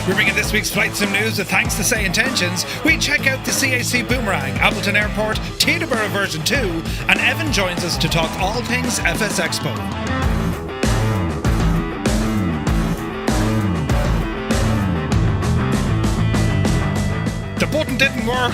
We're bringing this week's flight sim news with thanks to SayIntentions. We check out the CAC Boomerang, Appleton Airport, Teterboro version 2, and Evan joins us to talk all things FSExpo. The button didn't work.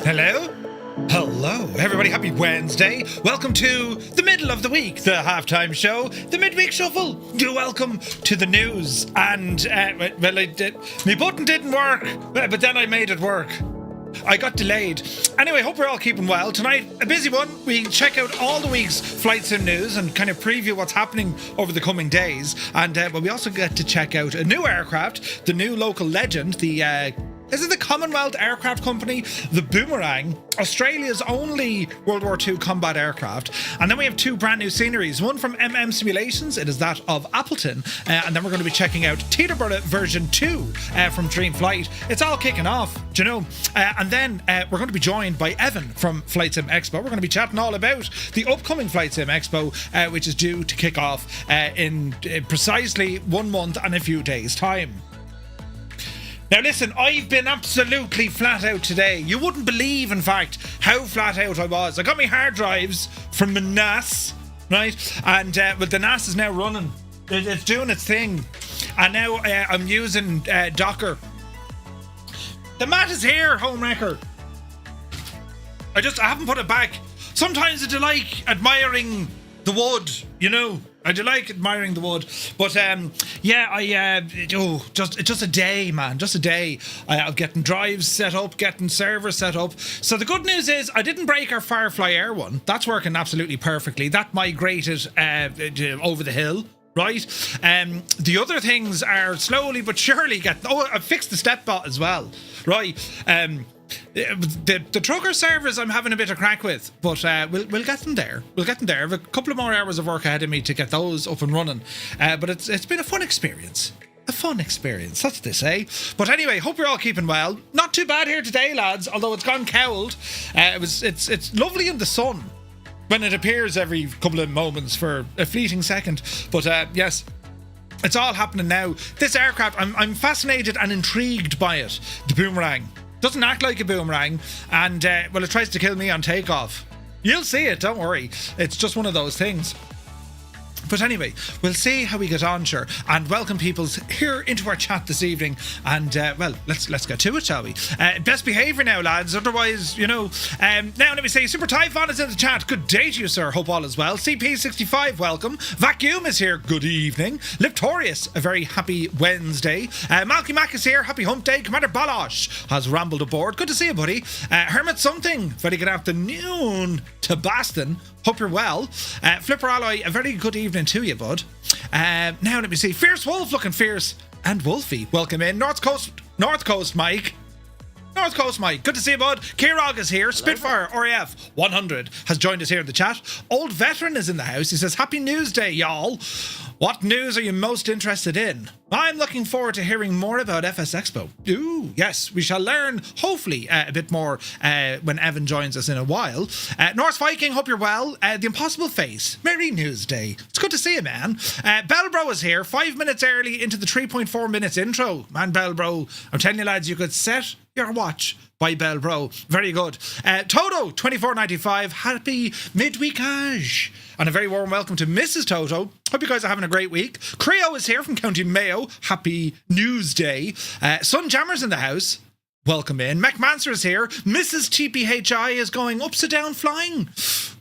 Hello? Hello, everybody. Happy Wednesday. Welcome to the middle of the week, the halftime show, the midweek shuffle. You're welcome to the news. And, my button didn't work, but then I made it work. I got delayed. Anyway, hope we're all keeping well. Tonight, a busy one. We check out all the week's flight sim news and kind of preview what's happening over the coming days. And but we also get to check out a new aircraft, the new Local Legend, is it the Commonwealth Aircraft Company? The Boomerang, Australia's only World War II combat aircraft. And then we have two brand new sceneries. One from Simulations, it is that of Appleton. And then we're going to be checking out Teterboro version 2 from Dreamflight. It's all kicking off, do you know? And then we're going to be joined by Evan from FlyByWire. We're going to be chatting all about the upcoming FlyByWire, which is due to kick off in precisely 1 month and a few days' time. Now listen, I've been absolutely flat out today. You wouldn't believe, in fact, how flat out I was. I got my hard drives from the NAS, right? And but the NAS is now running. It's doing its thing. And now I'm using Docker. The mat is here, homewrecker. I haven't put it back. Sometimes I do like admiring the wood, you know. I do like admiring the wood, but just a day, man, just a day of getting drives set up, getting servers set up. So the good news is I didn't break our Firefly Air one. That's working absolutely perfectly. That migrated over the hill. Right, the other things are slowly but surely getting. Oh, I fixed the step bot as well. Right, the trucker servers I'm having a bit of crack with, but we'll get them there. We'll get them there. I have a couple of more hours of work ahead of me to get those up and running. But it's been a fun experience. A fun experience, that's what they say. But anyway, hope you're all keeping well. Not too bad here today, lads. Although it's gone cowled. It's lovely in the sun when it appears every couple of moments for a fleeting second. But yes, it's all happening now. This aircraft, I'm fascinated and intrigued by it. The Boomerang doesn't act like a boomerang, and well, it tries to kill me on takeoff. You'll see it, don't worry. It's just one of those things. But anyway, we'll see how we get on, sure. And welcome people here into our chat this evening. And well, let's get to it, shall we? Best behaviour now, lads. Otherwise, you know. Now let me say, Super Typhon is in the chat. Good day to you, sir. Hope all is well. CP65, welcome. Vacuum is here. Good evening. Liptorius, a very happy Wednesday. Malky Mac is here. Happy hump day. Commander Balosh has rambled aboard. Good to see you, buddy. Hermit Something, very good afternoon to Baston. Hope you're well. Flipper Alloy, a very good evening to you, bud. Now let me see. Fierce Wolf looking fierce. And Wolfie, welcome in. North Coast Mike. North Coast Mike, good to see you, bud. Kirog is here. Spitfire RAF 100 has joined us here in the chat. Old Veteran is in the house. He says, Happy News Day, y'all. What news are you most interested in? I'm looking forward to hearing more about FSExpo. Ooh, yes, we shall learn, hopefully, a bit more when Evan joins us in a while. Norse Viking, hope you're well. The Impossible Face, Merry News Day. It's good to see you, man. Bellbro is here, 5 minutes early into the 3.4 minutes intro. Man, Bellbro, I'm telling you, lads, you could set your watch by Bellbro. Very good. Toto, 24.95, happy midweekage. And a very warm welcome to Mrs. Toto. Hope you guys are having a great week. Creo is here from County Mayo. Happy News Day. Sun Jammer's in the house. Welcome in. McManser is here. Mrs. TPHI is going upside down flying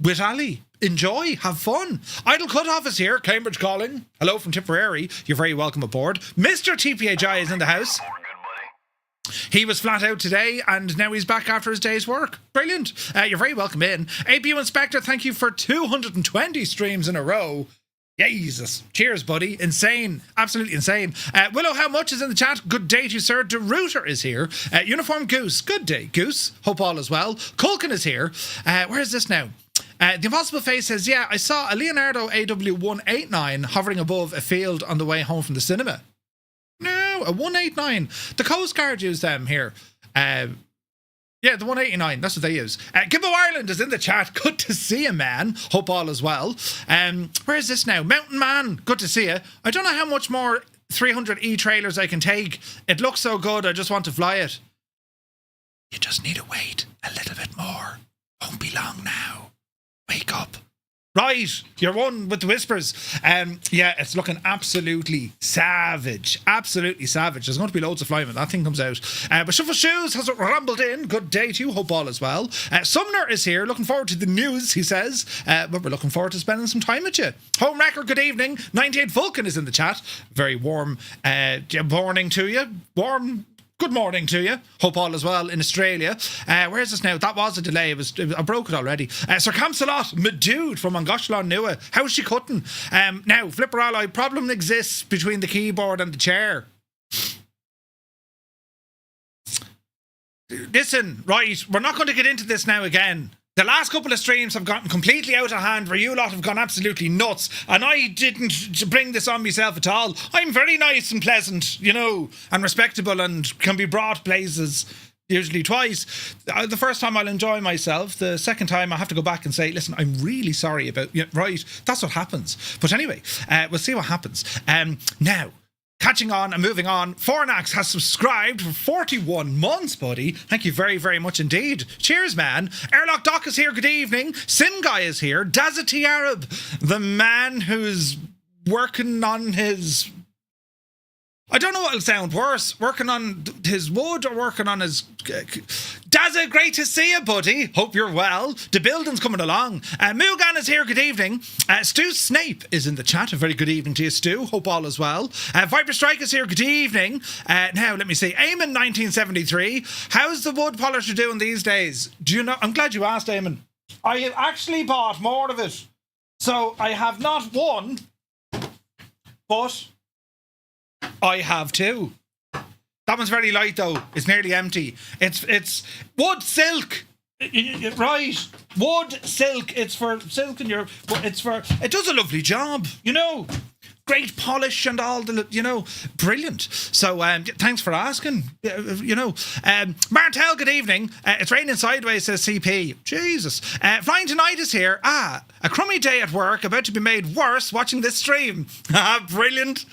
with Ali. Enjoy. Have fun. Idle Cutoff is here. Cambridge calling. Hello from Tipperary. You're very welcome aboard. Mr. TPHI is in the house. He was flat out today and now he's back after his day's work. Brilliant. You're very welcome in. APU Inspector, thank you for 220 streams in a row. Jesus. Cheers, buddy. Insane. Absolutely insane. Willow, how much is in the chat? Good day to you, sir. DeRuiter is here. Uniform Goose. Good day, Goose. Hope all is well. Culkin is here. Where is this now? The Impossible Face says, yeah, I saw a Leonardo AW189 hovering above a field on the way home from the cinema. No, a 189. The Coast Guard use them here. Yeah, the 189. That's what they use. Gibbo Ireland is in the chat. Good to see you, man. Hope all is well. Where is this now? Mountain Man. Good to see you. I don't know how much more 300E trailers I can take. It looks so good. I just want to fly it. You just need to wait a little bit more. Won't be long now. Wake up. Right, you're one with the whispers. Yeah, it's looking absolutely savage. Absolutely savage. There's going to be loads of flying when that thing comes out. But Shuffle Shoes has rumbled in. Good day to you. Hope all is well. Sumner is here. Looking forward to the news, he says. But we're looking forward to spending some time with you. Home Wrecker, good evening. 98 Vulcan is in the chat. Very warm morning to you. Good morning to you. Hope all is well in Australia. Where is this now? That was a delay. I broke it already. Sir Camsalot, my dude from Angoshlan Nua. How's she cutting? Now, Flipper Ally, problem exists between the keyboard and the chair. Listen, right, we're not going to get into this now again. The last couple of streams have gotten completely out of hand where you lot have gone absolutely nuts, and I didn't bring this on myself at all. I'm very nice and pleasant, you know, and respectable and can be brought places usually twice. The first time I'll enjoy myself. The second time I have to go back and say, listen, I'm really sorry about you. Right, that's what happens. But anyway, we'll see what happens. Now, catching on and moving on, Fornax has subscribed for 41 months, buddy. Thank you very, very much indeed. Cheers, man. Airlock Doc is here. Good evening. Sim Guy is here. Dazati Arab, the man who's working on his... I don't know what'll sound worse, working on his wood or working on his... Dazza, great to see you, buddy. Hope you're well. The building's coming along. Mugan is here. Good evening. Stu Snape is in the chat. A very good evening to you, Stu. Hope all is well. Viper Strike is here. Good evening. Now, let me see. Eamon 1973. How's the wood polisher doing these days? Do you know? I'm glad you asked, Eamon. I have actually bought more of it. So I have not one, but I have two. That one's very light though. It's nearly empty. It's wood silk. Right. Wood silk. It's for silk in your... It does a lovely job, you know. Great polish and all the, you know, brilliant. So thanks for asking, you know. Martel, good evening. It's raining sideways, says CP. Jesus. Flying Tonight is here. A crummy day at work, about to be made worse watching this stream. Brilliant.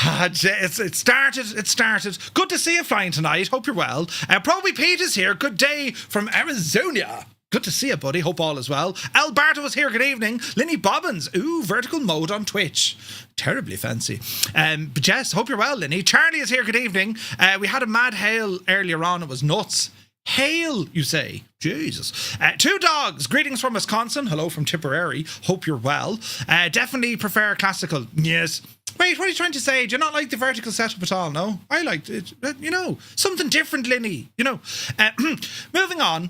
It started. Good to see you, Flying Tonight. Hope you're well. Proby Pete is here. Good day from Arizona. Good to see you, buddy. Hope all is well. Alberto is here. Good evening. Linny Bobbins. Ooh, vertical mode on Twitch. Terribly fancy. But yes, hope you're well, Linny. Charlie is here. Good evening. We had a mad hail earlier on. It was nuts. Hail, you say? Jesus. Two Dogs. Greetings from Wisconsin. Hello from Tipperary. Hope you're well. Definitely prefer classical. Yes. Wait, what are you trying to say? Do you not like the vertical setup at all? No? I liked it. You know, something different, Linny. You know. Moving on.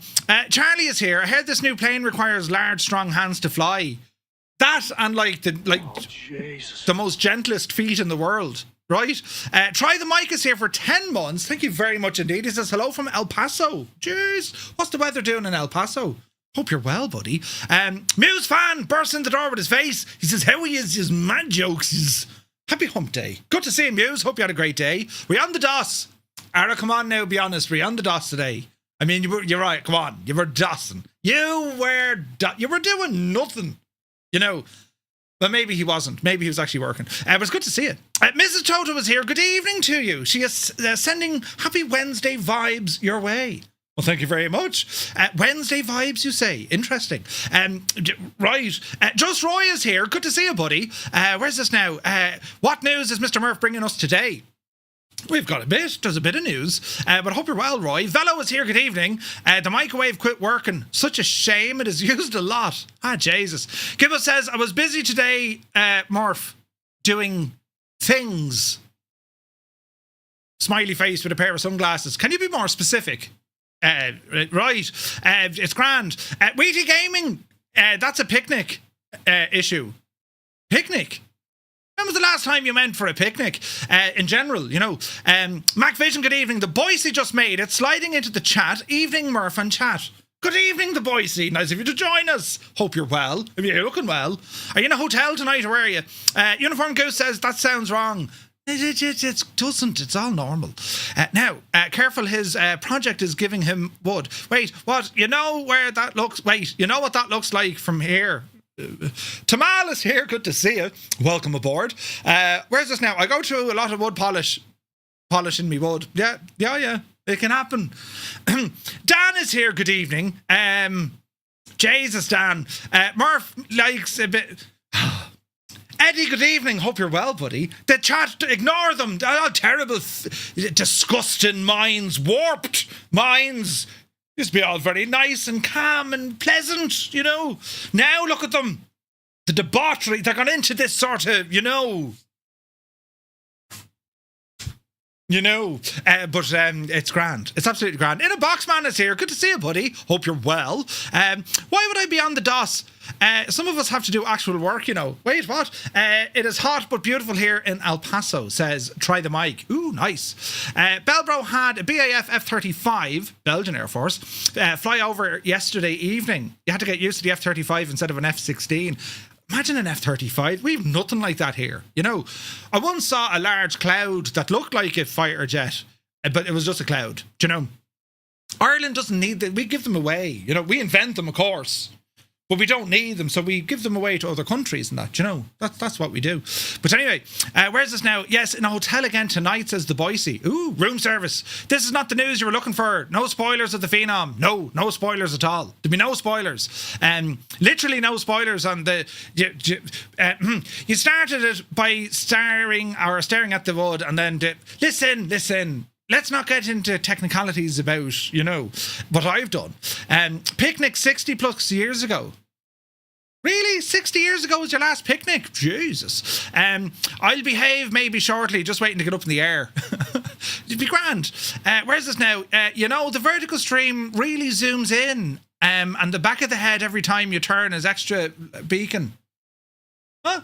Charlie is here. I heard this new plane requires large, strong hands to fly. That and the most gentlest feet in the world. right? Try the mic is here for 10 months. Thank you very much indeed. He says, hello from El Paso. Jeez, what's the weather doing in El Paso? Hope you're well, buddy. Muse fan bursts in the door with his face. He says, how he is, his mad jokes. Happy hump day. Good to see you, Muse. Hope you had a great day. We on the DOS. Ara, come on now, be honest. We on the DOS today. I mean, you're right. Come on. You were DOSing. You were doing nothing. You know. But maybe he wasn't. Maybe he was actually working. It was good to see you. Mrs. Toto is here. Good evening to you. She is sending happy Wednesday vibes your way. Well, thank you very much. Wednesday vibes, you say. Interesting. Right. Just Roy is here. Good to see you, buddy. Where's this now? What news is Mr. Murph bringing us today? We've got a bit. There's a bit of news. But I hope you're well, Roy. Velo is here. Good evening. The microwave quit working. Such a shame. It is used a lot. Ah, Jesus. Gibbo says, I was busy today, Murph, doing things. Smiley face with a pair of sunglasses. Can you be more specific? Right. It's grand. Wheaty Gaming. That's a picnic issue. Picnic? When was the last time you went for a picnic? In general, you know. Mac Vision, good evening. The Boise just made it. Sliding into the chat. Evening, Murph and chat. Good evening, the Boise. Nice of you to join us. Hope you're well. You're looking well. Are you in a hotel tonight or are you? Uniform Goose says, that sounds wrong. It doesn't. It's all normal. Now, careful, his project is giving him wood. Wait, what? You know where that looks... Wait, you know what that looks like from here? Tamal is here. Good to see you. Welcome aboard. Where's this now? I go through a lot of wood polishing me wood. Yeah. It can happen. Dan is here. Good evening. Jesus, Dan. Murph likes a bit... Eddie, good evening. Hope you're well, buddy. The chat, ignore them. Oh, terrible, disgusting minds, warped minds. Used to be all very nice and calm and pleasant, you know. Now look at them. The debauchery. They're gone into this sort of, you know. But it's grand. It's absolutely grand. In a Box Man is here. Good to see you, buddy. Hope you're well. Why would I be on the DOS? Some of us have to do actual work, you know. Wait, what? It is hot but beautiful here in El Paso, says Try the Mic. Ooh, nice. Belbro had a BAF F-35, Belgian Air Force, fly over yesterday evening. You had to get used to the F-35 instead of an F-16. Imagine an F-35. We have nothing like that here. You know, I once saw a large cloud that looked like a fighter jet, but it was just a cloud. Do you know? Ireland doesn't need them. We give them away. You know, we invent them, of course, but we don't need them, so we give them away to other countries and that, you know. That's what we do. But anyway, where's this now? Yes, in a hotel again tonight, says the Boise. Ooh, room service. This is not the news you were looking for. No spoilers of the Phenom. No spoilers at all. There'll be no spoilers. Literally no spoilers on the... You started it by staring at the wood and then... Listen. Let's not get into technicalities about, you know, what I've done. Picnic 60 plus years ago. Really? 60 years ago was your last picnic? Jesus. I'll behave maybe shortly, just waiting to get up in the air. It'd be grand. Where's this now? You know, the vertical stream really zooms in, and the back of the head every time you turn is extra beacon. Huh?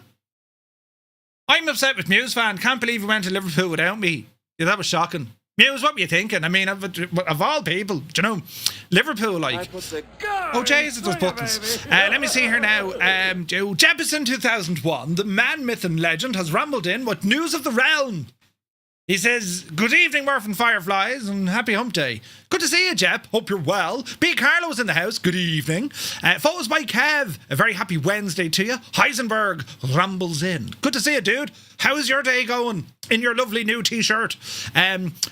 I'm upset with Muse fan. Can't believe you went to Liverpool without me. Yeah, that was shocking. Muse, what were you thinking? I mean, of all people, do you know, Liverpool, like... Oh, Jesus, those buttons. Let me see here now. Jefferson 2001, the man, myth and legend, has rambled in with news of the realm. He says, good evening, Murph and Fireflies, and happy hump day. Good to see you, Jep. Hope you're well. B. Carlo's in the house. Good evening. Photos by Kev. A very happy Wednesday to you. Heisenberg rambles in. Good to see you, dude. How's your day going? In your lovely new t-shirt.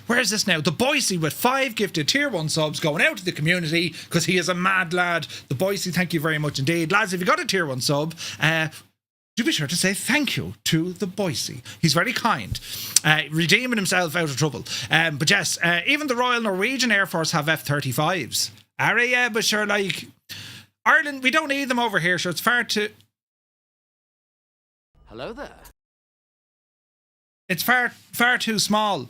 Where's this now? The Boise with 5 gifted tier 1 subs going out to the community because he is a mad lad. The Boise, thank you very much indeed. Lads, if you got a tier 1 sub, do be sure to say thank you to the Boise. He's very kind, redeeming himself out of trouble. But yes, even the Royal Norwegian Air Force have F-35s. Yeah, but sure, like, Ireland, we don't need them over here, so it's far too... Hello there. It's far too small.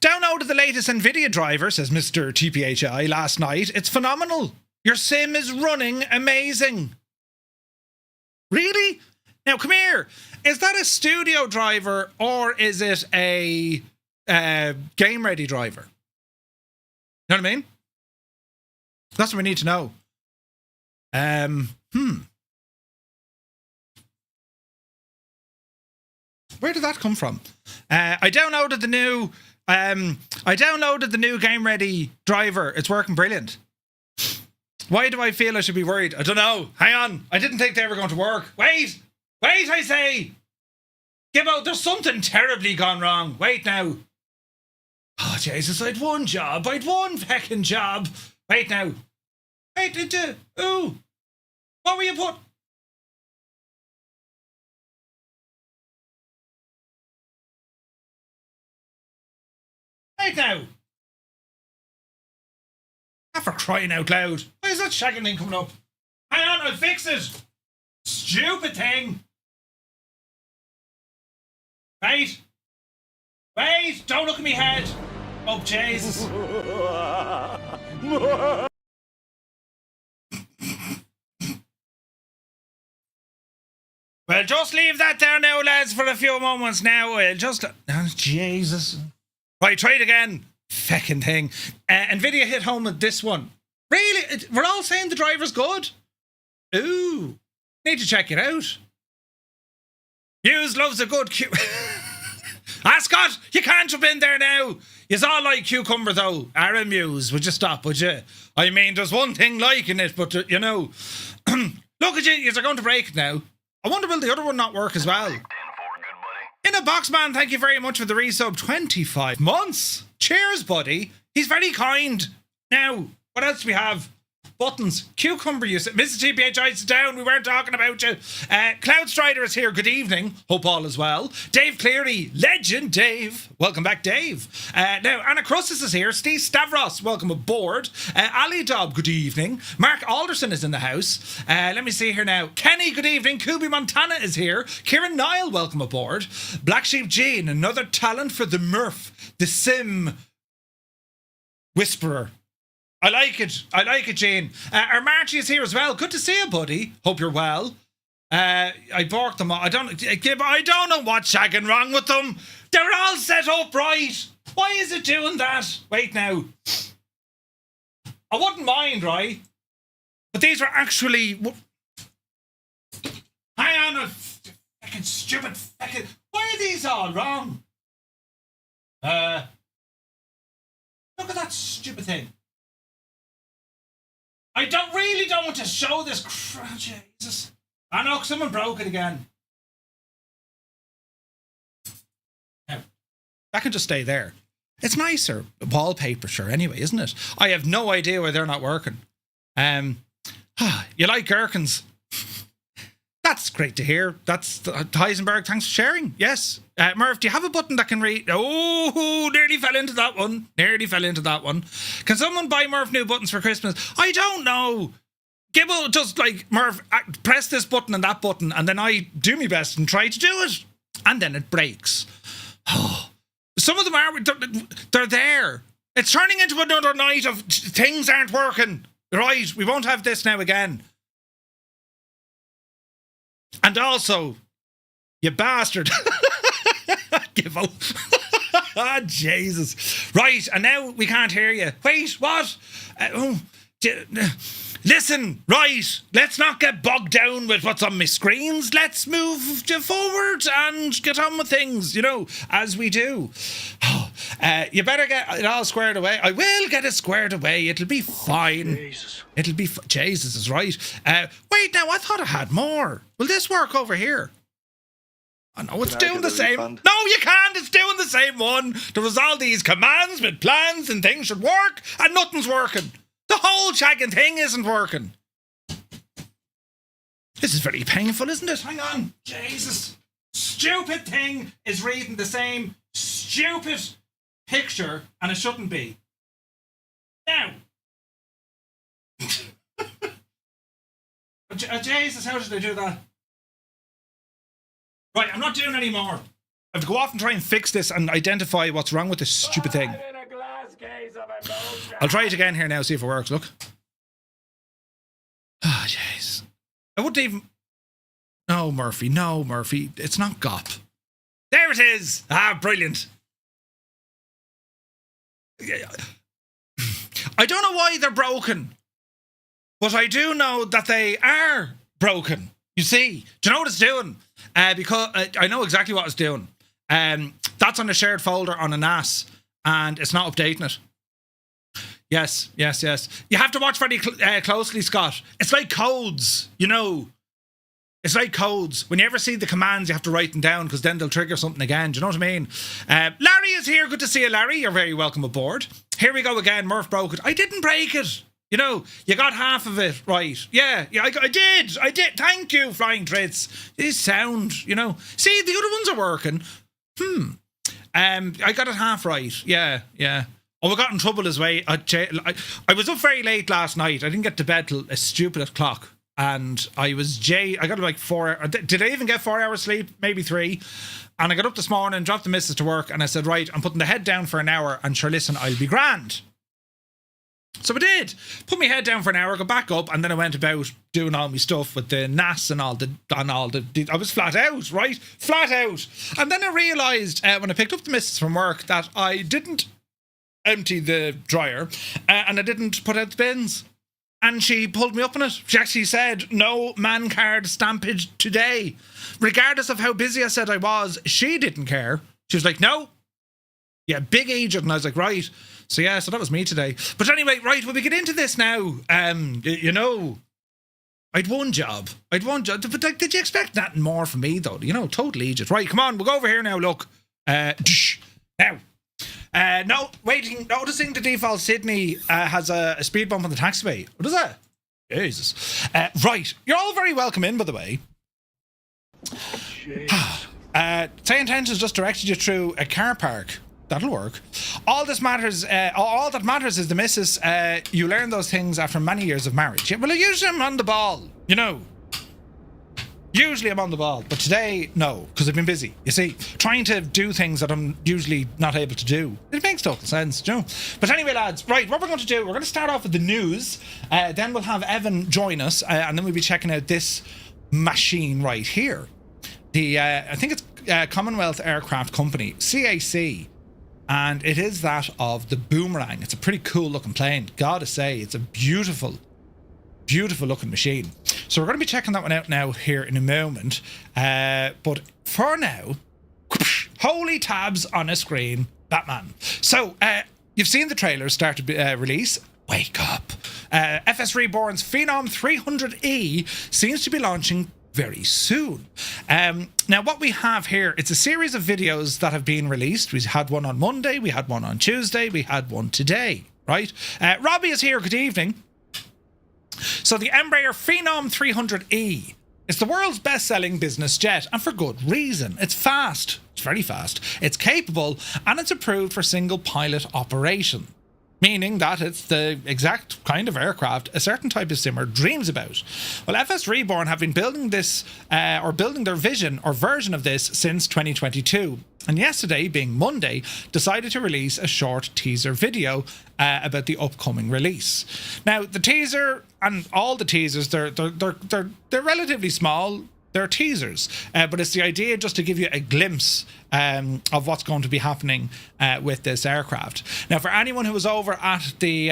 Downloaded the latest NVIDIA driver, says Mr. TPHI last night. It's phenomenal. Your sim is running amazing. Really? Now, come here. Is that a studio driver or is it a game-ready driver? You know what I mean? That's what we need to know. Where did that come from? I downloaded the new game-ready driver. It's working brilliant. Why do I feel I should be worried? I don't know. Hang on. I didn't think they were going to work. Wait, I say. Gibbo, there's something terribly gone wrong. Wait now. Oh, Jesus, I'd one job. I'd one feckin' job. Wait now. Wait, ooh. What were you put? Wait now. For crying out loud. Why is that shagging thing coming up? Hang on, I'll fix it. Stupid thing. Wait, don't look at me head. Oh, Jesus. Well, just leave that there now, lads, for a few moments now. Oh, Jesus. Right, try it again. Feckin' thing. NVIDIA hit home with this one. Really? We're all saying the driver's good? Ooh. Need to check it out. Hughes loves a good Scott, you can't jump in there now. You's all like cucumber though. Aaron Muse, would you stop, would you? I mean, there's one thing liking it, but you know. Look at you, you're going to break it now. I wonder will the other one not work as well? In a box, man, thank you very much for the resub. 25 months. Cheers, buddy. He's very kind. Now, what else do we have? Buttons. Cucumber, you said. Mrs. TPHI, sit down. We weren't talking about you. Cloud Strider is here. Good evening. Hope all is well. Dave Cleary. Legend Dave. Welcome back, Dave. Now, Anna Crussis is here. Steve Stavros. Welcome aboard. Ali Dobb. Good evening. Mark Alderson is in the house. Let me see here now. Kenny. Good evening. Kubi Montana is here. Kieran Nile. Welcome aboard. Black Sheep Jean. Another talent for the Murph. The Sim Whisperer. I like it, Jane. Our Margie is here as well. Good to see you, buddy. Hope you're well. I barked them all. I don't know what's shagging wrong with them. They're all set up right. Why is it doing that? Wait now. I wouldn't mind, right? But these were actually... Hang on a fucking stupid fucking... Why are these all wrong? Look at that stupid thing. I really don't want to show this. Jesus. I know, someone broke it again. Now, that can just stay there. It's nicer wallpaper, sure, anyway, isn't it? I have no idea why they're not working. You like gherkins? That's great to hear. That's Heisenberg. Thanks for sharing. Yes. Murph, do you have a button that can read? Oh, nearly fell into that one. Can someone buy Murph new buttons for Christmas? I don't know. Gibble just like, Murph, press this button and that button, and then I do my best and try to do it. And then it breaks. Oh, some of them they're there. It's turning into another night of things aren't working. Right, we won't have this now again. And also, you bastard. Give up. Ah, Jesus. Right, and now we can't hear you. Wait, what? Listen, right, let's not get bogged down with what's on my screens. Let's move forward and get on with things, you know, as we do. You better get it all squared away. I will get it squared away. It'll be fine. Jesus. Jesus is right. Wait, now, I thought I had more. Will this work over here? I know it's doing the same. Refund? No, you can't. It's doing the same one. There was all these commands with plans and things should work, and nothing's working. The whole shagging thing isn't working. This is very painful, isn't it? Hang on. Jesus. Stupid thing is reading the same stupid picture, and it shouldn't be. Now. Jesus, how did I do that? Right, I'm not doing any more. I have to go off and try and fix this and identify what's wrong with this stupid thing. I'll try it again here now, see if it works. Look. Ah, jeez. I wouldn't even... No, Murphy. No, Murphy. It's not GOP. There it is. Ah, brilliant. I don't know why they're broken, but I do know that they are broken. You see, do you know what it's doing? Because I know exactly what it's doing. That's on a shared folder on a NAS, and it's not updating it. Yes. You have to watch very closely, Scott. It's like codes, you know. It's like codes. When you ever see the commands, you have to write them down because then they'll trigger something again. Do you know what I mean? Larry is here. Good to see you, Larry. You're very welcome aboard. Here we go again. Murph broke it. I didn't break it. You know, you got half of it right. Yeah, I did. Thank you, Flying Trits. This sound, you know. See, the other ones are working. I got it half right. Yeah. Oh, we got in trouble as well. I was up very late last night. I didn't get to bed till a stupid o'clock. And I got like 4. Did I even get 4 hours sleep? Maybe 3. And I got up this morning, dropped the missus to work, and I said, right, I'm putting the head down for an hour, and sure, listen, I'll be grand. So I did. Put my head down for an hour, got back up, and then I went about doing all my stuff with the NAS and all the I was flat out, right? Flat out. And then I realised when I picked up the missus from work that I didn't empty the dryer and I didn't put out the bins. And she pulled me up on it. She actually said, no man card stampage today. Regardless of how busy I said I was, she didn't care. She was like, no. Yeah, big agent. And I was like, right. So yeah, so that was me today. But anyway, right, will we get into this now? You know, I'd one job. But like, did you expect that more from me, though? You know, total agent. Right, come on, we'll go over here now, look. Now. Noticing the default Sydney has a speed bump on the taxiway. What is that? Jesus. Right, you're all very welcome in, by the way. SayIntentions just directed you through a car park. That'll work. All that matters is the missus. You learn those things after many years of marriage. Yeah, well, usually I'm on the ball, you know. Usually I'm on the ball, but today, no, because I've been busy. You see, trying to do things that I'm usually not able to do. It makes total sense, you know. But anyway, lads, right, what we're going to do, we're going to start off with the news, then we'll have Evan join us, and then we'll be checking out this machine right here. I think it's Commonwealth Aircraft Company, CAC, and it is that of the Boomerang. It's a pretty cool looking plane, gotta say. It's a beautiful looking machine. So we're going to be checking that one out now here in a moment. But for now, holy tabs on a screen, Batman. So you've seen the trailer start to release. Wake up. FS Reborn's Phenom 300E seems to be launching very soon. Now what we have here, it's a series of videos that have been released. We had one on Monday, we had one on Tuesday, we had one today, right? Robbie is here, good evening. So the Embraer Phenom 300E is the world's best-selling business jet, and for good reason. It's fast, it's very fast, it's capable, and it's approved for single-pilot operation, meaning that it's the exact kind of aircraft a certain type of simmer dreams about. Well, FS Reborn have been building this, or building their vision or version of this since 2022. And yesterday, being Monday, decided to release a short teaser video about the upcoming release. Now, the teaser and all the teasers, they're relatively small. They're teasers, but it's the idea just to give you a glimpse of what's going to be happening with this aircraft. Now, for anyone who was over at the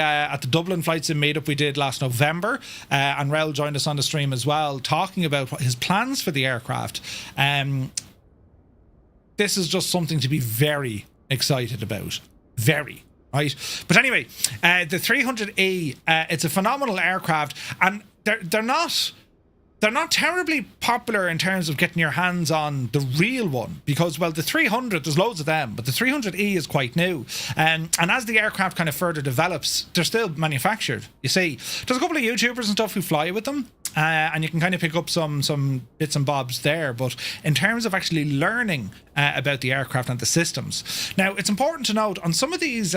Dublin FlyJSim meetup we did last November, and Raul joined us on the stream as well, talking about his plans for the aircraft. This is just something to be very excited about. Very. Right? But anyway, the 300E, it's a phenomenal aircraft, and they're not terribly popular in terms of getting your hands on the real one, because, well, the 300, there's loads of them, but the 300E is quite new. And as the aircraft kind of further develops, they're still manufactured, you see. There's a couple of YouTubers and stuff who fly with them, and you can kind of pick up some bits and bobs there. But in terms of actually learning about the aircraft and the systems, now it's important to note on some of these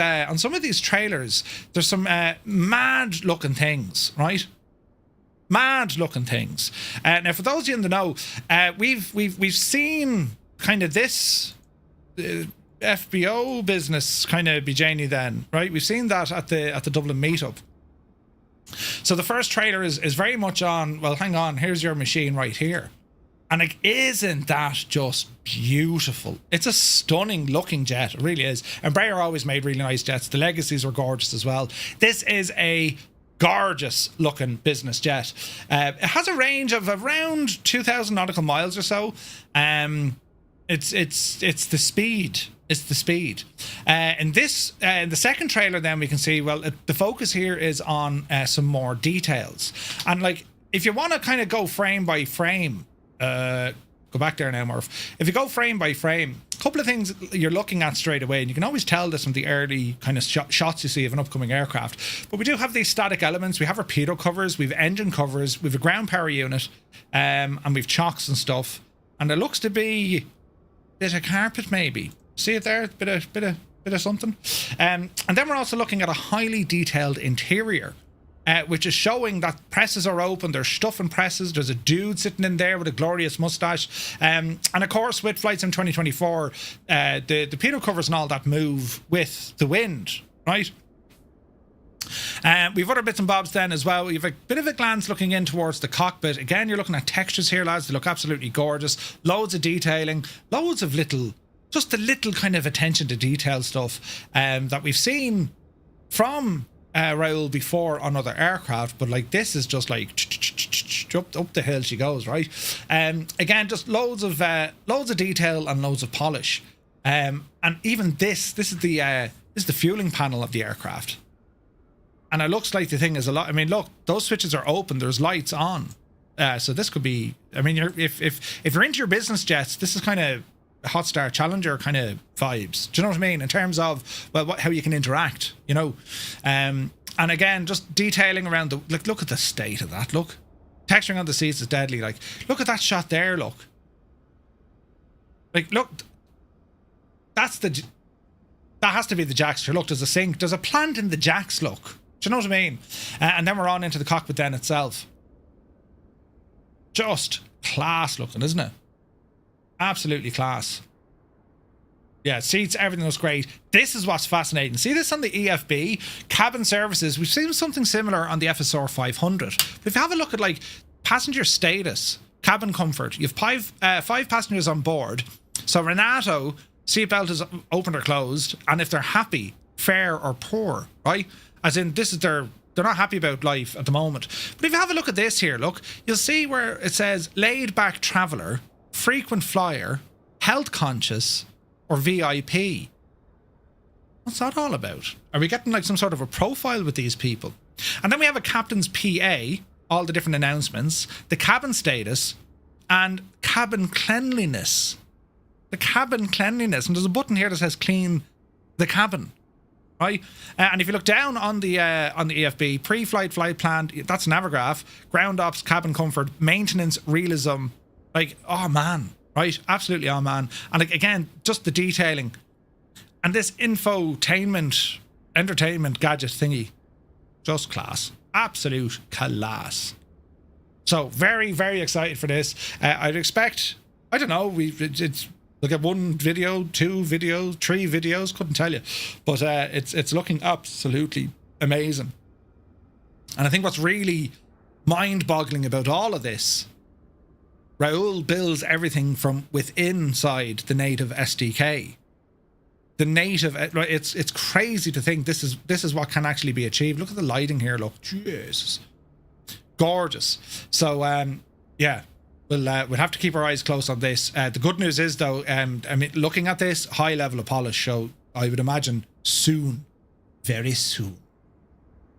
trailers, there's some mad looking things, right? Mad looking things. Now, for those of you in the know, we've seen kind of this FBO business kind of be Janie then, right? We've seen that at the Dublin meetup. So the first trailer is very much on, well, hang on, here's your machine right here. And like, isn't that just beautiful? It's a stunning looking jet. It really is. And Embraer always made really nice jets. The Legacies were gorgeous as well. This is a gorgeous looking business jet. It has a range of around 2,000 nautical miles or so. It's the speed. It's the speed. In this, in the second trailer, then we can see, well, the focus here is on some more details. And like, if you want to kind of go frame by frame, go back there now, Murph. If you go frame by frame, a couple of things you're looking at straight away, and you can always tell this from the early kind of shots you see of an upcoming aircraft. But we do have these static elements. We have our pitot covers, we have engine covers, we have a ground power unit, and we've chocks and stuff. And there looks to be a bit of carpet, maybe. See it there? Bit of something. And then we're also looking at a highly detailed interior, which is showing that presses are open. There's stuff in presses. There's a dude sitting in there with a glorious mustache. And of course, with FlightSim 2024, the pitot covers and all that move with the wind, right? We've other bits and bobs then as well. We've a bit of a glance looking in towards the cockpit. Again, you're looking at textures here, lads. They look absolutely gorgeous. Loads of detailing. Loads of just a little kind of attention to detail stuff that we've seen from Raoul before on other aircraft, but like this is just like up the hill she goes, right? Again, just loads of detail and loads of polish. And even this is the fueling panel of the aircraft, and it looks like the thing is a lot. I mean, look, those switches are open. There's lights on, so this could be. I mean, if you're into your business jets, this is kind of Hot Star Challenger kind of vibes. Do you know what I mean? In terms of, well, how you can interact, you know? And again, just detailing around look at the state of that. Look, texturing on the seats is deadly. Like, look at that shot there. Look, that has to be the jacks. Look, there's a sink. There's a plant in the jacks. Look, do you know what I mean? And then we're on into the cockpit then itself. Just class looking, isn't it? Absolutely class. Yeah, seats, everything looks great. This is what's fascinating. See this on the EFB? Cabin services. We've seen something similar on the FSR 500. But if you have a look at like passenger status, cabin comfort, you have five passengers on board. So Renato, seatbelt is open or closed. And if they're happy, fair or poor, right? As in, this is they're not happy about life at the moment. But if you have a look at this here, look, you'll see where it says laid back traveler, frequent flyer, health conscious, or VIP. What's that all about? Are we getting like some sort of a profile with these people? And then we have a captain's PA, all the different announcements, the cabin status, and cabin cleanliness. The cabin cleanliness. And there's a button here that says clean the cabin. Right? And if you look down on the EFB, pre-flight flight plan, that's Navigraph, ground ops, cabin comfort, maintenance, realism. Like, oh man, right? Absolutely, oh man. And like, again, just the detailing and this entertainment gadget thingy, just class, absolute class. So very, very excited for this. I'd expect, I don't know, it's look at one video, 2 videos, 3 videos, couldn't tell you, but it's looking absolutely amazing. And I think what's really mind-boggling about all of this, Raoul builds everything from within inside the native SDK. The native, it's crazy to think this is what can actually be achieved. Look at the lighting here. Look, Jesus, gorgeous. So yeah, we'll have to keep our eyes close on this. The good news is though, I mean, looking at this high level of polish, so I would imagine soon, very soon,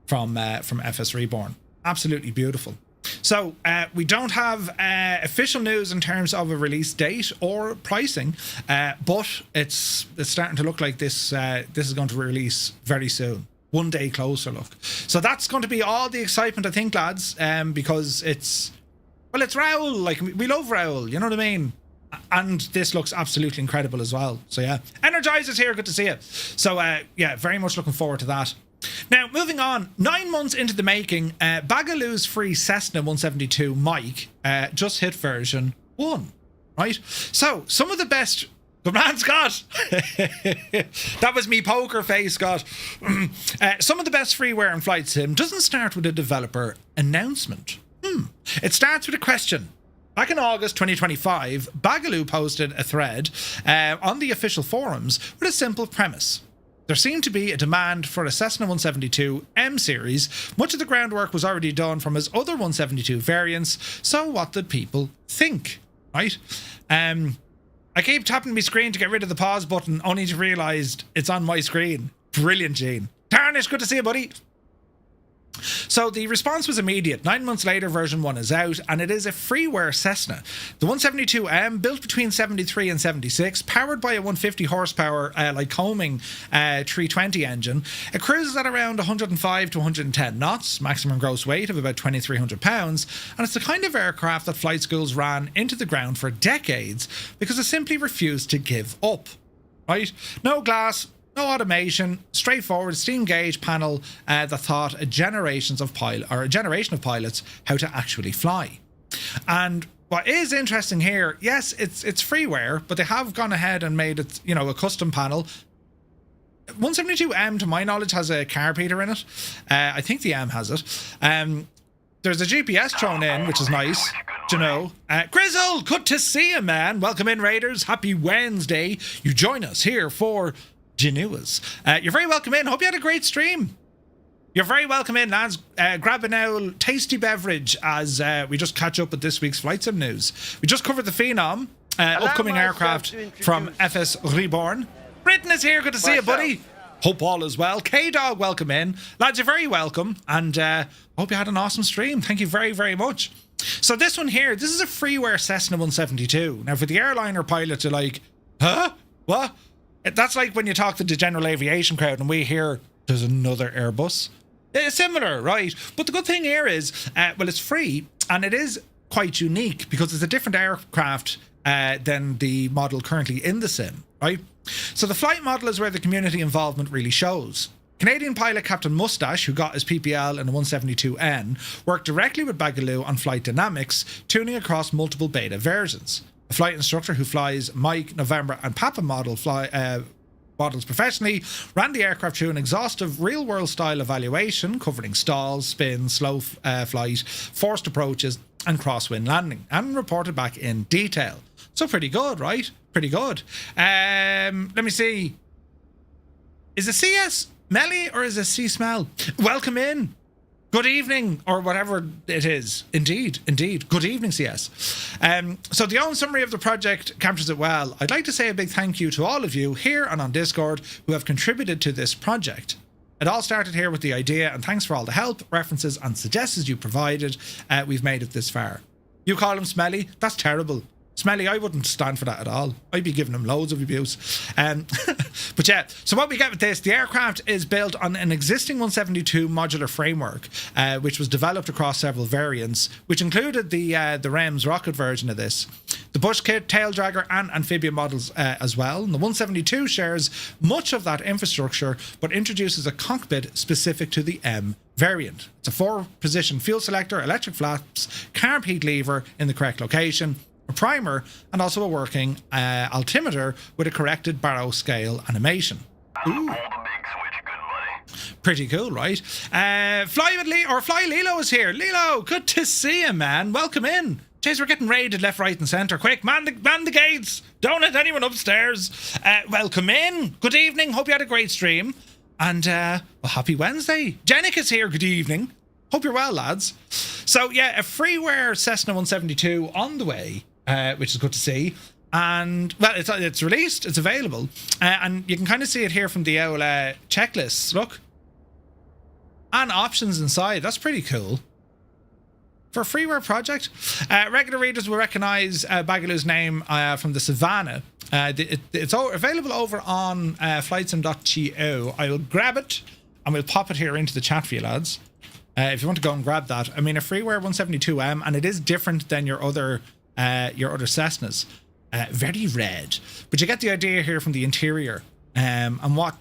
from FS Reborn. Absolutely beautiful. So we don't have official news in terms of a release date or pricing, but it's starting to look like this is going to release very soon. One day closer, look. So that's going to be all the excitement, I think, lads, because it's Raoul. Like, we love Raoul, you know what I mean? And this looks absolutely incredible as well. So yeah, Energizer's here, good to see you. So yeah, very much looking forward to that. Now, moving on, 9 months into the making, Bagaloo's free Cessna 172 mic just hit version 1, right? So, some of the best... Good man, Scott! That was me poker face, Scott. Some of the best freeware in flight sim doesn't start with a developer announcement. It starts with a question. Back in August 2025, Bagaloo posted a thread on the official forums with a simple premise. There seemed to be a demand for a Cessna 172 M series. Much of the groundwork was already done from his other 172 variants, so what did people think? Right? I keep tapping my screen to get rid of the pause button, only to realise it's on my screen. Brilliant, Gene. Tarnish, good to see you, buddy. So the response was immediate. 9 months later, version 1 is out, and it is a Freeware Cessna. The 172M, built between 73 and 76, powered by a 150 horsepower Lycoming 320 engine. It cruises at around 105 to 110 knots, maximum gross weight of about 2,300 pounds, and it's the kind of aircraft that flight schools ran into the ground for decades because it simply refused to give up. Right? No glass, no automation, straightforward steam gauge panel that taught a generation of pilots how to actually fly. And what is interesting here, yes, it's freeware, but they have gone ahead and made it, a custom panel. 172M, to my knowledge, has a carpeter in it. I think the M has it. There's a GPS thrown in, which is nice. Grizzle, good to see you, man. Welcome in, Raiders. Happy Wednesday. You join us here for Genuas. You're very welcome in. Hope you had a great stream. You're very welcome in, lads. Grab an old tasty beverage as we just catch up with this week's flight sim news. We just covered the Phenom, upcoming aircraft from FS Reborn. Britain is here. Good to see you, buddy. Hope all is well. K-Dog, welcome in. Lads, you're very welcome. And hope you had an awesome stream. Thank you very, very much. So this one here, this is a Freeware Cessna 172. Now, for the airliner pilots, you're like, huh? What? That's like when you talk to the general aviation crowd and we hear there's another Airbus. It's similar, right? But the good thing here is, well, it's free and it is quite unique because it's a different aircraft than the model currently in the sim, right? So the flight model is where the community involvement really shows. Canadian pilot Captain Mustache, who got his PPL in a 172N, worked directly with Bagaloo on flight dynamics, tuning across multiple beta versions. A flight instructor who flies Mike, November and Papa models professionally, ran the aircraft through an exhaustive real-world style evaluation covering stalls, spins, slow flight, forced approaches and crosswind landing, and reported back in detail. So pretty good, right? Pretty good. Let me see. Is it CS Melly or is it C Smell? Welcome in. Good evening, or whatever it is. Indeed. Good evening, CS. So the own summary of the project captures it well. I'd like to say a big thank you to all of you here and on Discord who have contributed to this project. It all started here with the idea, and thanks for all the help, references and suggestions you provided. We've made it this far. You call him Smelly? That's terrible. Smelly, I wouldn't stand for that at all. I'd be giving him loads of abuse. But yeah, so what we get with this, the aircraft is built on an existing 172 modular framework, which was developed across several variants, which included the REMS rocket version of this, the bush kit, tail dragger and amphibian models as well. And the 172 shares much of that infrastructure, but introduces a cockpit specific to the M variant. It's a 4-position fuel selector, electric flaps, carb heat lever in the correct location, a primer, and also a working altimeter with a corrected Barrow scale animation. Ooh. Pretty cool, right? Fly Lilo is here. Lilo, good to see you, man. Welcome in. Jeez, we're getting raided left, right and centre. Quick, man the gates. Don't let anyone upstairs. Welcome in. Good evening. Hope you had a great stream. And well, happy Wednesday. Jenik is here. Good evening. Hope you're well, lads. So yeah, a Freeware Cessna 172 on the way, which is good to see. And well, it's released, it's available, and you can kind of see it here from the old checklists. Look, and options inside. That's pretty cool for a freeware project. Regular readers will recognize Bagaloo's name from the Savannah. It's available over on flightsim.to. I will grab it and we'll pop it here into the chat for you, lads. If you want to go and grab that. I mean, a Freeware 172M, and it is different than your other Cessnas. Very red, but you get the idea here from the interior, and what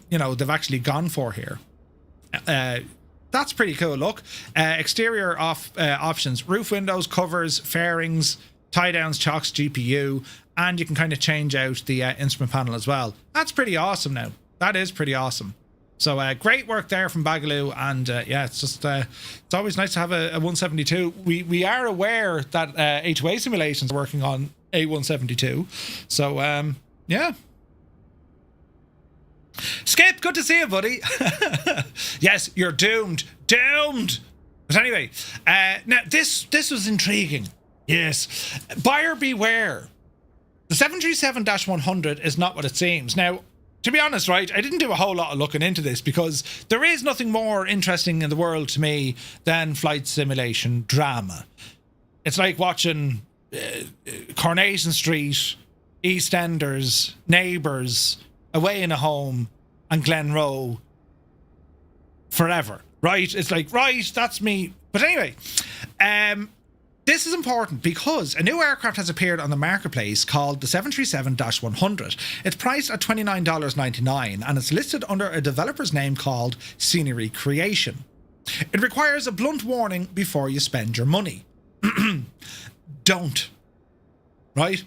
they've actually gone for here. That's pretty cool. Look, exterior options: roof windows, covers, fairings, tie downs, chocks, GPU, and you can kind of change out the instrument panel as well. That's pretty awesome. Now that is pretty awesome. So great work there from Bagaloo, and yeah, it's just it's always nice to have a 172. We are aware that A2A Simulations are working on a 172, so yeah. Skip, good to see you, buddy. Yes, you're doomed. But anyway, now this was intriguing. Yes, buyer beware. The 737-100 is not what it seems. Now, to be honest, right, I didn't do a whole lot of looking into this because there is nothing more interesting in the world to me than flight simulation drama. It's like watching Coronation Street, EastEnders, Neighbours, Away in a Home, and Glenroe forever, right? It's like, right, that's me. But anyway, this is important because a new aircraft has appeared on the marketplace called the 737-100. It's priced at $29.99 and it's listed under a developer's name called Scenery Creation. It requires a blunt warning before you spend your money. Don't. Right?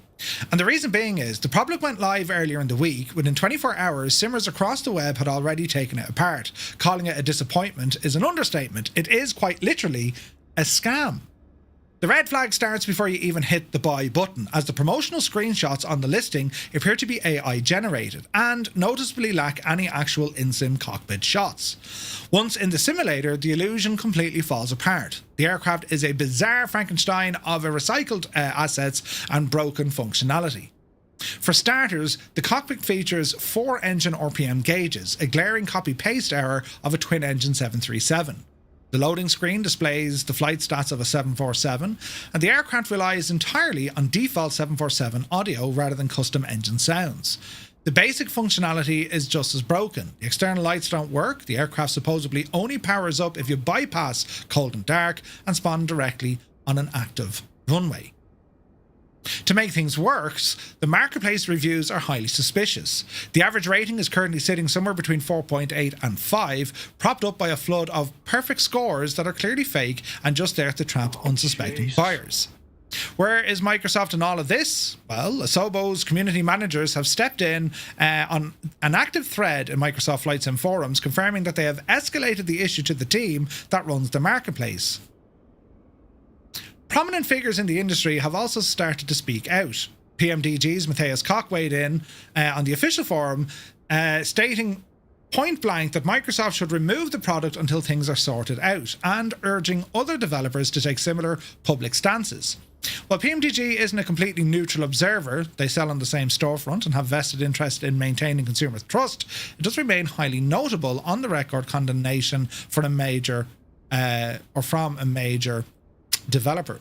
And the reason being is the product went live earlier in the week. Within 24 hours, simmers across the web had already taken it apart. Calling it a disappointment is an understatement. It is quite literally a scam. The red flag starts before you even hit the buy button, as the promotional screenshots on the listing appear to be AI generated and noticeably lack any actual in-sim cockpit shots. Once in the simulator, the illusion completely falls apart. The aircraft is a bizarre Frankenstein of recycled assets and broken functionality. For starters, the cockpit features 4 engine RPM gauges, a glaring copy-paste error of a twin-engine 737. The loading screen displays the flight stats of a 747, and the aircraft relies entirely on default 747 audio rather than custom engine sounds. The basic functionality is just as broken. The external lights don't work, the aircraft supposedly only powers up if you bypass cold and dark and spawn directly on an active runway. To make things worse, the marketplace reviews are highly suspicious. The average rating is currently sitting somewhere between 4.8 and 5, propped up by a flood of perfect scores that are clearly fake and just there to trap unsuspecting buyers. Where is Microsoft in all of this? Well, Asobo's community managers have stepped in on an active thread in Microsoft Flight Sim forums confirming that they have escalated the issue to the team that runs the marketplace. Prominent figures in the industry have also started to speak out. PMDG's Matthias Koch weighed in on the official forum, stating point blank that Microsoft should remove the product until things are sorted out, and urging other developers to take similar public stances. While PMDG isn't a completely neutral observer, they sell on the same storefront and have vested interest in maintaining consumer trust, it does remain highly notable on the record condemnation for a major from a major developer.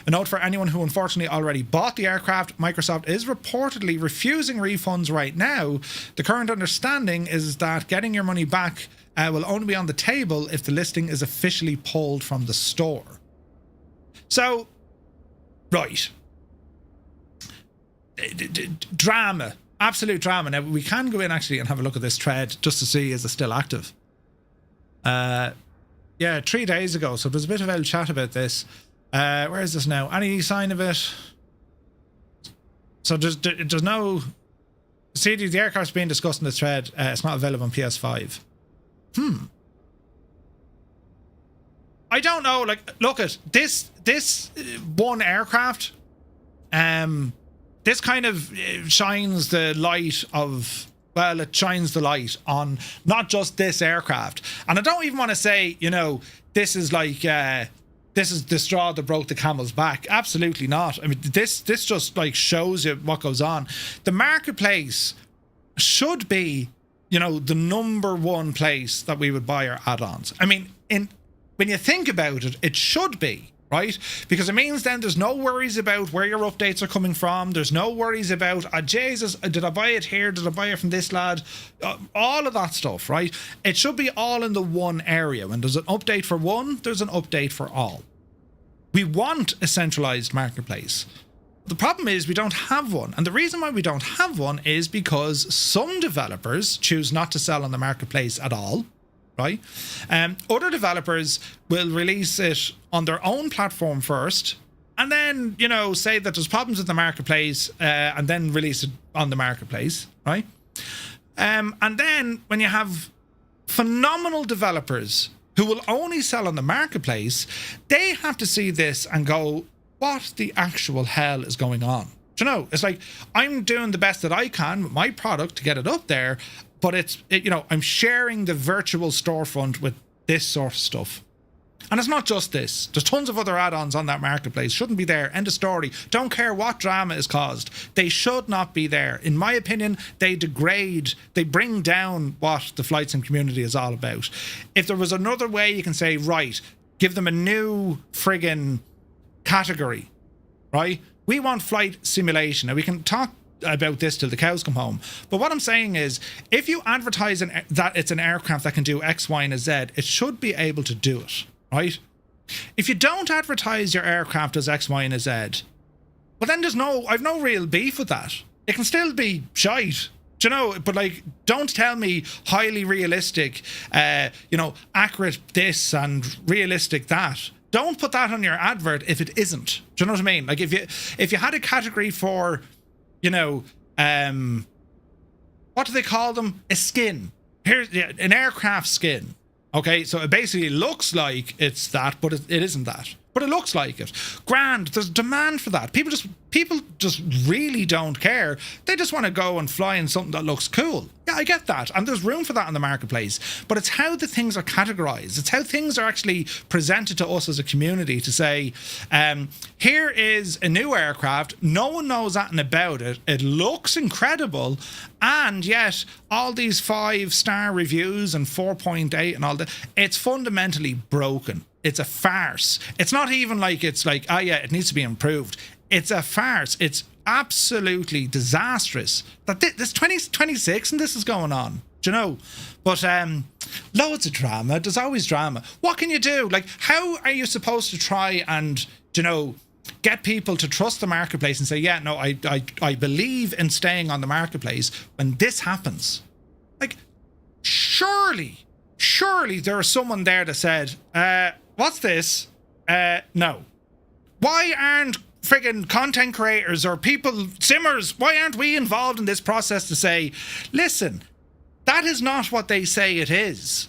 A note for anyone who unfortunately already bought the aircraft: Microsoft is reportedly refusing refunds right now. The current understanding is that getting your money back will only be on the table if the listing is officially pulled from the store. So, right. Drama. Absolute drama. Now, we can go in actually and have a look at this thread just to see is it still active. Yeah, 3 days ago, so there's a bit of chat about this. Where is this now? Any sign of it? So there's no... See, the aircraft's being discussed in this thread. It's not available on PS5. I don't know. Like, look at this one aircraft. This kind of shines the light of... Well, it shines the light on not just this aircraft. And I don't even want to say, you know, this is like... this is the straw that broke the camel's back. Absolutely not. I mean, this just like shows you what goes on. The marketplace should be, you know, the #1 place that we would buy our add-ons. I mean, when you think about it, it should be, right? Because it means then there's no worries about where your updates are coming from. There's no worries about, Jesus, did I buy it here? Did I buy it from this lad? All of that stuff, right? It should be all in the one area. When there's an update for one, there's an update for all. We want a centralized marketplace. The problem is we don't have one. And the reason why we don't have one is because some developers choose not to sell on the marketplace at all, right? Other developers will release it on their own platform first, and then, you know, say that there's problems with the marketplace, and then release it on the marketplace, right? And then when you have phenomenal developers who will only sell on the marketplace, they have to see this and go, what the actual hell is going on? Do you know, it's like, I'm doing the best that I can with my product to get it up there, but I'm sharing the virtual storefront with this sort of stuff. And it's not just this. There's tons of other add-ons on that marketplace. Shouldn't be there. End of story. Don't care what drama is caused. They should not be there. In my opinion, they degrade, they bring down what the flight sim community is all about. If there was another way you can say, right, give them a new friggin' category, right? We want flight simulation. Now, we can talk about this till the cows come home. But what I'm saying is, if you advertise that it's an aircraft that can do X, Y, and Z, it should be able to do it. Right? If you don't advertise your aircraft as X, Y, and Z, well then I've no real beef with that. It can still be shite, do you know? But like, don't tell me highly realistic, accurate this and realistic that. Don't put that on your advert if it isn't. Do you know what I mean? Like if you had a category for, what do they call them? A skin. Here's an aircraft skin. Okay, so it basically looks like it's that, but it isn't that. But it looks like it. Grand, there's demand for that. People just really don't care. They just want to go and fly in something that looks cool. Yeah, I get that. And there's room for that in the marketplace. But it's how the things are categorized. It's how things are actually presented to us as a community to say, here is a new aircraft. No one knows anything about it. It looks incredible. And yet, all these 5-star reviews and 4.8 and all that, it's fundamentally broken. It's a farce. It's not even like it's like, oh yeah, it needs to be improved. It's a farce. It's absolutely disastrous that this 2026 and this is going on. Do you know? But loads of drama. There's always drama. What can you do? Like, how are you supposed to try and, get people to trust the marketplace and say, yeah, no, I believe in staying on the marketplace when this happens? Like, surely there is someone there that said, what's this? No. Why aren't friggin' content creators or people, simmers, why aren't we involved in this process to say, listen, that is not what they say it is.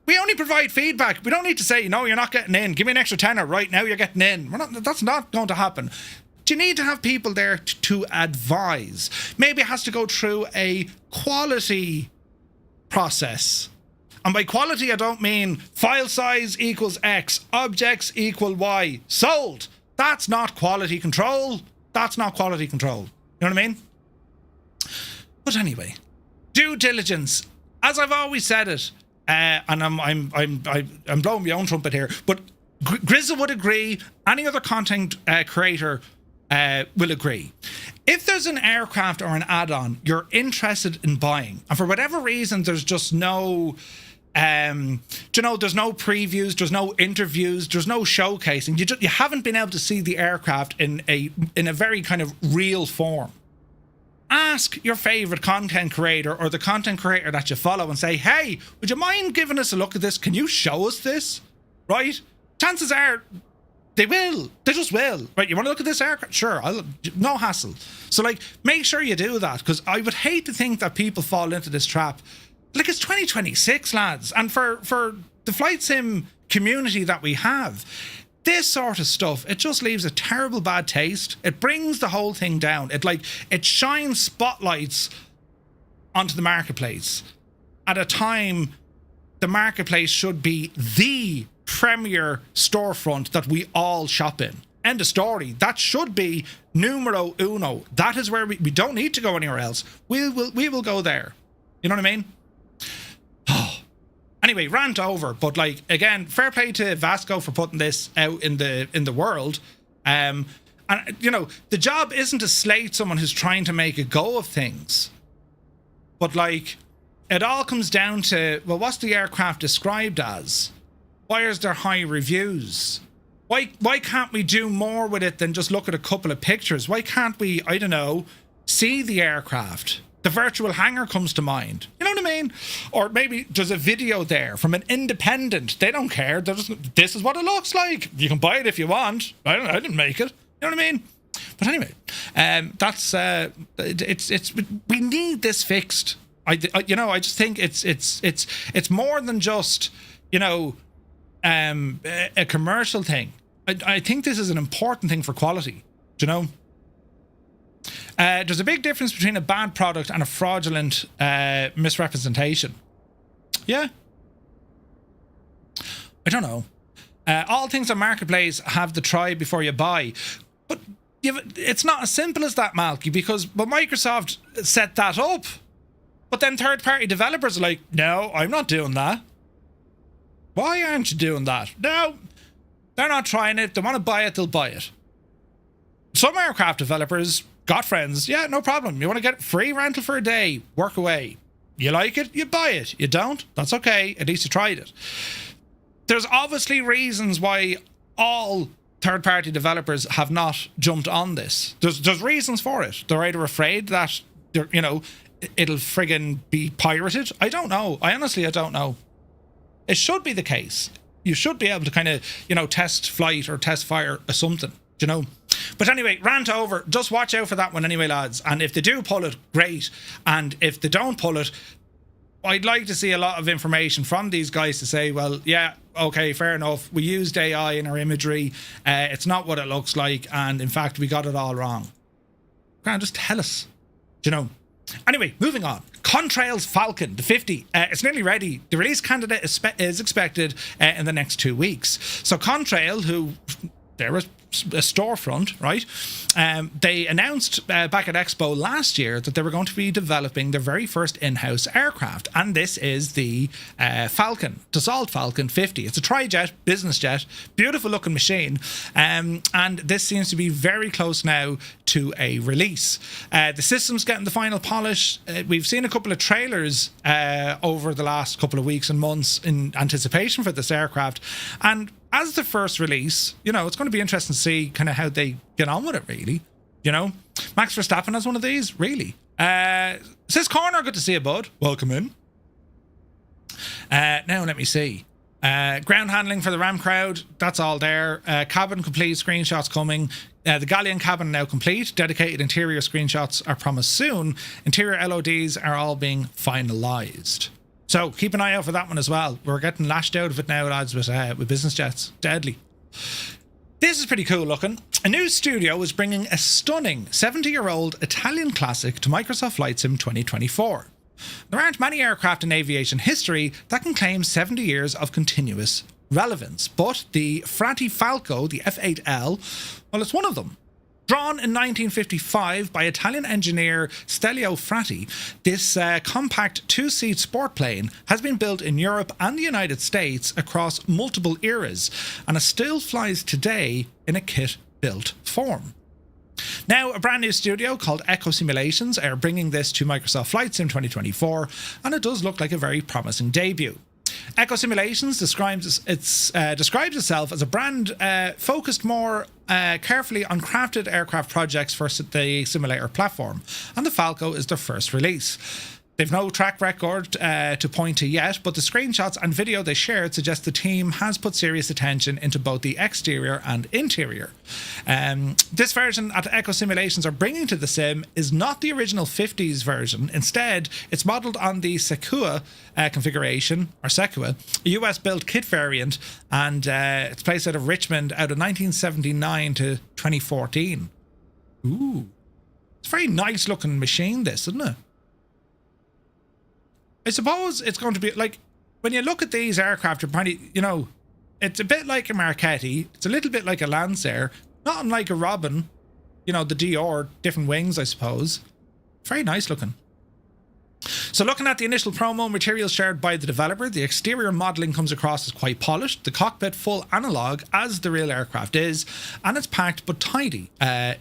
We only provide feedback. We don't need to say, no, you're not getting in. Give me an extra tenner right now, you're getting in. That's not going to happen. You need to have people there to advise. Maybe it has to go through a quality process. And by quality, I don't mean file size equals X, objects equal Y. Sold. That's not quality control. That's not quality control. You know what I mean? But anyway, due diligence. As I've always said it, and I'm blowing my own trumpet here, but Grizzle would agree. Any other content creator will agree. If there's an aircraft or an add-on you're interested in buying, and for whatever reason there's just no there's no previews, there's no interviews, there's no showcasing, you haven't been able to see the aircraft in a very kind of real form, ask your favorite content creator or the content creator that you follow and say, hey, would you mind giving us a look at this? Can you show us this? Right? Chances are they will. They just will. Right, you want to look at this aircraft? Sure, no hassle. So, like, make sure you do that, because I would hate to think that people fall into this trap. Like, it's 2026, lads. And for the flight sim community that we have, this sort of stuff, it just leaves a terrible bad taste. It brings the whole thing down. It shines spotlights onto the marketplace at a time the marketplace should be the premier storefront that we all shop in. End of story. That should be numero uno. That is where we don't need to go anywhere else. We will go there. You know what I mean? Anyway, rant over. But like, again, fair play to Vasco for putting this out in the world. And the job isn't to slate someone who's trying to make a go of things. But like, it all comes down to, well, what's the aircraft described as? Why is there high reviews? Why can't we do more with it than just look at a couple of pictures? Why can't we, I don't know, see the aircraft? The virtual hangar comes to mind. You know what I mean? Or maybe there's a video there from an independent. They don't care. This is what it looks like. You can buy it if you want. I didn't make it. You know what I mean? But anyway, that's we need this fixed. I just think it's more than just, a commercial thing. I think this is an important thing for quality. Do you know? There's a big difference between a bad product and a fraudulent misrepresentation. Yeah. I don't know. All things on Marketplace have the try before you buy. But it's not as simple as that, Malky, because Microsoft set that up. But then third-party developers are like, no, I'm not doing that. Why aren't you doing that? No, they're not trying it. They want to buy it, they'll buy it. Some aircraft developers got friends. Yeah, no problem. You want to get free rental for a day, work away. You like it, you buy it. You don't, that's okay. At least you tried it. There's obviously reasons why all third-party developers have not jumped on this. There's reasons for it. They're either afraid that it'll friggin' be pirated. I don't know. I don't know. It should be the case. You should be able to kind of, test flight or test fire or something, But anyway, rant over. Just watch out for that one anyway, lads. And if they do pull it, great. And if they don't pull it, I'd like to see a lot of information from these guys to say, well, yeah, okay, fair enough. We used AI in our imagery. It's not what it looks like. And in fact, we got it all wrong. Grant, just tell us, Anyway, moving on. Contrail's Falcon, the 50, it's nearly ready. The release candidate is expected in the next 2 weeks. So Contrail, who they're a storefront, right? They announced back at Expo last year that they were going to be developing their very first in-house aircraft, and this is the Falcon, Dassault Falcon 50. It's a tri-jet, business jet, beautiful looking machine, and this seems to be very close now to a release. The system's getting the final polish. We've seen a couple of trailers over the last couple of weeks and months in anticipation for this aircraft, and as the first release, it's going to be interesting to see kind of how they get on with it, really. Max Verstappen has one of these, really. Says Corner, good to see you, bud. Welcome in. Now, let me see. Ground handling for the Ram crowd, that's all there. Cabin complete, screenshots coming. The Galleon cabin now complete. Dedicated interior screenshots are promised soon. Interior LODs are all being finalised. So keep an eye out for that one as well. We're getting lashed out of it now, lads, with business jets. Deadly. This is pretty cool looking. A new studio is bringing a stunning 70-year-old Italian classic to Microsoft Flight Sim 2024. There aren't many aircraft in aviation history that can claim 70 years of continuous relevance, but the Frati Falco, the F8L, well, it's one of them. Drawn in 1955 by Italian engineer Stelio Frati, this compact two-seat sport plane has been built in Europe and the United States across multiple eras, and it still flies today in a kit-built form. Now, a brand new studio called Echo Simulations are bringing this to Microsoft Flight Sim 2024, and it does look like a very promising debut. Echo Simulations describes itself as a brand focused more carefully on crafted aircraft projects for the simulator platform, and the Falco is their first release. They've no track record to point to yet, but the screenshots and video they shared suggest the team has put serious attention into both the exterior and interior. This version that Echo Simulations are bringing to the sim is not the original 50s version. Instead, it's modelled on the Secua configuration, or Secua, a US-built kit variant, and it's placed out of Richmond out of 1979 to 2014. Ooh. It's a very nice-looking machine, this, isn't it? I suppose it's going to be like, when you look at these aircraft, you're probably, it's a bit like a Marchetti. It's a little bit like a Lancer, not unlike a Robin, the Dior, different wings, I suppose. Very nice looking. So looking at the initial promo materials shared by the developer, the exterior modelling comes across as quite polished, the cockpit full analogue as the real aircraft is, and its packed but tidy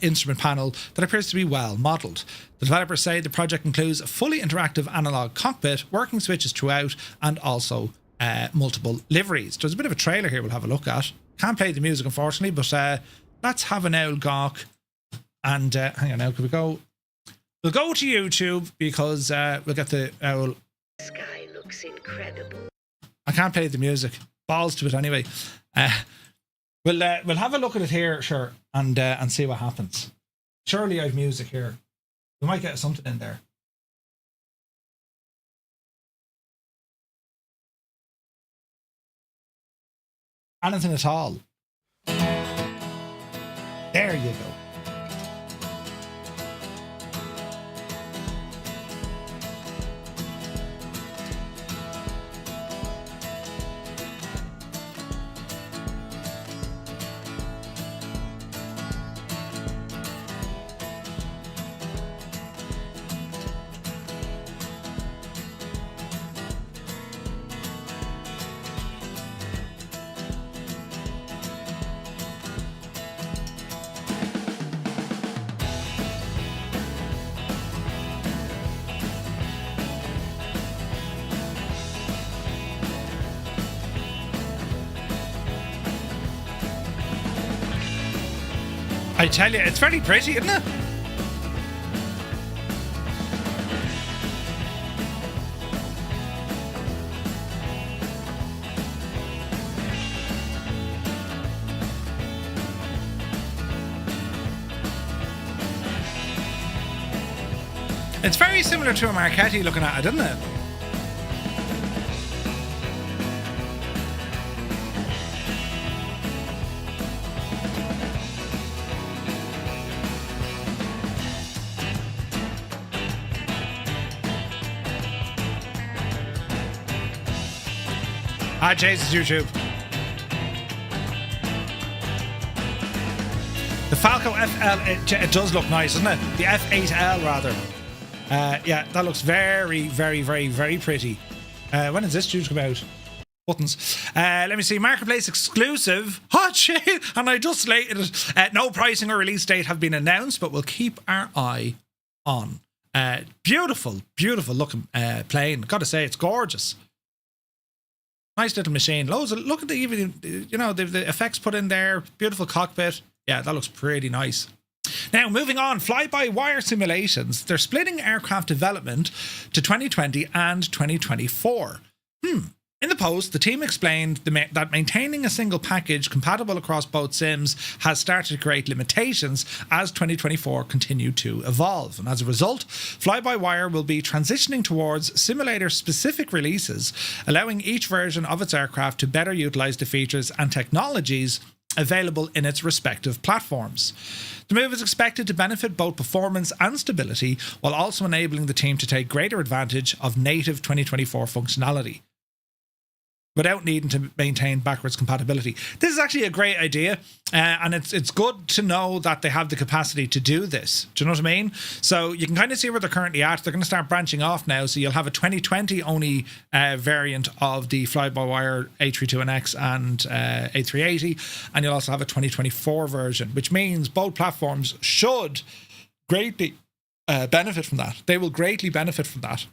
instrument panel that appears to be well modelled. The developers say the project includes a fully interactive analogue cockpit, working switches throughout, and also multiple liveries. There's a bit of a trailer here we'll have a look at. Can't play the music, unfortunately, but let's have an owl gawk. And hang on now, could we go... We'll go to YouTube because we'll get the owl. Sky looks incredible. I can't play the music. Balls to it anyway. We'll have a look at it here, sure, and see what happens. Surely I've music here. We might get something in there. Anything at all. There you go. I tell you, it's very pretty, isn't it? It's very similar to a Marchetti looking at it, isn't it? Ah, Jesus, YouTube. The Falco FL, it does look nice, doesn't it? The F8L, rather. Yeah, that looks very, very, very, very pretty. When is this due to come out? Buttons. Let me see. Marketplace exclusive. Oh, shit. And I just slated it. No pricing or release date have been announced, but we'll keep our eye on. Beautiful, beautiful looking plane. Gotta say, it's gorgeous. Nice little machine. Loads of, look at the, even, you know, the effects put in there. Beautiful cockpit. Yeah, that looks pretty nice. Now, moving on, fly-by-wire simulations. They're splitting aircraft development to 2020 and 2024. In the post, the team explained that maintaining a single package compatible across both sims has started to create limitations as 2024 continued to evolve. And as a result, Fly-by-Wire will be transitioning towards simulator-specific releases, allowing each version of its aircraft to better utilize the features and technologies available in its respective platforms. The move is expected to benefit both performance and stability, while also enabling the team to take greater advantage of native 2024 functionality without needing to maintain backwards compatibility. This is actually a great idea, and it's good to know that they have the capacity to do this. Do you know what I mean? So you can kind of see where they're currently at. They're going to start branching off now, so you'll have a 2020 only variant of the Fly-by-Wire A321X and A380, and you'll also have a 2024 version, which means both platforms should greatly benefit from that. They will greatly benefit from that.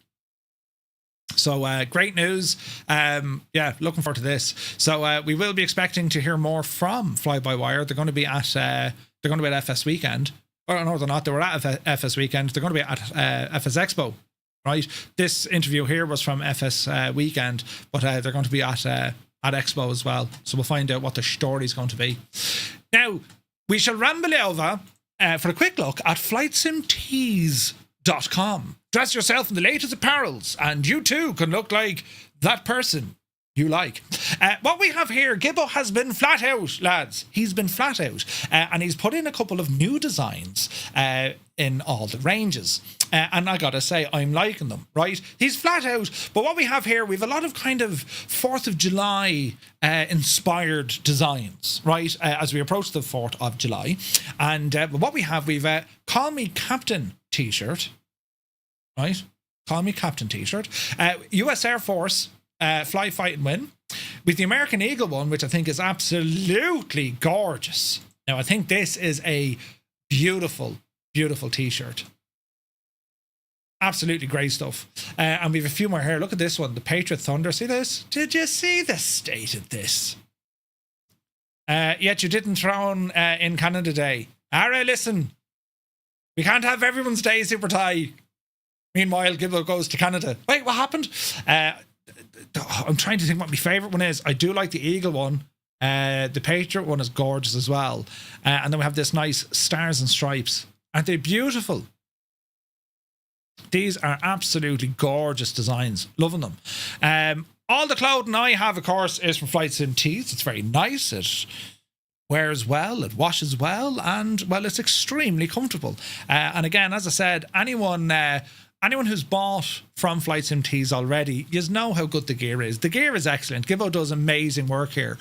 So great news. Yeah, looking forward to this. So we will be expecting to hear more from Fly-by-Wire. They're going to be at FS Weekend. Oh no, they're not. They were at FS Weekend. They're going to be at FSExpo, right? This interview here was from FS Weekend, but they're going to be at Expo as well. So we'll find out what the story is going to be. Now we shall ramble over for a quick look at FlightSimTees.com. Dress yourself in the latest apparels, and you too can look like that person you like. What we have here, Gibbo has been flat out, lads. He's been flat out, and he's put in a couple of new designs in all the ranges. And I gotta say, I'm liking them, right? He's flat out, but what we have here, we have a lot of kind of 4th of July inspired designs, right? As we approach the 4th of July. And what we have, we've Call Me Captain t-shirt, right? Call Me Captain t-shirt. US Air Force Fly, Fight and Win. With the American Eagle one, which I think is absolutely gorgeous. Now, I think this is a beautiful, beautiful t-shirt. Absolutely great stuff. And we have a few more here. Look at this one, the Patriot Thunder. See this? Did you see the state of this? Yet you didn't throw in Canada Day. All right, listen. We can't have everyone's day super tie. Meanwhile, Gibbo goes to Canada. Wait, what happened? I'm trying to think what my favourite one is. I do like the Eagle one. The Patriot one is gorgeous as well. And then we have this nice stars and stripes. Aren't they beautiful? These are absolutely gorgeous designs. Loving them. all the clothing I have, of course, is from Flight Sim Tees. It's very nice. It wears well, it washes well, and, well, it's extremely comfortable. And again, as I said, anyone who's bought from Flight Sim Tees already, you know how good the gear is. The gear is excellent. Gibbo does amazing work here.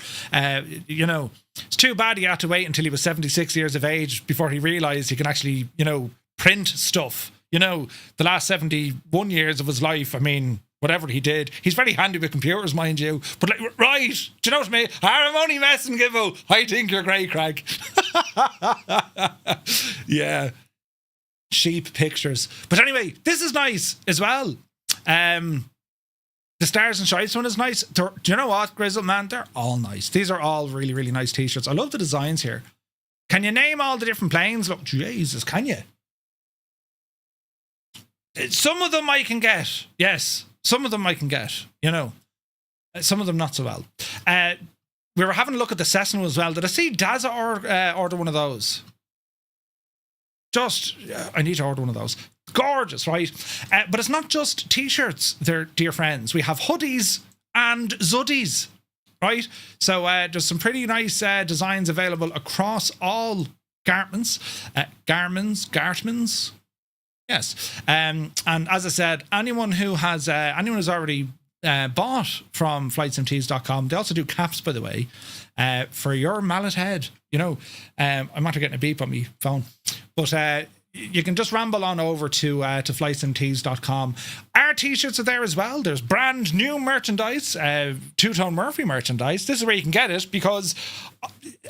You know, it's too bad he had to wait until he was 76 years of age before he realised he can actually, you know, print stuff. You know, the last 71 years of his life, I mean, whatever he did, he's very handy with computers, mind you. But, like, right, do you know what I mean? I'm only messing, Gibbo. I think you're great, Craig. Yeah. Sheep pictures. But anyway, this is nice as well. The Stars and Stripes one is nice. Do you know what, Grizzle, man? They're all nice. These are all really, really nice t-shirts. I love the designs here. Can you name all the different planes? Look, Jesus, can you? Some of them I can get. Yes. Some of them I can get, you know. Some of them not so well. We were having a look at the Cessna as well. Did I see Daza order one of those? I need to order one of those. Gorgeous, right? But it's not just t-shirts, dear friends. We have hoodies and zuddies, right? So there's some pretty nice designs available across all garments. Gartmans. Yes. And as I said, anyone who's already bought from flightsimtees.com, they also do caps, by the way, for your mallet head. You know, I'm after getting a beep on my phone. But you can just ramble on over to flightsimtees.com. Our t-shirts are there as well. There's brand new merchandise, Two-Tone Murphy merchandise. This is where you can get it because,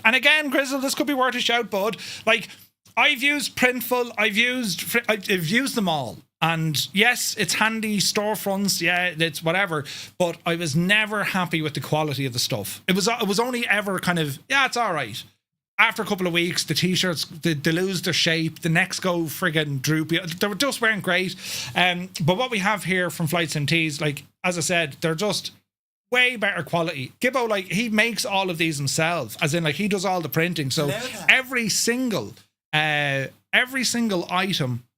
and again, Grizzle, this could be worth a shout, bud. Like, I've used Printful, I've used them all. And yes, it's handy storefronts, yeah, it's whatever. But I was never happy with the quality of the stuff. It was only ever kind of, yeah, it's all right. After a couple of weeks, the t-shirts, they lose their shape. The necks go friggin' droopy. They just weren't great. But what we have here from Flight Sim Tees, like, as I said, they're just way better quality. Gibbo, like, he makes all of these himself. As in, like, he does all the printing. So every single item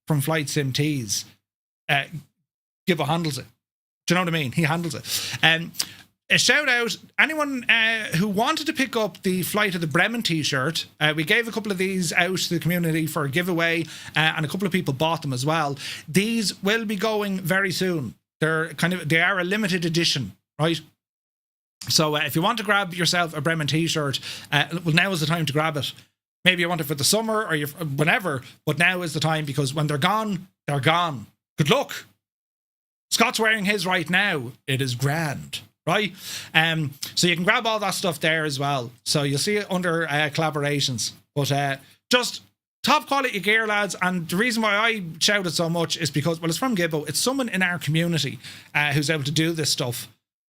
from Flight Sim Tees, Gibbo handles it. Do you know what I mean? He handles it. A shout out, anyone who wanted to pick up the Flight of the Bremen t-shirt, we gave a couple of these out to the community for a giveaway, and a couple of people bought them as well. These will be going very soon. They are a limited edition, right? So if you want to grab yourself a Bremen t-shirt, well, now is the time to grab it. Maybe you want it for the summer or whenever, but now is the time because when they're gone, they're gone. Good luck. Scott's wearing his right now. It is grand. Right? So you can grab all that stuff there as well. So you'll see it under collaborations. But just top quality gear, lads. And the reason why I shout it so much is because, well, it's from Gibbo. It's someone in our community who's able to do this stuff.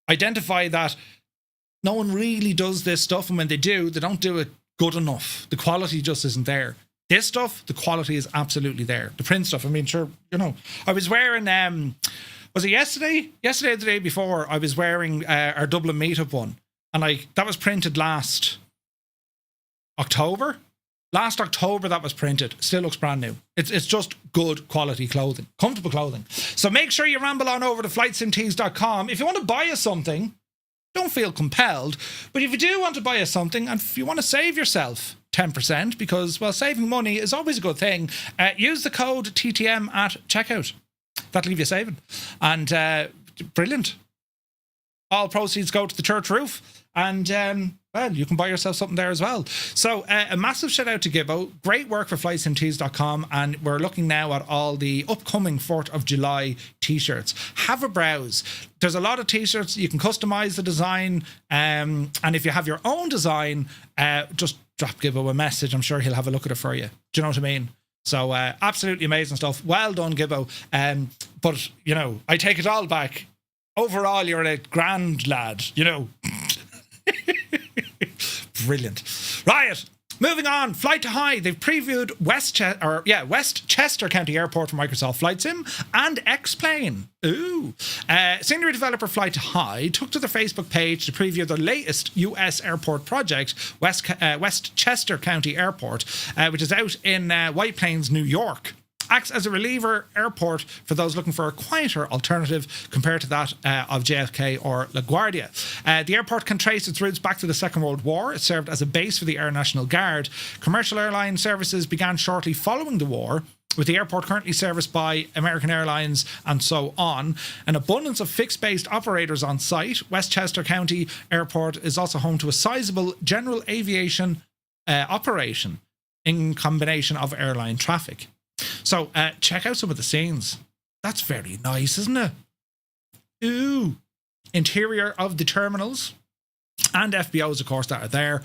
Identify that no one really does this stuff. And when they do, they don't do it good enough. The quality just isn't there. This stuff, the quality is absolutely there. The print stuff, I mean, sure, you know. I was wearing... Was it yesterday? Yesterday or the day before, I was wearing our Dublin meetup one. And like, that was printed last October. Last October that was printed. Still looks brand new. It's just good quality clothing. Comfortable clothing. So make sure you ramble on over to flightsimtees.com. If you want to buy us something, don't feel compelled. But if you do want to buy us something, and if you want to save yourself 10%, because, well, saving money is always a good thing, use the code TTM at checkout. That'll leave you saving. And brilliant. All proceeds go to the church roof. And, well, you can buy yourself something there as well. So a massive shout out to Gibbo. Great work for flightsimtees.com. And we're looking now at all the upcoming 4th of July t-shirts. Have a browse. There's a lot of t-shirts. You can customize the design. And if you have your own design, just drop Gibbo a message. I'm sure he'll have a look at it for you. Do you know what I mean? So absolutely amazing stuff. Well done, Gibbo. But, you know, I take it all back. Overall, you're a grand lad, you know. Brilliant. Right. Moving on, Flight to High. They've previewed Westchester County Airport for Microsoft Flight Sim and X-Plane. Ooh. Scenery developer Flight to High took to their Facebook page to preview their latest US airport project, Westchester County Airport, which is out in White Plains, New York. acts as a reliever airport for those looking for a quieter alternative compared to that of JFK or LaGuardia. The airport can trace its roots back to the Second World War. It served as a base for the Air National Guard. Commercial airline services began shortly following the war, with the airport currently serviced by American Airlines and so on. An abundance of fixed-based operators on site. Westchester County Airport is also home to a sizable general aviation operation in combination of airline traffic. So check out some of the scenes. That's very nice, isn't it? Ooh. Interior of the terminals and FBOs, of course, that are there.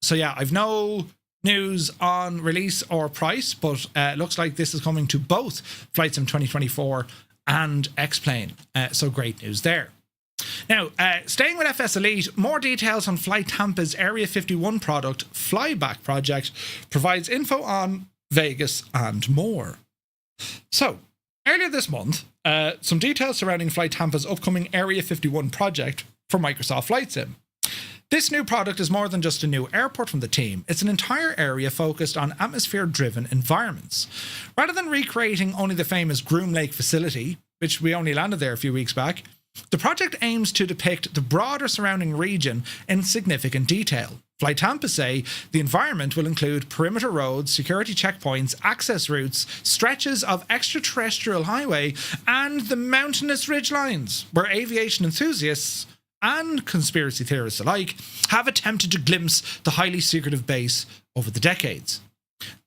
So yeah, I've no news on release or price, but looks like this is coming to both FlightSim 2024 and X-Plane. So great news there. Now, staying with FS Elite, more details on Fly Tampa's Area 51 product, Flyback project, provides info on Vegas and more. So, earlier this month, some details surrounding Fly Tampa's upcoming Area 51 project for Microsoft FlightSim. This new product is more than just a new airport from the team. It's an entire area focused on atmosphere-driven environments. Rather than recreating only the famous Groom Lake facility, which we only landed there a few weeks back, the project aims to depict the broader surrounding region in significant detail. Fly Tampa say the environment will include perimeter roads, security checkpoints, access routes, stretches of extraterrestrial highway, and the mountainous ridgelines, where aviation enthusiasts and conspiracy theorists alike have attempted to glimpse the highly secretive base over the decades.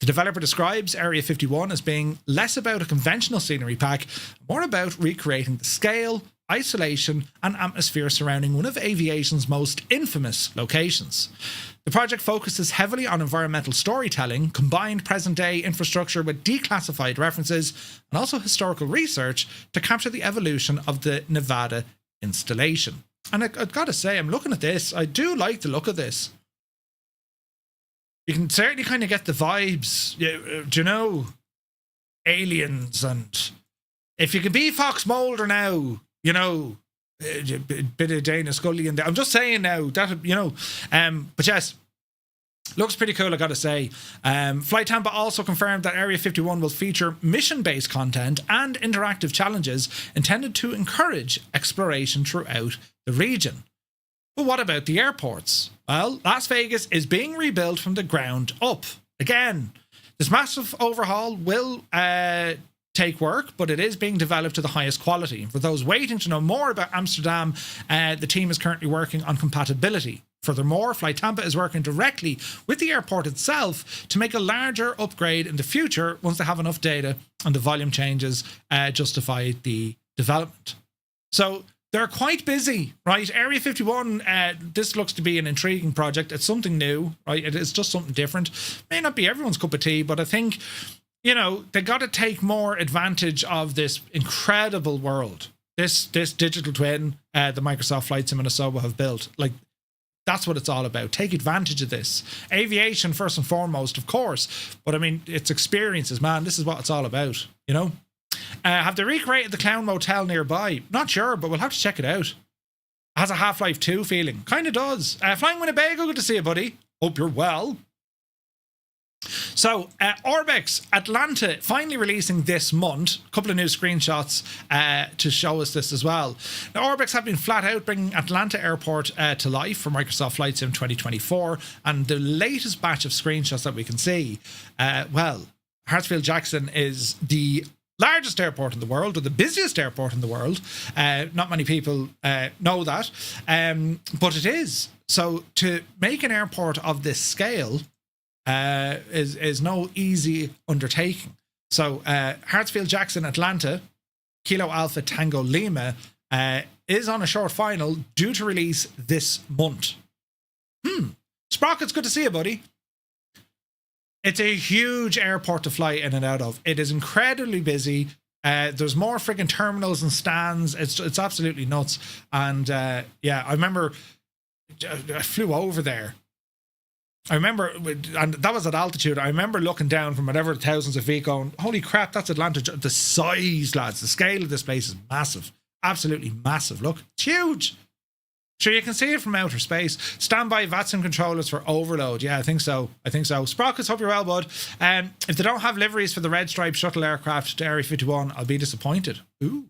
The developer describes Area 51 as being less about a conventional scenery pack, more about recreating the scale, isolation, and atmosphere surrounding one of aviation's most infamous locations. The project focuses heavily on environmental storytelling, combined present-day infrastructure with declassified references, and also historical research to capture the evolution of the Nevada installation. And I've got to say, I'm looking at this, I do like the look of this. You can certainly kind of get the vibes, do you know, aliens, and if you can be Fox Mulder now, you know, a bit of Dana Scully in there. I'm just saying now, that, you know, but yes, looks pretty cool, I gotta say. Fly Tampa also confirmed that Area 51 will feature mission-based content and interactive challenges intended to encourage exploration throughout the region. But what about the airports? Well, Las Vegas is being rebuilt from the ground up. Again, this massive overhaul will take work, but it is being developed to the highest quality. For those waiting to know more about Amsterdam, the team is currently working on compatibility. Furthermore, Fly Tampa is working directly with the airport itself to make a larger upgrade in the future once they have enough data and the volume changes justify the development. So they're quite busy, right? Area 51, this looks to be an intriguing project. It's something new, right? It is just something different. May not be everyone's cup of tea, but I think, you know, they got to take more advantage of this incredible world. This digital twin the Microsoft FlightSim and Asobo have built. Like, that's what it's all about. Take advantage of this. Aviation, first and foremost, of course. But, I mean, it's experiences, man. This is what it's all about, you know? Have they recreated the Clown Motel nearby? Not sure, but we'll have to check it out. It has a Half-Life 2 feeling. Kind of does. Flying Winnebago, good to see you, buddy. Hope you're well. So, Orbx Atlanta finally releasing this month. A couple of new screenshots to show us this as well. Now, Orbx have been flat out bringing Atlanta Airport to life for Microsoft FlightSim 2024. And the latest batch of screenshots that we can see, well, Hartsfield-Jackson is the largest airport in the world, or the busiest airport in the world. Not many people know that, but it is. So to make an airport of this scale is no easy undertaking. So Hartsfield-Jackson Atlanta, Kilo Alpha Tango Lima, is on a short final due to release this month. Sprockets, good to see you, buddy. It's a huge airport to fly in and out of. It is incredibly busy. There's more friggin' terminals and stands. It's absolutely nuts. And yeah, I remember I flew over there. I remember, and that was at altitude. I remember looking down from whatever thousands of feet going, holy crap, that's Atlanta. The size, lads, the scale of this place is massive. Absolutely massive. Look, it's huge. Sure, you can see it from outer space. Standby VATSIM controllers for overload. Yeah, I think so. Sprockets, hope you're well, bud. If they don't have liveries for the Red Stripe shuttle aircraft to Area 51, I'll be disappointed. Ooh.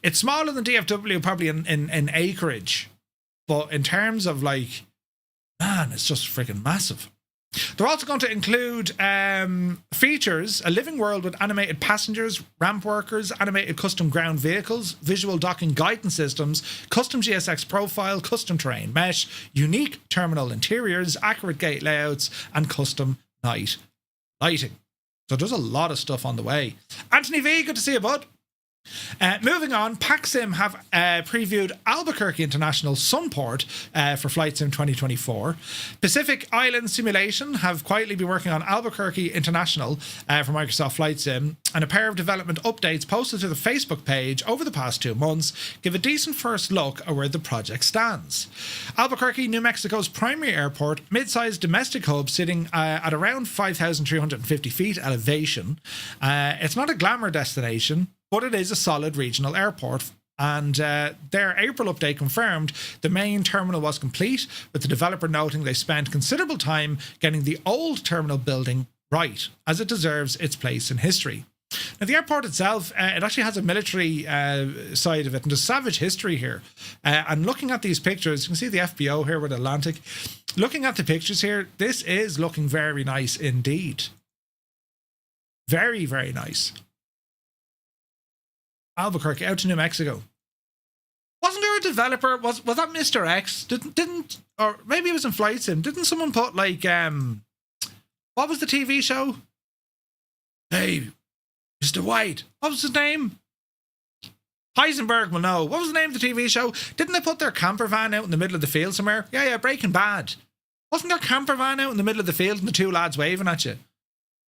It's smaller than DFW, probably in acreage. But in terms of like, man, it's just freaking massive. They're also going to include features, a living world with animated passengers, ramp workers, animated custom ground vehicles, visual docking guidance systems, custom GSX profile, custom terrain mesh, unique terminal interiors, accurate gate layouts, and custom night lighting. So there's a lot of stuff on the way. Anthony V, good to see you, bud. Moving on, PacSim have previewed Albuquerque International Sunport for Flight Sim 2024. Pacific Island Simulation have quietly been working on Albuquerque International for Microsoft Flight Sim, and a pair of development updates posted to the Facebook page over the past 2 months give a decent first look at where the project stands. Albuquerque, New Mexico's primary airport, mid-sized domestic hub sitting at around 5,350 feet elevation. It's not a glamour destination, but it is a solid regional airport, and their April update confirmed the main terminal was complete, with the developer noting they spent considerable time getting the old terminal building right, as it deserves its place in history. Now, the airport itself, it actually has a military side of it, and there's savage history here. And looking at these pictures, you can see the FBO here with Atlantic. Looking at the pictures here, this is looking very nice indeed. Very, very nice. Albuquerque, out to New Mexico. Wasn't there a developer? Was that Mr. X? Didn't or maybe it was in Flight Sim? Didn't someone put like what was the TV show? Hey, Mr. White. What was his name? Heisenberg will know. What was the name of the TV show? Didn't they put their camper van out in the middle of the field somewhere? Yeah, Breaking Bad. Wasn't there a camper van out in the middle of the field and the two lads waving at you?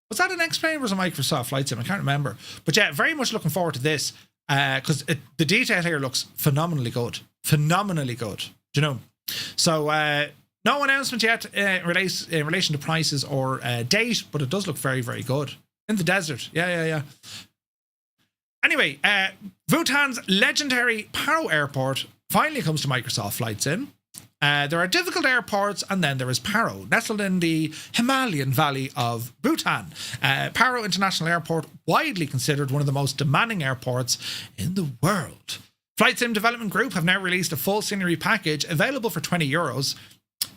Was that an X-Plane or was it Microsoft Flight Sim? I can't remember. But yeah, very much looking forward to this. Because the detail here looks phenomenally good. Phenomenally good. Do you know? So, no announcement yet in relation to prices or date, but it does look very, very good. In the desert. Yeah. Anyway, Bhutan's legendary Paro Airport finally comes to Microsoft Flight Sim. There are difficult airports, and then there is Paro, nestled in the Himalayan valley of Bhutan. Paro International Airport, widely considered one of the most demanding airports in the world. Flight Sim Development Group have now released a full scenery package available for €20.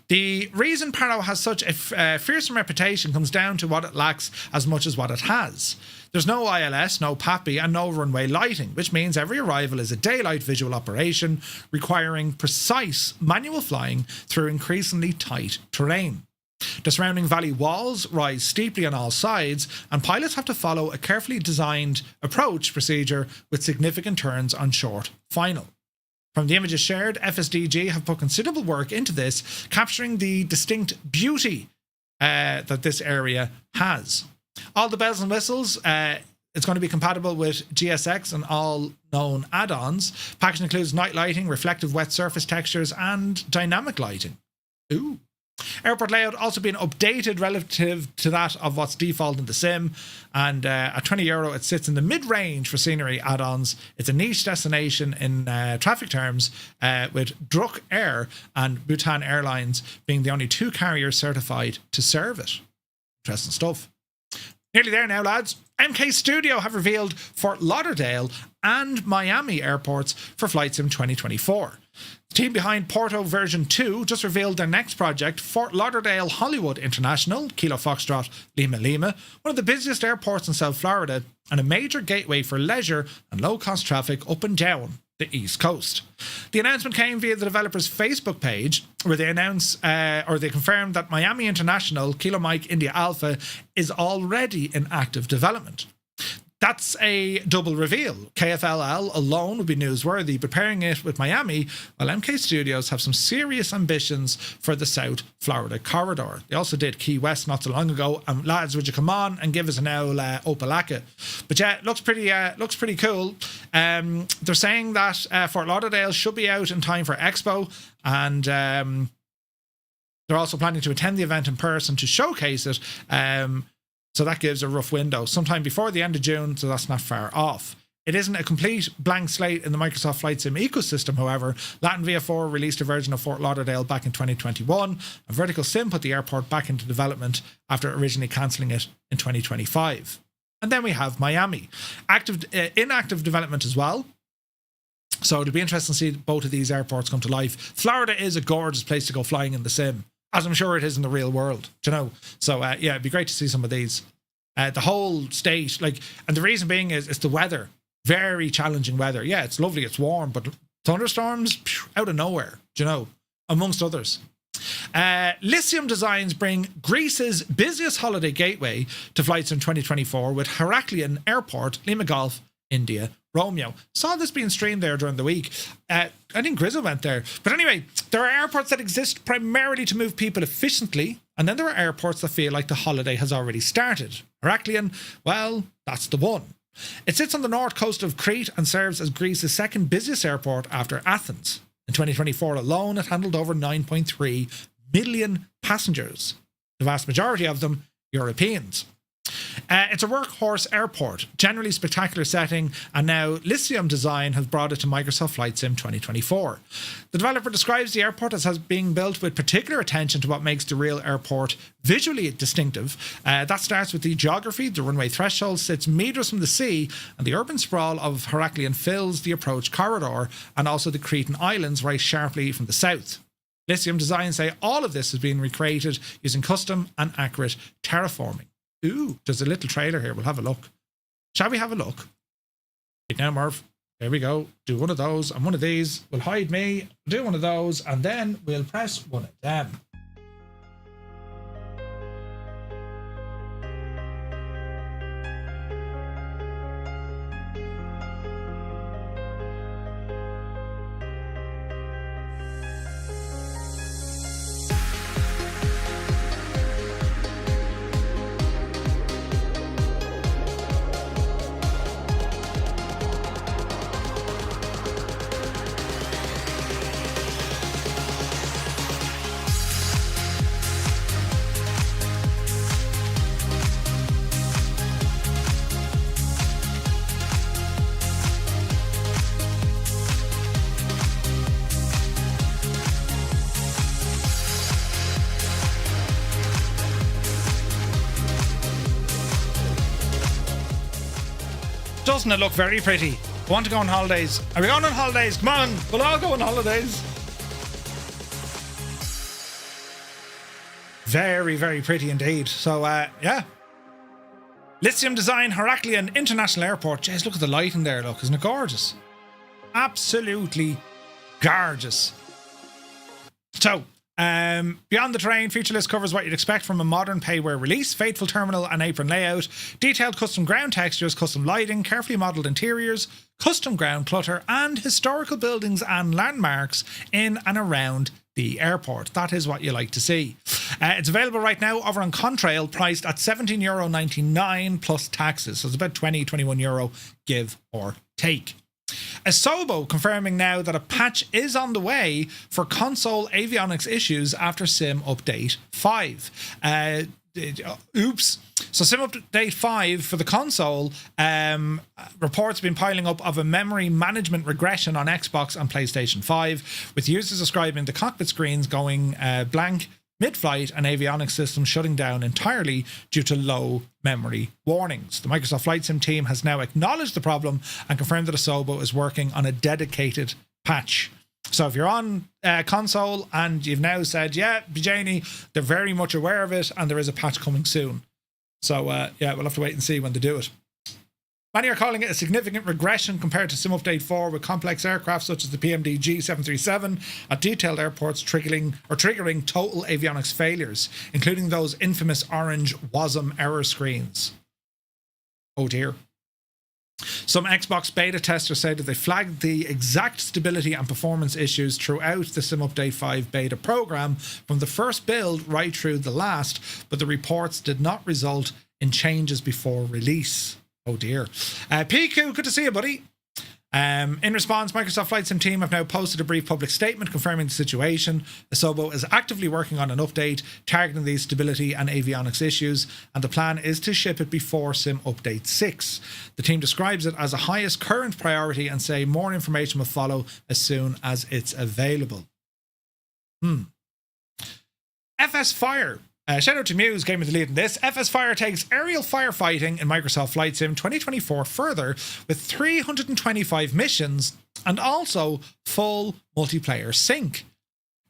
The reason Paro has such a fearsome reputation comes down to what it lacks as much as what it has. There's no ILS, no PAPI, and no runway lighting, which means every arrival is a daylight visual operation requiring precise manual flying through increasingly tight terrain. The surrounding valley walls rise steeply on all sides, and pilots have to follow a carefully designed approach procedure with significant turns on short final. From the images shared, FSDG have put considerable work into this, capturing the distinct beauty that this area has. All the bells and whistles, it's going to be compatible with GSX and all known add-ons. Package includes night lighting, reflective wet surface textures, and dynamic lighting. Ooh. Airport layout also being updated relative to that of what's default in the sim, and at €20 it sits in the mid-range for scenery add-ons. It's a niche destination in traffic terms, with Druk Air and Bhutan Airlines being the only two carriers certified to serve it. Interesting stuff. Nearly there now, lads. MK Studio have revealed Fort Lauderdale and Miami airports for Flight Sim 2024. The team behind Porto version 2 just revealed their next project, Fort Lauderdale Hollywood International, Kilo Foxtrot Lima Lima, one of the busiest airports in South Florida and a major gateway for leisure and low-cost traffic up and down the East Coast. The announcement came via the developer's Facebook page, where they they confirmed that Miami International Kilo Mike India Alpha is already in active development. That's a double reveal. KFLL alone would be newsworthy, but pairing it with Miami, while MK Studios have some serious ambitions for the South Florida corridor. They also did Key West not so long ago. And lads, would you come on and give us an owl Opalaka? But yeah, it looks pretty cool. They're saying that Fort Lauderdale should be out in time for Expo, and they're also planning to attend the event in person to showcase it. So that gives a rough window, sometime before the end of June, so that's not far off. It isn't a complete blank slate in the Microsoft FlightSim ecosystem, however. Latin 4 released a version of Fort Lauderdale back in 2021, and Vertical Sim put the airport back into development after originally cancelling it in 2025. And then we have Miami, in active development as well. So it'll be interesting to see both of these airports come to life. Florida is a gorgeous place to go flying in the sim, as I'm sure it is in the real world, do you know? So yeah, it'd be great to see some of these. The whole state, and the reason being is it's the weather. Very challenging weather. Yeah, it's lovely, it's warm, but thunderstorms out of nowhere, do you know, amongst others. Lyceum Designs bring Greece's busiest holiday gateway to flights in 2024 with Heracleion Airport, Lima Golf, India, Romeo. Saw this being streamed there during the week. I think Grizzle went there. But anyway, there are airports that exist primarily to move people efficiently, and then there are airports that feel like the holiday has already started. Heracleion, well, that's the one. It sits on the north coast of Crete and serves as Greece's second busiest airport after Athens. In 2024 alone, it handled over 9.3 million passengers, the vast majority of them Europeans. It's a workhorse airport, generally spectacular setting, and now Lyceum Design has brought it to Microsoft Flight Sim 2024. The developer describes the airport as being built with particular attention to what makes the real airport visually distinctive. That starts with the geography. The runway threshold sits meters from the sea, and the urban sprawl of Heracleion fills the approach corridor, and also the Cretan Islands rise sharply from the south. Lyceum Design say all of this has been recreated using custom and accurate terraforming. Ooh, there's a little trailer here. We'll have a look. Shall we have a look? Right now, Murph. There we go. Do one of those and one of these. We'll hide me. Do one of those and then we'll press one of them. Doesn't it look very pretty? I want to go on holidays. Are we going on holidays? Come on, we'll all go on holidays. Very, very pretty indeed. So, yeah. Lyceum Design, Heracleion International Airport. Jeez, look at the lighting there, look. Isn't it gorgeous? Absolutely gorgeous. So, Beyond the Terrain feature list covers what you'd expect from a modern payware release: faithful terminal and apron layout, detailed custom ground textures, custom lighting, carefully modelled interiors, custom ground clutter, and historical buildings and landmarks in and around the airport. That is what you like to see. It's available right now over on Contrail, priced at €17.99 plus taxes. So it's about €21, give or take. Asobo confirming now that a patch is on the way for console avionics issues after Sim Update 5. Oops. So Sim Update 5 for the console, reports have been piling up of a memory management regression on Xbox and PlayStation 5, with users describing the cockpit screens going blank mid-flight and avionics systems shutting down entirely due to low memory warnings. The Microsoft Flight Sim team has now acknowledged the problem and confirmed that Asobo is working on a dedicated patch. So if you're on console and you've now said, yeah, Bijani, they're very much aware of it and there is a patch coming soon. So yeah, we'll have to wait and see when they do it. Many are calling it a significant regression compared to Sim Update 4, with complex aircraft such as the PMDG 737 at detailed airports triggering total avionics failures, including those infamous orange WASM error screens. Oh dear. Some Xbox beta testers said that they flagged the exact stability and performance issues throughout the Sim Update 5 beta program from the first build right through the last, but the reports did not result in changes before release. Oh dear. PQ, good to see you, buddy. In response, Microsoft Flight Sim team have now posted a brief public statement confirming the situation. Asobo is actively working on an update targeting these stability and avionics issues, and the plan is to ship it before Sim Update 6. The team describes it as a highest current priority and say more information will follow as soon as it's available. FS Fire. Shout out to Muse, gave me the lead in this. FS Fire takes aerial firefighting in Microsoft Flight Sim 2024 further with 325 missions and also full multiplayer sync.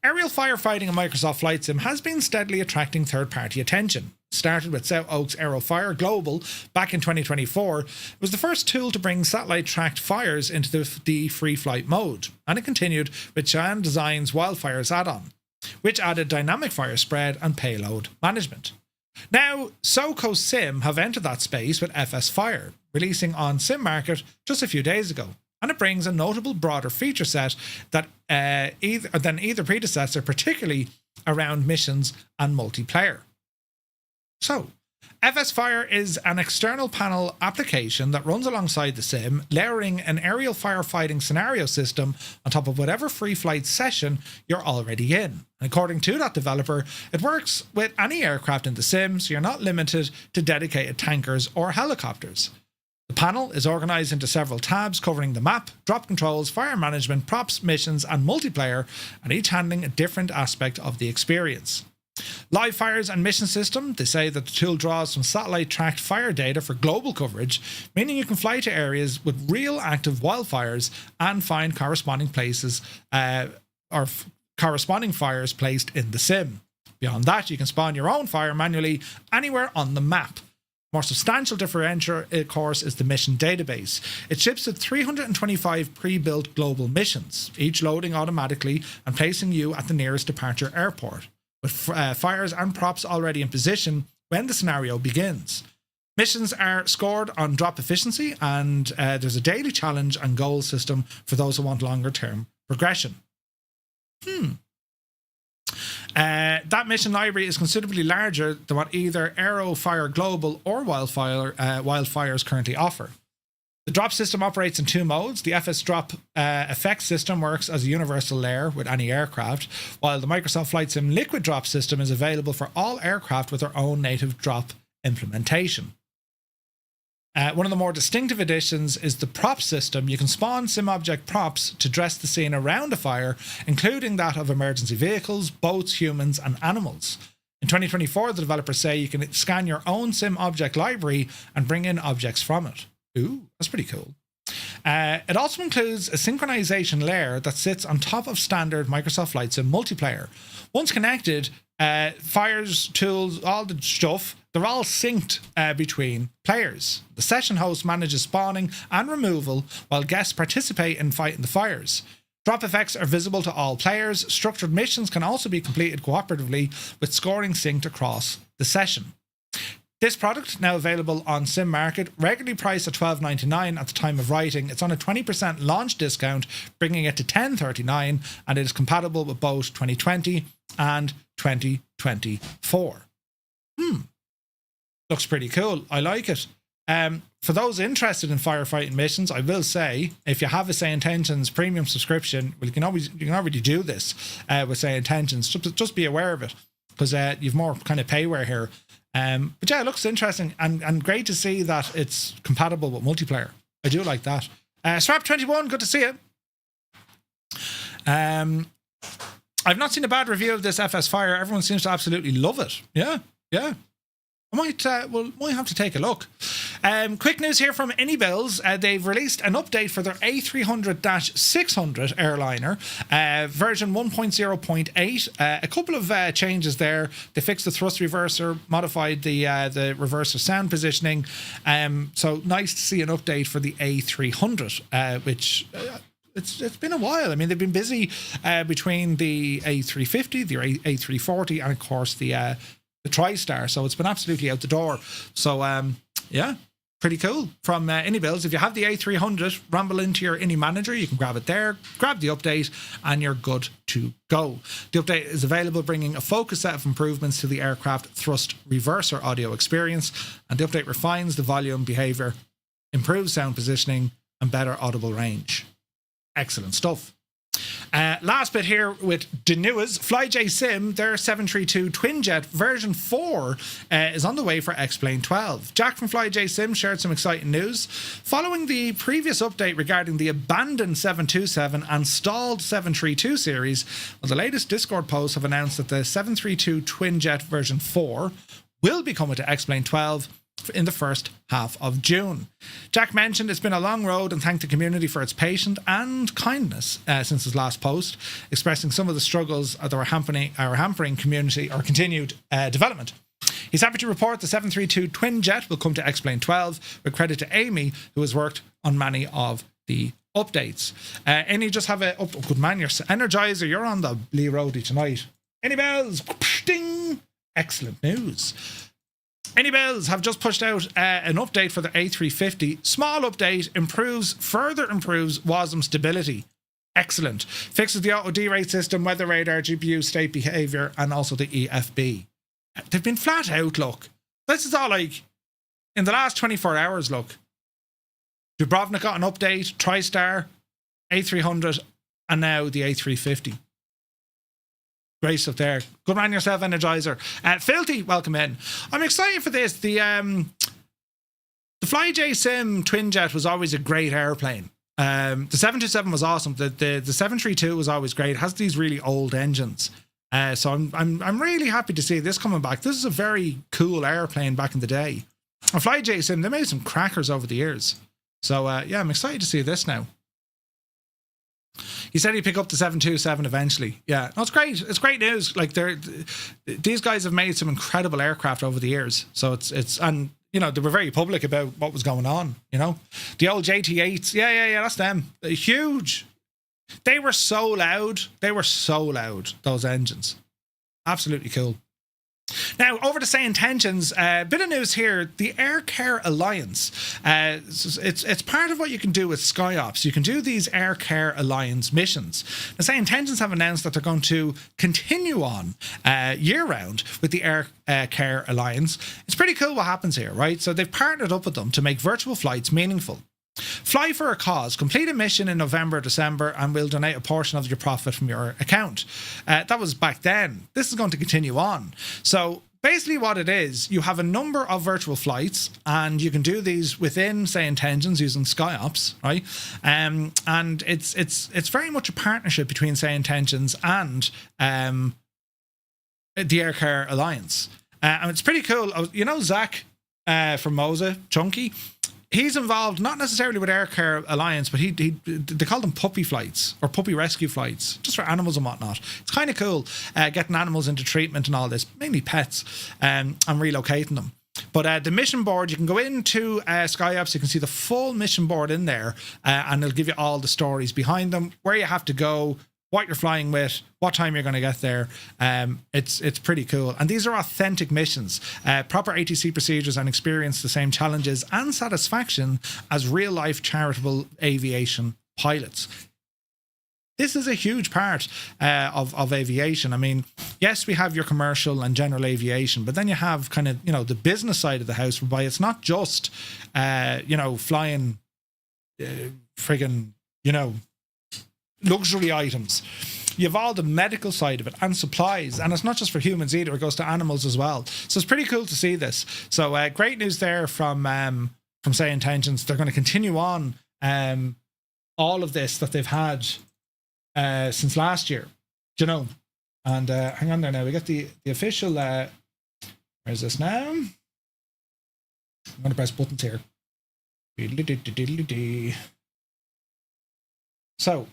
Aerial firefighting in Microsoft Flight Sim has been steadily attracting third-party attention. Started with South Oaks Aerofire Global back in 2024, it was the first tool to bring satellite-tracked fires into the free flight mode, and it continued with Cheyenne Design's Wildfires add-on, which added dynamic fire spread and payload management. Now, SoCo Sim have entered that space with FS Fire, releasing on Sim Market just a few days ago, and it brings a notable broader feature set that than either predecessor, particularly around missions and multiplayer. So, FS Fire is an external panel application that runs alongside the sim, layering an aerial firefighting scenario system on top of whatever free flight session you're already in. And according to that developer, it works with any aircraft in the sim, so you're not limited to dedicated tankers or helicopters. The panel is organised into several tabs covering the map, drop controls, fire management, props, missions, and multiplayer, and each handling a different aspect of the experience. Live fires and mission system, they say that the tool draws from satellite tracked fire data for global coverage, meaning you can fly to areas with real active wildfires and find corresponding places corresponding fires placed in the sim. Beyond that, you can spawn your own fire manually anywhere on the map. More substantial differential, of course, is the mission database. It ships with 325 pre-built global missions, each loading automatically and placing you at the nearest departure airport, with fires and props already in position when the scenario begins. Missions are scored on drop efficiency, and there's a daily challenge and goal system for those who want longer term progression. That mission library is considerably larger than what either Aero Fire Global or Wildfires currently offer. The drop system operates in two modes. The FS Drop effect system works as a universal layer with any aircraft, while the Microsoft Flight Sim Liquid Drop system is available for all aircraft with their own native drop implementation. One of the more distinctive additions is the prop system. You can spawn sim object props to dress the scene around a fire, including that of emergency vehicles, boats, humans, and animals. In 2024, the developers say you can scan your own sim object library and bring in objects from it. Ooh, that's pretty cool. It also includes a synchronization layer that sits on top of standard Microsoft Flight Sim multiplayer. Once connected, fires, tools, all the stuff, they're all synced between players. The session host manages spawning and removal while guests participate in fighting the fires. Drop effects are visible to all players. Structured missions can also be completed cooperatively with scoring synced across the session. This product, now available on Sim Market, regularly priced at $12.99 at the time of writing. It's on a 20% launch discount, bringing it to $10.39, and it is compatible with both 2020 and 2024. Looks pretty cool. I like it. For those interested in firefighting missions, I will say, if you have a SayIntentions premium subscription, well, you can already do this with SayIntentions. Just be aware of it, because you've more kind of payware here. But yeah, it looks interesting and great to see that it's compatible with multiplayer. I do like that. Swap21, good to see you. I've not seen a bad review of this FS Fire. Everyone seems to absolutely love it. Yeah. I might have to take a look. Quick news here from AnyBuilds. They've released an update for their A300-600 airliner, version 1.0.8. A couple of changes there. They fixed the thrust reverser, modified the reverser sound positioning. So nice to see an update for the A300, which... It's been a while. I mean, they've been busy between the A350, the A340, and of course the TriStar. So it's been absolutely out the door. So yeah, pretty cool from AnyBuilds. If you have the A300, ramble into your Any manager, you can grab it there, grab the update, and you're good to go. The update is available, bringing a focused set of improvements to the aircraft thrust reverser audio experience, and the update refines the volume behavior, improves sound positioning, and better audible range. Excellent stuff. Last bit here with the newest FlyJSim, their 732 twin-jet version 4 is on the way for X-Plane 12. Jack from FlyJSim shared some exciting news. Following the previous update regarding the abandoned 727 and stalled 732 series, well, the latest Discord posts have announced that the 732 twin-jet version 4 will be coming to X-Plane 12 in the first half of June. Jack mentioned it's been a long road and thanked the community for its patience and kindness since his last post, expressing some of the struggles that were hampering community or continued development. He's happy to report the 732 twin jet will come to X-Plane 12 with credit to Amy, who has worked on many of the updates. Any just have a good man, your Energizer, you're on the Lee Roadie tonight. AnyBuilds, ding! Excellent news. AnyBuilds have just pushed out an update for the A350. Small update, further improves WASM stability. Excellent. Fixes the auto derate system, weather radar, GPU state behavior, and also the EFB. They've been flat out, look. This is all like, in the last 24 hours, look. Dubrovnik got an update, TriStar, A300, and now the A350. Great stuff there. Good man yourself, Energizer. Filthy, welcome in. I'm excited for this. The FlyJSim twin jet was always a great airplane. The 727 was awesome. The 732 was always great. It has these really old engines. So I'm really happy to see this coming back. This is a very cool airplane back in the day. And FlyJSim, they made some crackers over the years. So yeah, I'm excited to see this now. He said he'd pick up the 727 eventually. Yeah, no, it's great. It's great news. Like these guys have made some incredible aircraft over the years. So it's and you know, they were very public about what was going on. You know, the old JT8s. Yeah, that's them. They're huge. They were so loud. Those engines. Absolutely cool. Now, over to SayIntentions, bit of news here. The Air Care Alliance. It's part of what you can do with SkyOps. You can do these Air Care Alliance missions. Now, SayIntentions have announced that they're going to continue on year-round with the Air Care Alliance. It's pretty cool what happens here, right? So they've partnered up with them to make virtual flights meaningful. Fly for a cause. Complete a mission in November, December, and we'll donate a portion of your profit from your account. That was back then. This is going to continue on. So basically what it is, you have a number of virtual flights and you can do these within, SayIntentions, using SkyOps, right? And it's very much a partnership between SayIntentions and the Air Care Alliance. And it's pretty cool. You know Zach from Moza, Chunky? He's involved, not necessarily with Air Care Alliance, but they call them puppy flights or puppy rescue flights, just for animals and whatnot. It's kind of cool getting animals into treatment and all this, mainly pets, and relocating them. But the mission board, you can go into SkyOps, you can see the full mission board in there, and it'll give you all the stories behind them, where you have to go, what you're flying with, what time you're going to get there. It's pretty cool. And these are authentic missions. Proper ATC procedures and experience the same challenges and satisfaction as real-life charitable aviation pilots. This is a huge part of aviation. I mean, yes, we have your commercial and general aviation, but then you have kind of, you know, the business side of the house, whereby it's not just, you know, flying friggin', you know, luxury items. You have all the medical side of it and supplies, and it's not just for humans either, it goes to animals as well. So it's pretty cool to see this. So great news there from SayIntentions. They're going to continue on all of this that they've had since last year, you know. And hang on there now, we got the official where's this now? I'm going to press buttons here. So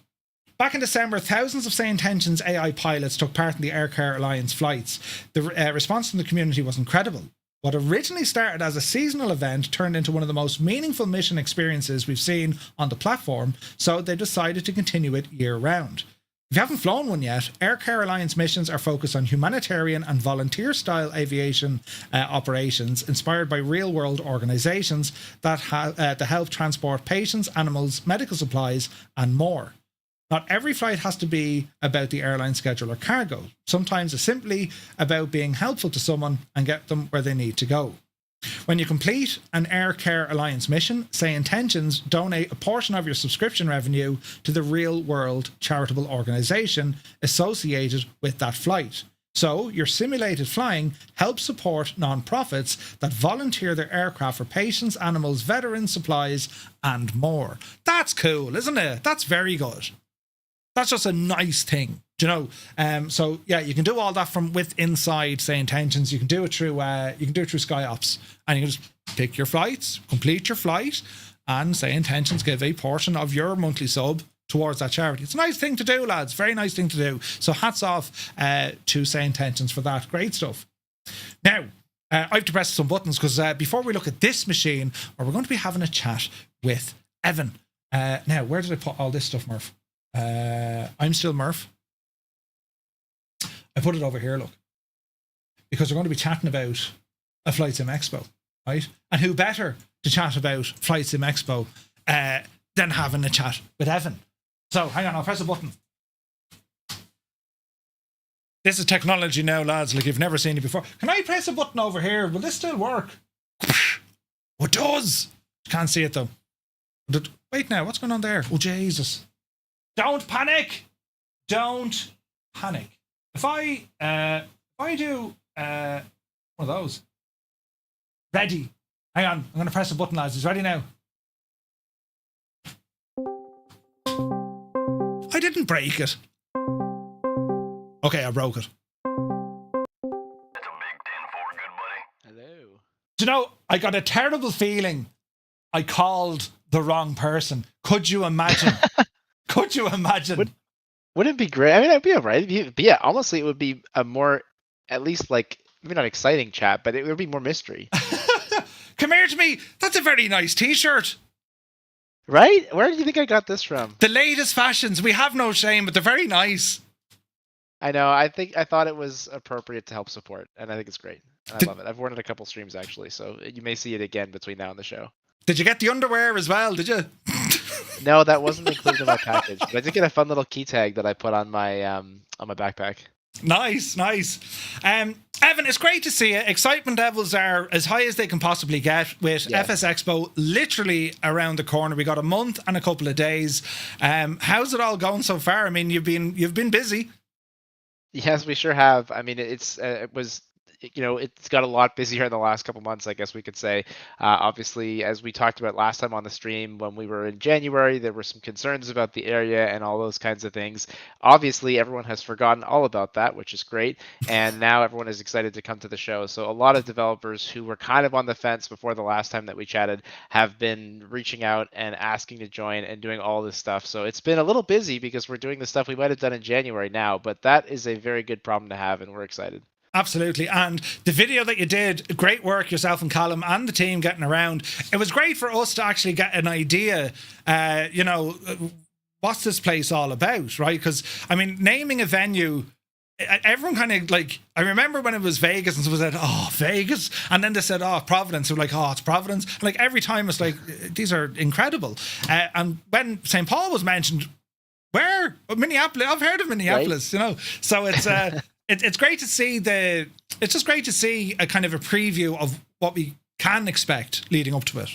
back in December, thousands of SayIntentions AI pilots took part in the Air Care Alliance flights. The response from the community was incredible. What originally started as a seasonal event turned into one of the most meaningful mission experiences we've seen on the platform, so they decided to continue it year-round. If you haven't flown one yet, Air Care Alliance missions are focused on humanitarian and volunteer-style aviation operations inspired by real-world organisations that help transport patients, animals, medical supplies, and more. Not every flight has to be about the airline schedule or cargo. Sometimes it's simply about being helpful to someone and get them where they need to go. When you complete an Air Care Alliance mission, SayIntentions donate a portion of your subscription revenue to the real world charitable organisation associated with that flight. So your simulated flying helps support non-profits that volunteer their aircraft for patients, animals, veterans, supplies, and more. That's cool, isn't it? That's very good. That's just a nice thing, do you know? So yeah, you can do all that from inside SayIntentions. You can do it through SkyOps, and you can just pick your flights, complete your flight, and SayIntentions give a portion of your monthly sub towards that charity. It's a nice thing to do, lads. Very nice thing to do. So hats off to SayIntentions for that. Great stuff. Now, I have to press some buttons because before we look at this machine, we're going to be having a chat with Evan. Now, where did I put all this stuff, Murph? I'm still Murph. I put it over here, look. Because we're going to be chatting about a FlySim Expo, right? And who better to chat about FlySim Expo than having a chat with Evan? So, hang on, I'll press a button. This is technology now, lads, like you've never seen it before. Can I press a button over here? Will this still work? It does! Can't see it, though. Wait now, what's going on there? Oh, Jesus. Don't panic! Don't panic. If I do one of those. Ready. Hang on, I'm going to press a button, lads. It's ready now. I didn't break it. Okay, I broke it. That's a big 10-4, good buddy. Hello. Do you know, I got a terrible feeling I called the wrong person. Could you imagine? Could you imagine? Wouldn't it be great? I mean, it'd be all right. Yeah, honestly, it would be a more, at least like, maybe not exciting chat, but it would be more mystery. Come here to me. That's a very nice t-shirt. Right? Where do you think I got this from? The latest fashions. We have no shame, but they're very nice. I know. I thought it was appropriate to help support, and I think it's great. And I love it. I've worn it a couple streams actually, so you may see it again between now and the show. Did you get the underwear as well? Did you? No, that wasn't included in my package. But I did get a fun little key tag that I put on my backpack. Nice. Evan, it's great to see you. Excitement levels are as high as they can possibly get with FSExpo literally around the corner. We got a month and a couple of days. How's it all going so far? I mean, you've been busy. Yes, we sure have. I mean, it's got a lot busier in the last couple months, I guess we could say. Obviously, as we talked about last time on the stream, when we were in January, there were some concerns about the area and all those kinds of things. Obviously, everyone has forgotten all about that, which is great. And now everyone is excited to come to the show. So a lot of developers who were kind of on the fence before the last time that we chatted have been reaching out and asking to join and doing all this stuff. So it's been a little busy because we're doing the stuff we might have done in January now, but that is a very good problem to have, and we're excited. Absolutely. And the video that you did, great work, yourself and Callum and the team getting around. It was great for us to actually get an idea, what's this place all about, right? Because, I mean, naming a venue, everyone kind of like, I remember when it was Vegas and someone said, oh, Vegas. And then they said, oh, Providence. We're like, oh, it's Providence. And like every time it's like, these are incredible. And when St. Paul was mentioned, where? Minneapolis. I've heard of Minneapolis, right? So it's... It's great to see it's just great to see a kind of a preview of what we can expect leading up to it.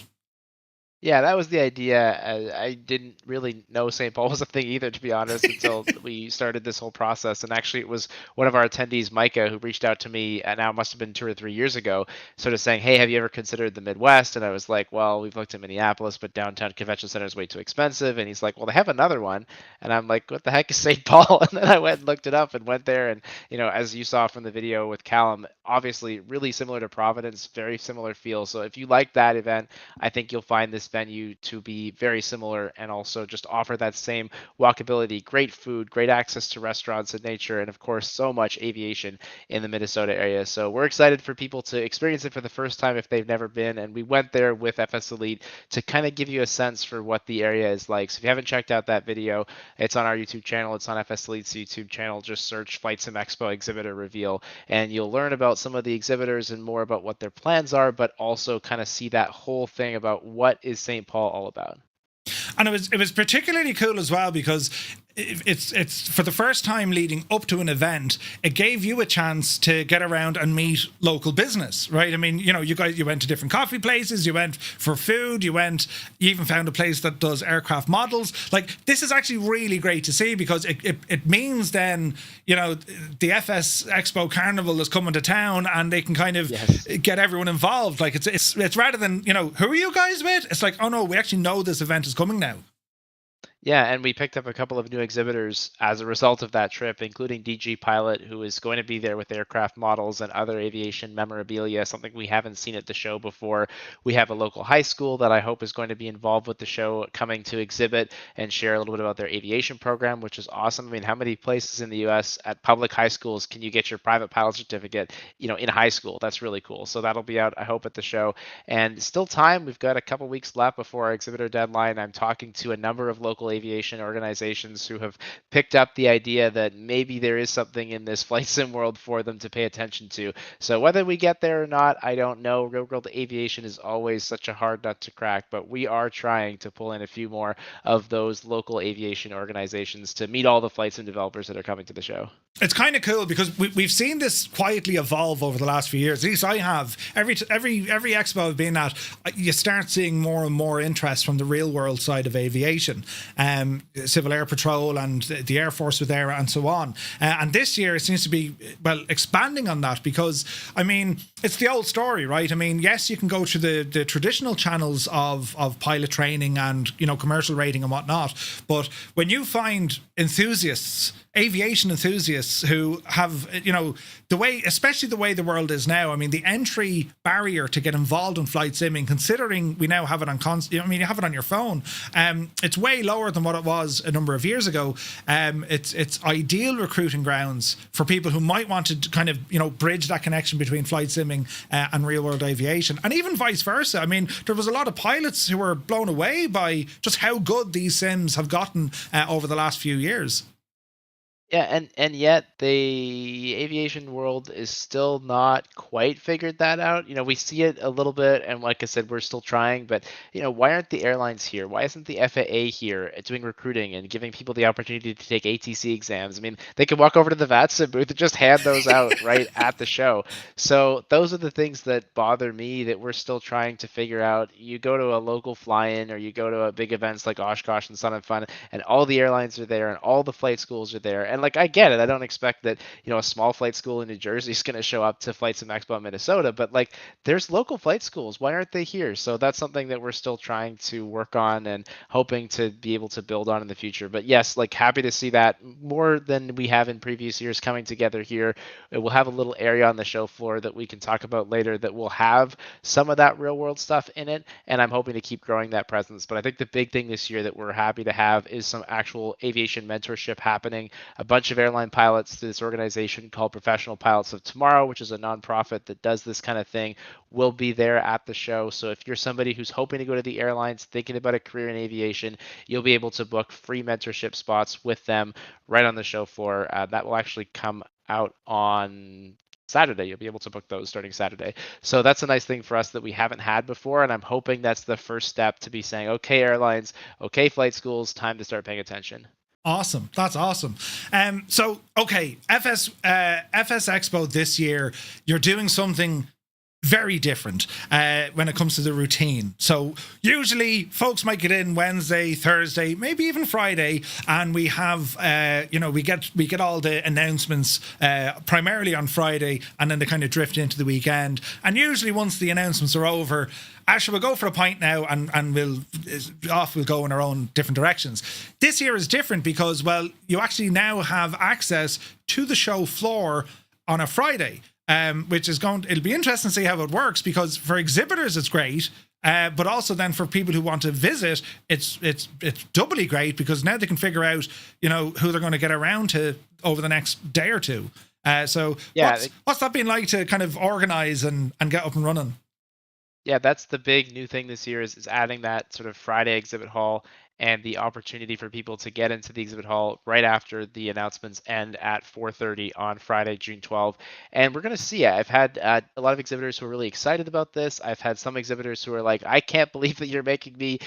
Yeah, that was the idea. I didn't really know St. Paul was a thing either, to be honest, until we started this whole process. And actually, it was one of our attendees, Micah, who reached out to me, and now it must have been 2 or 3 years ago, sort of saying, hey, have you ever considered the Midwest? And I was like, well, we've looked at Minneapolis, but downtown convention center is way too expensive. And he's like, well, they have another one. And I'm like, what the heck is St. Paul? And then I went and looked it up and went there. And, as you saw from the video with Callum, obviously really similar to Providence, very similar feel. So if you like that event, I think you'll find this venue to be very similar and also just offer that same walkability, great food, great access to restaurants and nature, and of course so much aviation in the Minnesota area. So we're excited for people to experience it for the first time if they've never been, and we went there with FS Elite to kind of give you a sense for what the area is like. So if you haven't checked out that video, it's on our YouTube channel, it's on FS Elite's YouTube channel. Just search FlightSim Expo Exhibitor Reveal and you'll learn about some of the exhibitors and more about what their plans are, but also kind of see that whole thing about what is St. Paul all about. And it was particularly cool as well because it's for the first time leading up to an event, it gave you a chance to get around and meet local business, right? I mean, you went to different coffee places, you went for food, you even found a place that does aircraft models. Like, this is actually really great to see, because it means then, the FSExpo Carnival is coming to town and they can kind of get everyone involved. Like, it's rather than, who are you guys with? It's like, oh no, we actually know this event is coming now. Yeah, and we picked up a couple of new exhibitors as a result of that trip, including DG Pilot, who is going to be there with aircraft models and other aviation memorabilia, something we haven't seen at the show before. We have a local high school that I hope is going to be involved with the show, coming to exhibit and share a little bit about their aviation program, which is awesome. I mean, how many places in the U.S. at public high schools can you get your private pilot certificate, in high school? That's really cool. So that'll be out, I hope, at the show. And still time. We've got a couple weeks left before our exhibitor deadline. I'm talking to a number of local aviation organizations who have picked up the idea that maybe there is something in this flight sim world for them to pay attention to. So whether we get there or not, I don't know. Real world aviation is always such a hard nut to crack, but we are trying to pull in a few more of those local aviation organizations to meet all the flight sim developers that are coming to the show. It's kind of cool, because we've seen this quietly evolve over the last few years. At least I have. Every expo I've been at, you start seeing more and more interest from the real world side of aviation. Civil Air Patrol and the Air Force with Air and so on. And this year it seems to be, expanding on that, because, I mean, it's the old story, right? I mean, yes, you can go to the traditional channels of pilot training and, commercial rating and whatnot, but when you find aviation enthusiasts who have, especially the way the world is now, I mean, the entry barrier to get involved in flight simming, considering we now have it on you have it on your phone, it's way lower than what it was a number of years ago. It's ideal recruiting grounds for people who might want to kind of, bridge that connection between flight simming and real world aviation, and even vice versa. I mean, there was a lot of pilots who were blown away by just how good these sims have gotten over the last few years. Yeah, and yet the aviation world is still not quite figured that out. We see it a little bit, and like I said, we're still trying, but why aren't the airlines here? Why isn't the FAA here doing recruiting and giving people the opportunity to take ATC exams? I mean, they could walk over to the VATSIM booth and just hand those out right at the show. So those are the things that bother me that we're still trying to figure out. You go to a local fly-in, or you go to a big events like Oshkosh and Sun and Fun, and all the airlines are there and all the flight schools are there. And like, I get it. I don't expect that, a small flight school in New Jersey is going to show up to Flight Sim Expo in Minnesota, but like, there's local flight schools. Why aren't they here? So that's something that we're still trying to work on and hoping to be able to build on in the future. But yes, like, happy to see that more than we have in previous years coming together here. We'll have a little area on the show floor that we can talk about later that will have some of that real world stuff in it. And I'm hoping to keep growing that presence. But I think the big thing this year that we're happy to have is some actual aviation mentorship happening. A bunch of airline pilots through this organization called Professional Pilots of Tomorrow, which is a nonprofit that does this kind of thing, will be there at the show. So if you're somebody who's hoping to go to the airlines, thinking about a career in aviation, you'll be able to book free mentorship spots with them right on the show floor. That will actually come out on Saturday. You'll be able to book those starting Saturday. So that's a nice thing for us that we haven't had before. And I'm hoping that's the first step to be saying, okay, airlines, okay, flight schools, time to start paying attention. Awesome. That's awesome. So, okay, FSExpo this year, you're doing something very different when it comes to the routine. So usually folks might get in Wednesday, Thursday, maybe even Friday, and we have we get all the announcements primarily on Friday, and then they kind of drift into the weekend. And usually once the announcements are over, Ash, we'll go for a pint now, and we'll go in our own different directions. This year is different because, well, you actually now have access to the show floor on a Friday. Which is it'll be interesting to see how it works, because for exhibitors it's great, but also then for people who want to visit, it's doubly great, because now they can figure out who they're going to get around to over the next day or two. So yeah, what's that been like to kind of organize and get up and running? Yeah, that's the big new thing this year is adding that sort of Friday exhibit hall. and the opportunity for people to get into the exhibit hall right after the announcements end at 4:30 on Friday, June 12th. And we're going to see. I've had a lot of exhibitors who are really excited about this. I've had some exhibitors who are like, I can't believe that you're making me,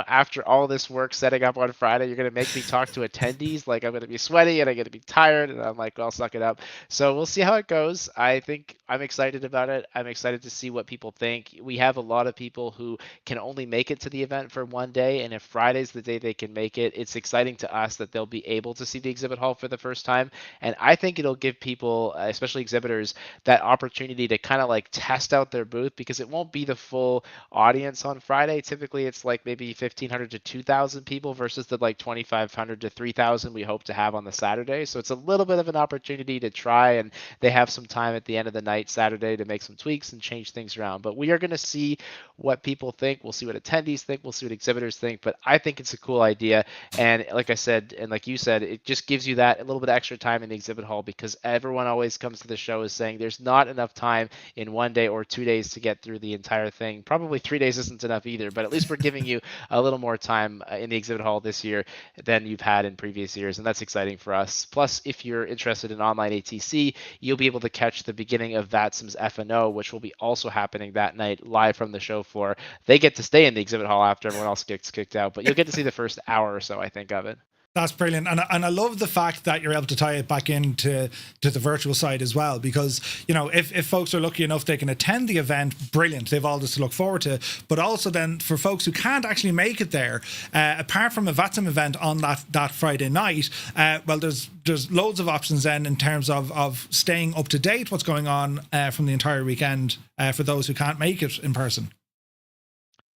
after all this work setting up on Friday, you're going to make me talk to attendees. Like, I'm going to be sweaty and I'm going to be tired. And I'm like, well, suck it up. So we'll see how it goes. I think I'm excited about it. I'm excited to see what people think. We have a lot of people who can only make it to the event for one day. And if Friday's the day they can make it, it's exciting to us that they'll be able to see the exhibit hall for the first time. And I think it'll give people, especially exhibitors, that opportunity to kind of like test out their booth, because it won't be the full audience on Friday. Typically it's like maybe 1,500 to 2,000 people versus the like 2,500 to 3,000 we hope to have on the Saturday. So it's a little bit of an opportunity to try, and they have some time at the end of the night Saturday to make some tweaks and change things around. But we are going to see what people think. We'll see what attendees think. We'll see what exhibitors think. But I think it's a cool idea. And like I said, and like you said, it just gives you that a little bit of extra time in the exhibit hall, because everyone always comes to the show is saying there's not enough time in 1 day or 2 days to get through the entire thing. Probably 3 days isn't enough either, but at least we're giving you a little more time in the exhibit hall this year than you've had in previous years, and that's exciting for us. Plus, if you're interested in online ATC, you'll be able to catch the beginning of VATSIM's F&O, which will be also happening that night live from the show floor. They get to stay in the exhibit hall after everyone else gets kicked out, but you'll get to see the first hour or so, I think, of it. That's brilliant. And I love the fact that you're able to tie it back into the virtual side as well, because, if folks are lucky enough they can attend the event, brilliant. They've all this to look forward to. But also then for folks who can't actually make it there, apart from a VATSIM event on that Friday night, well, there's loads of options then in terms of staying up to date what's going on from the entire weekend for those who can't make it in person.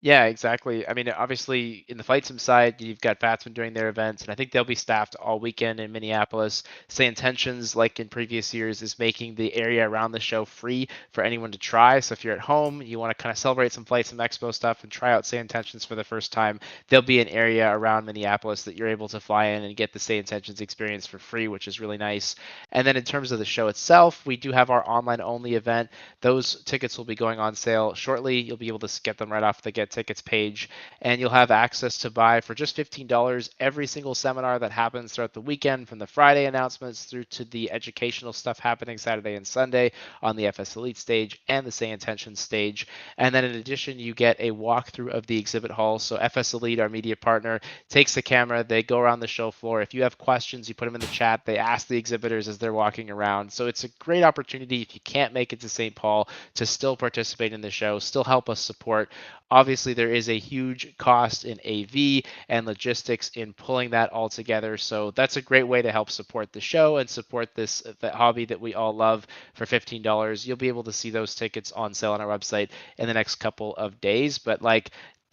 Yeah, exactly. I mean, obviously, in the FlightSim side, you've got Batsman doing their events, and I think they'll be staffed all weekend in Minneapolis. SayIntentions, like in previous years, is making the area around the show free for anyone to try. So if you're at home, you want to kind of celebrate some FlightSim Expo stuff and try out SayIntentions for the first time, there'll be an area around Minneapolis that you're able to fly in and get the SayIntentions experience for free, which is really nice. And then in terms of the show itself, we do have our online-only event. Those tickets will be going on sale shortly. You'll be able to get them right off the Get Tickets page, and you'll have access to buy for just $15 every single seminar that happens throughout the weekend, from the Friday announcements through to the educational stuff happening Saturday and Sunday on the FS Elite stage and the SayIntentions stage. And then in addition, you get a walkthrough of the exhibit hall. So FS Elite, our media partner, takes the camera, they go around the show floor. If you have questions, you put them in the chat, they ask the exhibitors as they're walking around. So it's a great opportunity, if you can't make it to St. Paul, to still participate in the show, still help us support. Obviously, there is a huge cost in AV and logistics in pulling that all together. So that's a great way to help support the show and support this hobby that we all love for $15. You'll be able to see those tickets on sale on our website in the next couple of days. But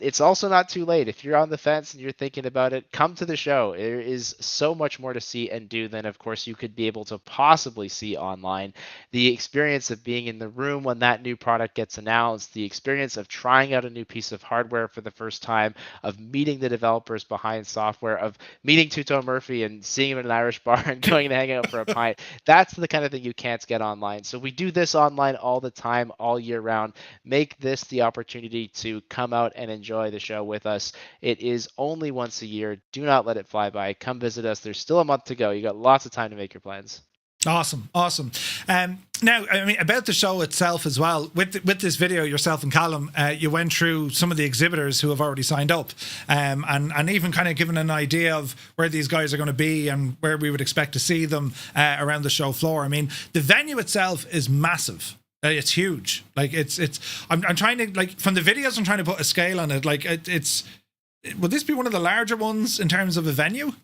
it's also not too late. If you're on the fence and you're thinking about it, come to the show. There is so much more to see and do than, of course, you could be able to possibly see online. The experience of being in the room when that new product gets announced, the experience of trying out a new piece of hardware for the first time, of meeting the developers behind software, of meeting Tuto Murphy and seeing him in an Irish bar and going and hanging out for a pint. That's the kind of thing you can't get online. So we do this online all the time, all year round. Make this the opportunity to come out and enjoy the show with us. It is only once a year. Do not let it fly by. Come visit us. There's still a month to go. You got lots of time to make your plans. Awesome. Now, I mean, about the show itself as well, with this video, yourself and Callum, you went through some of the exhibitors who have already signed up, and even kind of given an idea of where these guys are going to be and where we would expect to see them around the show floor. I mean, the venue itself is massive. It's huge. I'm trying to, from the videos, I'm trying to put a scale on it. Would this be one of the larger ones in terms of a venue?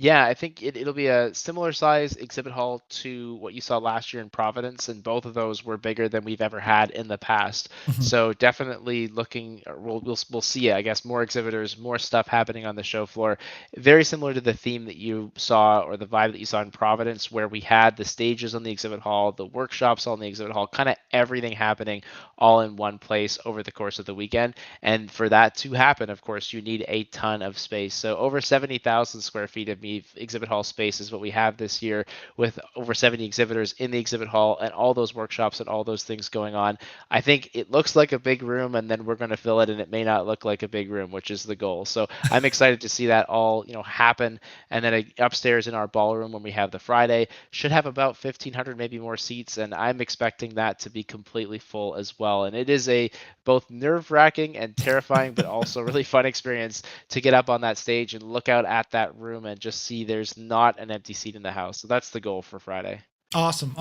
Yeah, I think it'll be a similar size exhibit hall to what you saw last year in Providence, and both of those were bigger than we've ever had in the past. Mm-hmm. So definitely we'll see, I guess, more exhibitors, more stuff happening on the show floor. Very similar to the theme that you saw, or the vibe that you saw in Providence, where we had the stages on the exhibit hall, the workshops on the exhibit hall, kind of everything happening all in one place over the course of the weekend. And for that to happen, of course, you need a ton of space. So over 70,000 square feet of dreamy exhibit hall space is what we have this year, with over 70 exhibitors in the exhibit hall and all those workshops and all those things going on. I think it looks like a big room, and then we're going to fill it, and it may not look like a big room, which is the goal. So I'm excited to see that all happen. And then upstairs in our ballroom, when we have the Friday, should have about 1,500, maybe more seats, and I'm expecting that to be completely full as well. And it is a both nerve-wracking and terrifying, but also really fun experience to get up on that stage and look out at that room and just see there's not an empty seat in the house. So that's the goal for Friday. Awesome.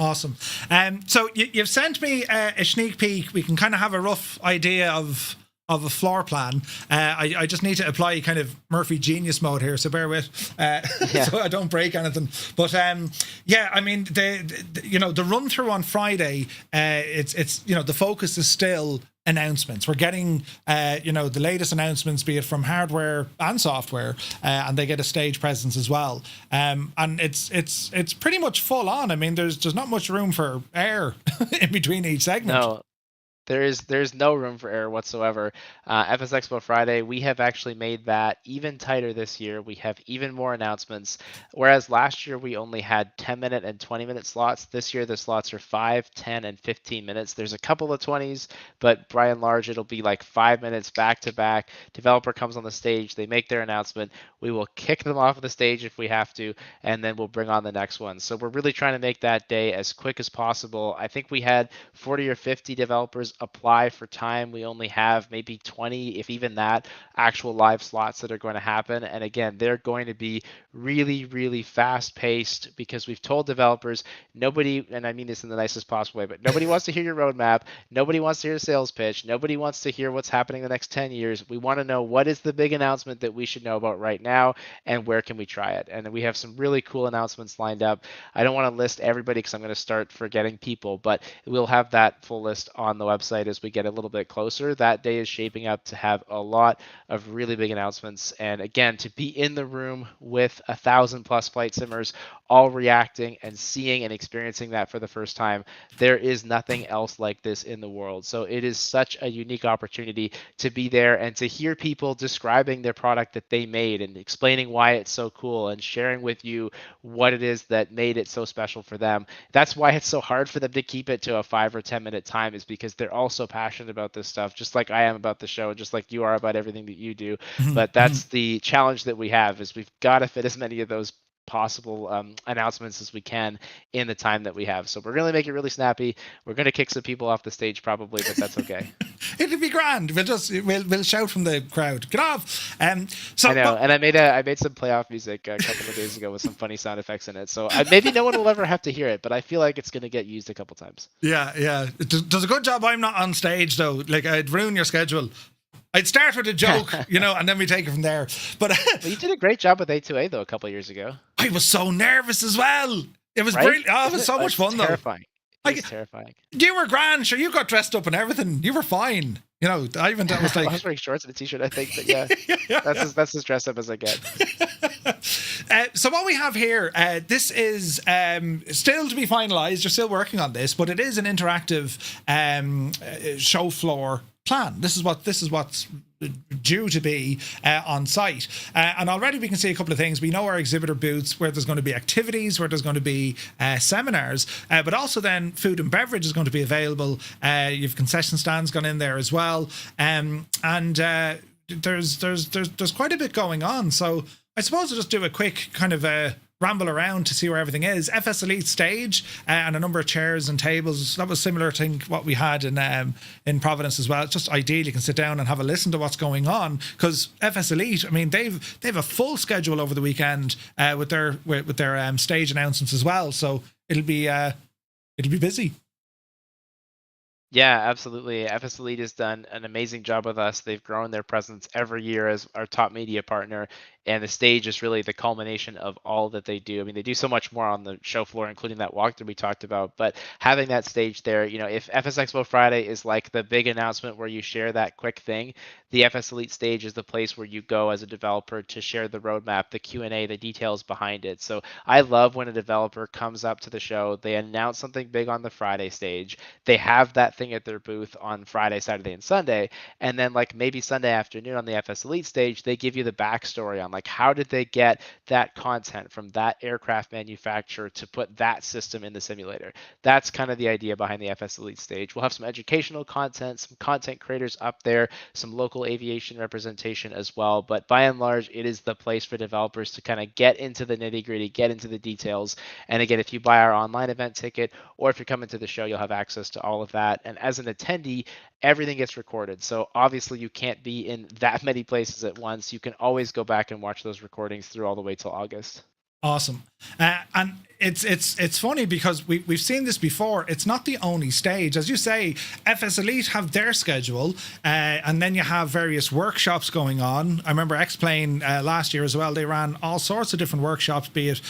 So you've sent me a sneak peek. We can kind of have a rough idea of a floor plan. I just need to apply kind of Murphy genius mode here, so bear with, so I don't break anything. But I mean, the run through on Friday, it's the focus is still announcements. We're getting the latest announcements, be it from hardware and software, and they get a stage presence as well. And it's pretty much full on. I mean, there's not much room for air in between each segment. No. There's no room for error whatsoever. FSExpo Friday, we have actually made that even tighter this year. We have even more announcements. Whereas last year we only had 10-minute and 20-minute slots. This year the slots are 5, 10, and 15 minutes. There's a couple of 20s, but by and large it'll be like 5 minutes back to back. Developer comes on the stage, they make their announcement. We will kick them off of the stage if we have to, and then we'll bring on the next one. So we're really trying to make that day as quick as possible. I think we had 40 or 50 developers apply for time. We only have maybe 20, if even that, actual live slots that are going to happen. And again, they're going to be really, really fast paced, because we've told developers, nobody, and I mean this in the nicest possible way, but nobody wants to hear your roadmap. Nobody wants to hear a sales pitch. Nobody wants to hear what's happening the next 10 years. We want to know what is the big announcement that we should know about right now, and where can we try it. And we have some really cool announcements lined up. I don't want to list everybody because I'm going to start forgetting people, but we'll have that full list on the website as we get a little bit closer. That day is shaping up to have a lot of really big announcements. And again, to be in the room with 1,000+ flight simmers all reacting and seeing and experiencing that for the first time, there is nothing else like this in the world. So it is such a unique opportunity to be there and to hear people describing their product that they made and explaining why it's so cool and sharing with you what it is that made it so special for them. That's why it's so hard for them to keep it to a 5 or 10 minute time, is because they're all so passionate about this stuff, just like I am about the show, just like you are about everything that you do. But that's the challenge that we have, is we've got to fit as many of those possible announcements as we can in the time that we have. So we're going to make it really snappy. We're going to kick some people off the stage probably, but that's okay. It'll be grand. We'll shout from the crowd, get off. So I know, and I made some playoff music a couple of days ago with some funny sound effects in it. So maybe no one will ever have to hear it, but I feel like it's going to get used a couple times. Yeah. It does a good job. I'm not on stage though. Like, I'd ruin your schedule. I'd start with a joke, and then we take it from there. But well, you did a great job with A2A though a couple of years ago. I was so nervous as well. It was right? brilliant. Oh, it was so much fun terrifying. though. It was terrifying. You were grand, sure. You got dressed up and everything. You were fine. Ivan, that was like I was wearing shorts and a t-shirt, I think. But yeah, that's as dressed up as I get. So what we have here, this is still to be finalized. You're still working on this, but it is an interactive show floor plan. This is what's due to be on site, and already we can see a couple of things. We know our exhibitor booths, where there's going to be activities, where there's going to be seminars, but also then food and beverage is going to be available. You've concession stands gone in there as well, and there's quite a bit going on. So I suppose I'll just do a quick kind of ramble around to see where everything is. FS Elite stage and a number of chairs and tables. That was similar to what we had in Providence as well. It's just ideal you can sit down and have a listen to what's going on, because FS Elite, I mean, they've a full schedule over the weekend with their stage announcements as well. So it'll be busy. Yeah, absolutely. FS Elite has done an amazing job with us. They've grown their presence every year as our top media partner, and the stage is really the culmination of all that they do. I mean, they do so much more on the show floor, including that walkthrough we talked about, but having that stage there, if FSExpo Friday is like the big announcement where you share that quick thing, the FS Elite stage is the place where you go as a developer to share the roadmap, the Q&A, the details behind it. So I love when a developer comes up to the show, they announce something big on the Friday stage, they have that thing at their booth on Friday, Saturday, and Sunday, and then like maybe Sunday afternoon on the FS Elite stage, they give you the backstory on Like, how did they get that content from that aircraft manufacturer to put that system in the simulator? That's kind of the idea behind the FS Elite stage. We'll have some educational content, some content creators up there, some local aviation representation as well. But by and large, it is the place for developers to kind of get into the nitty gritty, get into the details. And again, if you buy our online event ticket, or if you're coming to the show, you'll have access to all of that. And as an attendee, everything gets recorded. So obviously you can't be in that many places at once. You can always go back and watch those recordings through all the way till August. Awesome. And it's funny because we've seen this before. It's not the only stage. As you say, FS Elite have their schedule, and then you have various workshops going on. I remember X-Plane last year as well. They ran all sorts of different workshops, be it,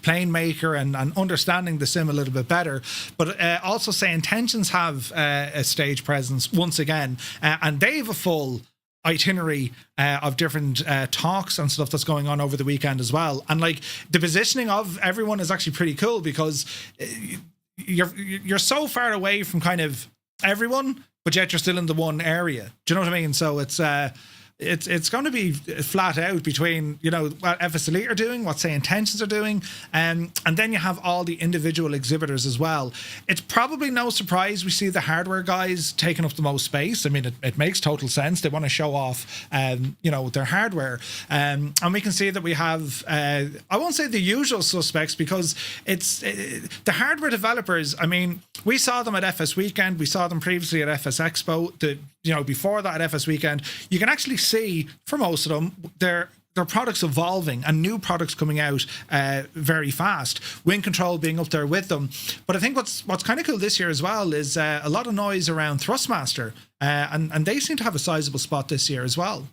plane maker and understanding the sim a little bit better. But also SayIntentions have a stage presence once again, and they have a full itinerary of different talks and stuff that's going on over the weekend as well. And like the positioning of everyone is actually pretty cool because you're so far away from kind of everyone, but yet you're still in the one area. Do you know what I mean? So it's going to be flat out between what FS Elite are doing, what SayIntentions are doing, and then you have all the individual exhibitors as well. It's probably no surprise we see the hardware guys taking up the most space. I mean, it makes total sense. They want to show off their hardware, and we can see that we have I won't say the usual suspects because it's the hardware developers. I mean, we saw them at FS Weekend, we saw them previously at FSExpo. Before that at FS Weekend, you can actually see for most of them their products evolving and new products coming out very fast. Wind control being up there with them. But I think what's kind of cool this year as well is a lot of noise around Thrustmaster, and they seem to have a sizable spot this year as well.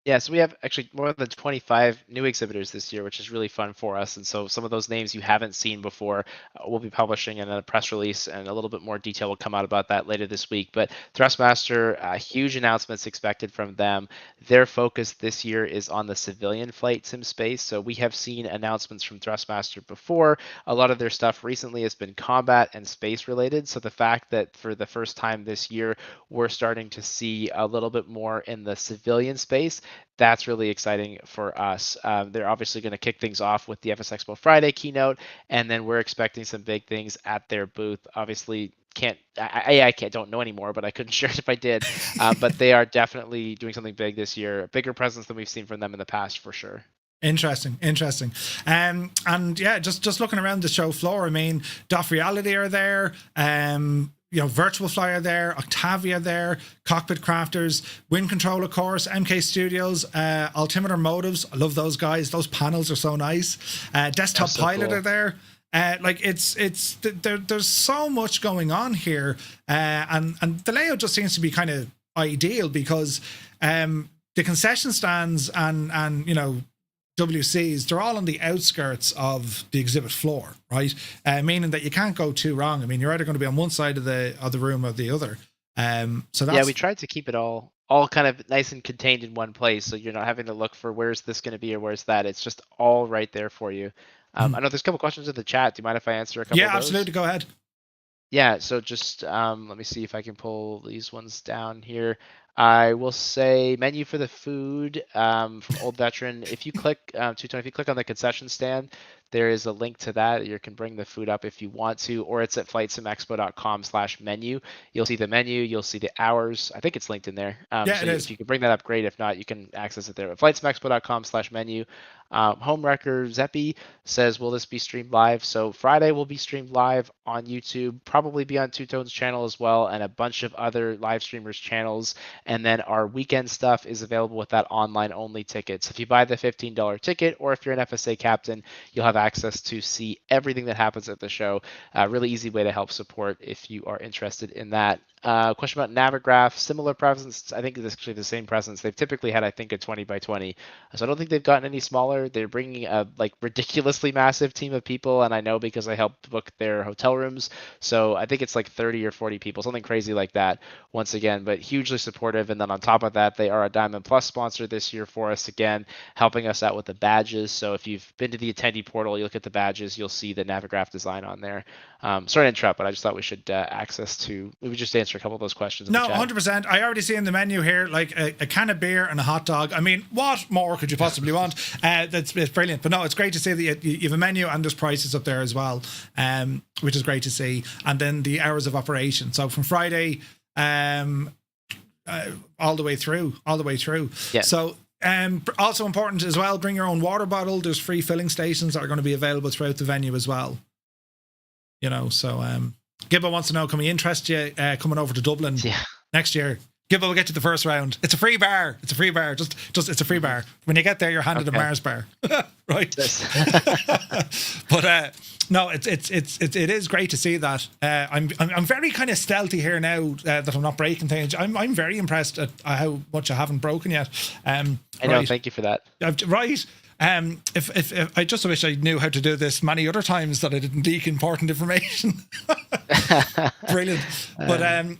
Yeah, so we have actually more than 25 new exhibitors this year, which is really fun for us. And so some of those names you haven't seen before, we'll be publishing in a press release, and a little bit more detail will come out about that later this week. But Thrustmaster, huge announcements expected from them. Their focus this year is on the civilian flight sim space. So we have seen announcements from Thrustmaster before. A lot of their stuff recently has been combat and space related. So the fact that for the first time this year, we're starting to see a little bit more in the civilian space, that's really exciting for us. They're obviously going to kick things off with the FSExpo Friday keynote, and then we're expecting some big things at their booth. Obviously, I don't know anymore, but I couldn't share it if I did. But they are definitely doing something big this year, a bigger presence than we've seen from them in the past for sure. Interesting. And yeah, just looking around the show floor, I mean, Doff Reality are there. Virtual Flyer there, Octavia there, Cockpit Crafters, Wind Control, of course, MK Studios, Altimeter Motives. I love those guys. Those panels are so nice. Desktop so Pilot cool. are there. There's so much going on here, and the layout just seems to be kind of ideal because the concession stands and WCs, they're all on the outskirts of the exhibit floor, right? Meaning that you can't go too wrong. I mean, you're either going to be on one side of the room or the other. So that's... we tried to keep it all kind of nice and contained in one place, so you're not having to look for where's this going to be or where's that. It's just all right there for you. I know there's a couple questions in the chat. Do you mind if I answer a couple? Yeah, of those? absolutely. Go ahead. Yeah, so just let me see if I can pull these ones down here. I will say menu for the food from Old Veteran. If you click, if you click on the concession stand, there is a link to that. You can bring the food up if you want to, or it's at flightsimexpo.com/menu. You'll see the menu. You'll see the hours. I think it's linked in there. Yeah, so it is. If you can bring that up, great. If not, you can access it there at flightsimexpo.com/menu. Homewrecker Zeppi says, will this be streamed live? So Friday will be streamed live on YouTube, probably be on Two Tones channel as well, and a bunch of other live streamers channels. And then our weekend stuff is available with that online only ticket. So if you buy the $15 ticket, or if you're an FSA captain, you'll have access to see everything that happens at the show. Really easy way to help support if you are interested in that. Question about Navigraph, similar presence. I think it's actually the same presence. They've typically had, I think, a 20 by 20. So I don't think they've gotten any smaller. They're bringing a ridiculously massive team of people, and I know because I helped book their hotel rooms. So I think it's like 30 or 40 people, something crazy like that. Once again, but hugely supportive. And then on top of that, they are a Diamond Plus sponsor this year for us again, helping us out with the badges. So if you've been to the attendee portal, you look at the badges, you'll see the Navigraph design on there. Sorry to interrupt, but I just thought we should we would just answer answer a couple of those questions. No, 100%. I already see in the menu here, like a can of beer and a hot dog. I mean, what more could you possibly want? It's brilliant. But no, it's great to see that you have a menu and there's prices up there as well, which is great to see. And then the hours of operation. So from Friday all the way through. Yeah. So also important as well, bring your own water bottle. There's free filling stations that are going to be available throughout the venue as well. You know, so Gibbo wants to know, can we interest you coming over to Dublin next year? Gibbo will get you the first round. It's a free bar. Just it's a free bar. When you get there, you're handed a Mars bar. Right. But no, it is great to see that. I'm very kind of stealthy here now that I'm not breaking things. I'm very impressed at how much I haven't broken yet. I know. Thank you for that. Right. If I just wish I knew how to do this many other times that I didn't leak important information. Brilliant. But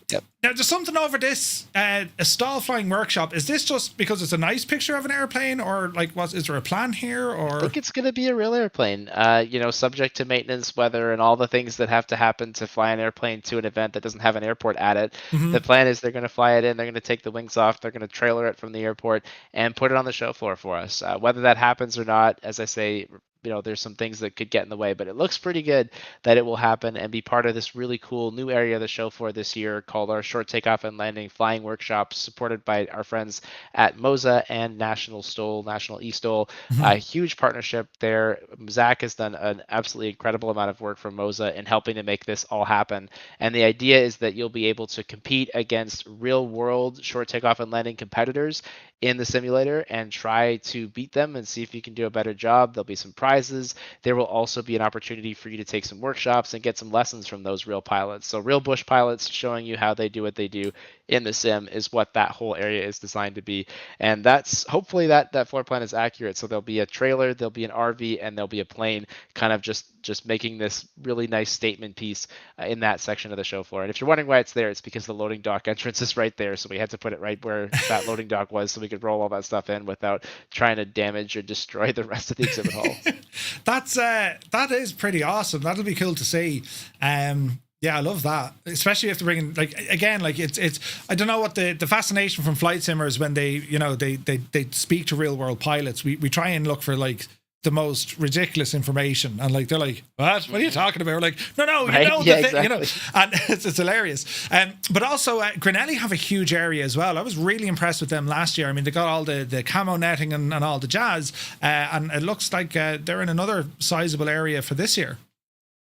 yep. Now there's something over this a stall flying workshop. Is this just because it's a nice picture of an airplane, or like is there a plan here? Or I think it's going to be a real airplane. You know, subject to maintenance, weather, and all the things that have to happen to fly an airplane to an event that doesn't have an airport at it. Mm-hmm. The plan is they're going to fly it in. They're going to take the wings off. They're going to trailer it from the airport and put it on the show floor for us. Whether that happens or not, as I say, you know, there's some things that could get in the way, but it looks pretty good that it will happen and be part of this really cool new area of the show floor this year called our Short Takeoff and Landing Flying Workshop, supported by our friends at MOSA and National eSTOL. A huge partnership there. Zach has done an absolutely incredible amount of work for MOSA in helping to make this all happen. And the idea is that you'll be able to compete against real world short takeoff and landing competitors in the simulator and try to beat them and see if you can do a better job. There'll be some prizes. There will also be an opportunity for you to take some workshops and get some lessons from those real pilots. So real bush pilots showing you how they do what they do in the sim is what that whole area is designed to be. And that's hopefully that floor plan is accurate. So there'll be a trailer, there'll be an RV, and there'll be a plane, kind of just making this really nice statement piece in that section of the show floor. And if you're wondering why it's there, it's because the loading dock entrance is right there. So we had to put it right where that loading dock was so we could roll all that stuff in without trying to damage or destroy the rest of the exhibit hall. That is pretty awesome. That'll be cool to see. Yeah, I love that. Especially if they're bringing, like, again, like it's I don't know what the fascination from flight simmers when they, you know, they speak to real world pilots. We try and look for like the most ridiculous information, and like they're like, what are you talking about? We're like, no, right? you know, Exactly. you know, and it's hilarious. But also Grinelli have a huge area as well. I was really impressed with them last year. I mean, they got all the camo netting and all the jazz, and it looks like they're in another sizable area for this year.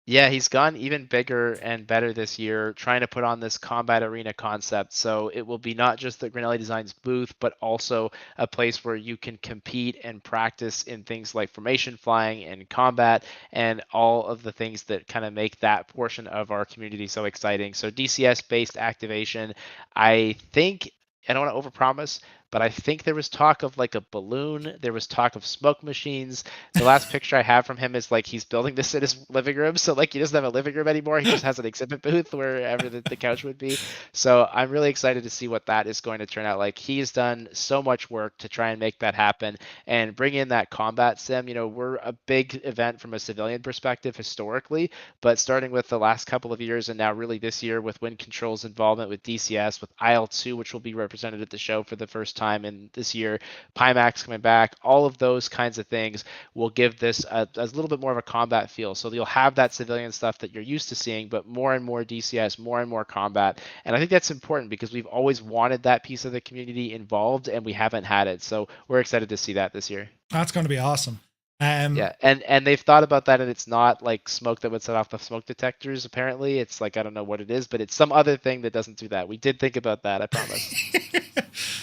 Yeah, he's gone even bigger and better this year, trying to put on this combat arena concept. So it will be not just the Grinelli Designs booth, but also a place where you can compete and practice in things like formation flying and combat and all of the things that kind of make that portion of our community so exciting. So DCS-based activation, I think, I don't want to overpromise, but I think there was talk of like a balloon. There was talk of smoke machines. The last picture I have from him is like he's building this in his living room. So like he doesn't have a living room anymore. He just has an exhibit booth wherever the couch would be. So I'm really excited to see what that is going to turn out like. He's done so much work to try and make that happen and bring in that combat sim. You know, we're a big event from a civilian perspective historically, but starting with the last couple of years and now really this year with Wind Control's involvement with DCS, with IL-2, which will be represented at the show for the first time in this year, Pimax coming back, all of those kinds of things will give this a little bit more of a combat feel. So you'll have that civilian stuff that you're used to seeing, but more and more DCS, more and more combat. And I think that's important because we've always wanted that piece of the community involved and we haven't had it. So we're excited to see that this year. That's going to be awesome. Yeah, and they've thought about that, and it's not like smoke that would set off the smoke detectors. Apparently, it's like I don't know what it is, but it's some other thing that doesn't do that. We did think about that, I promise.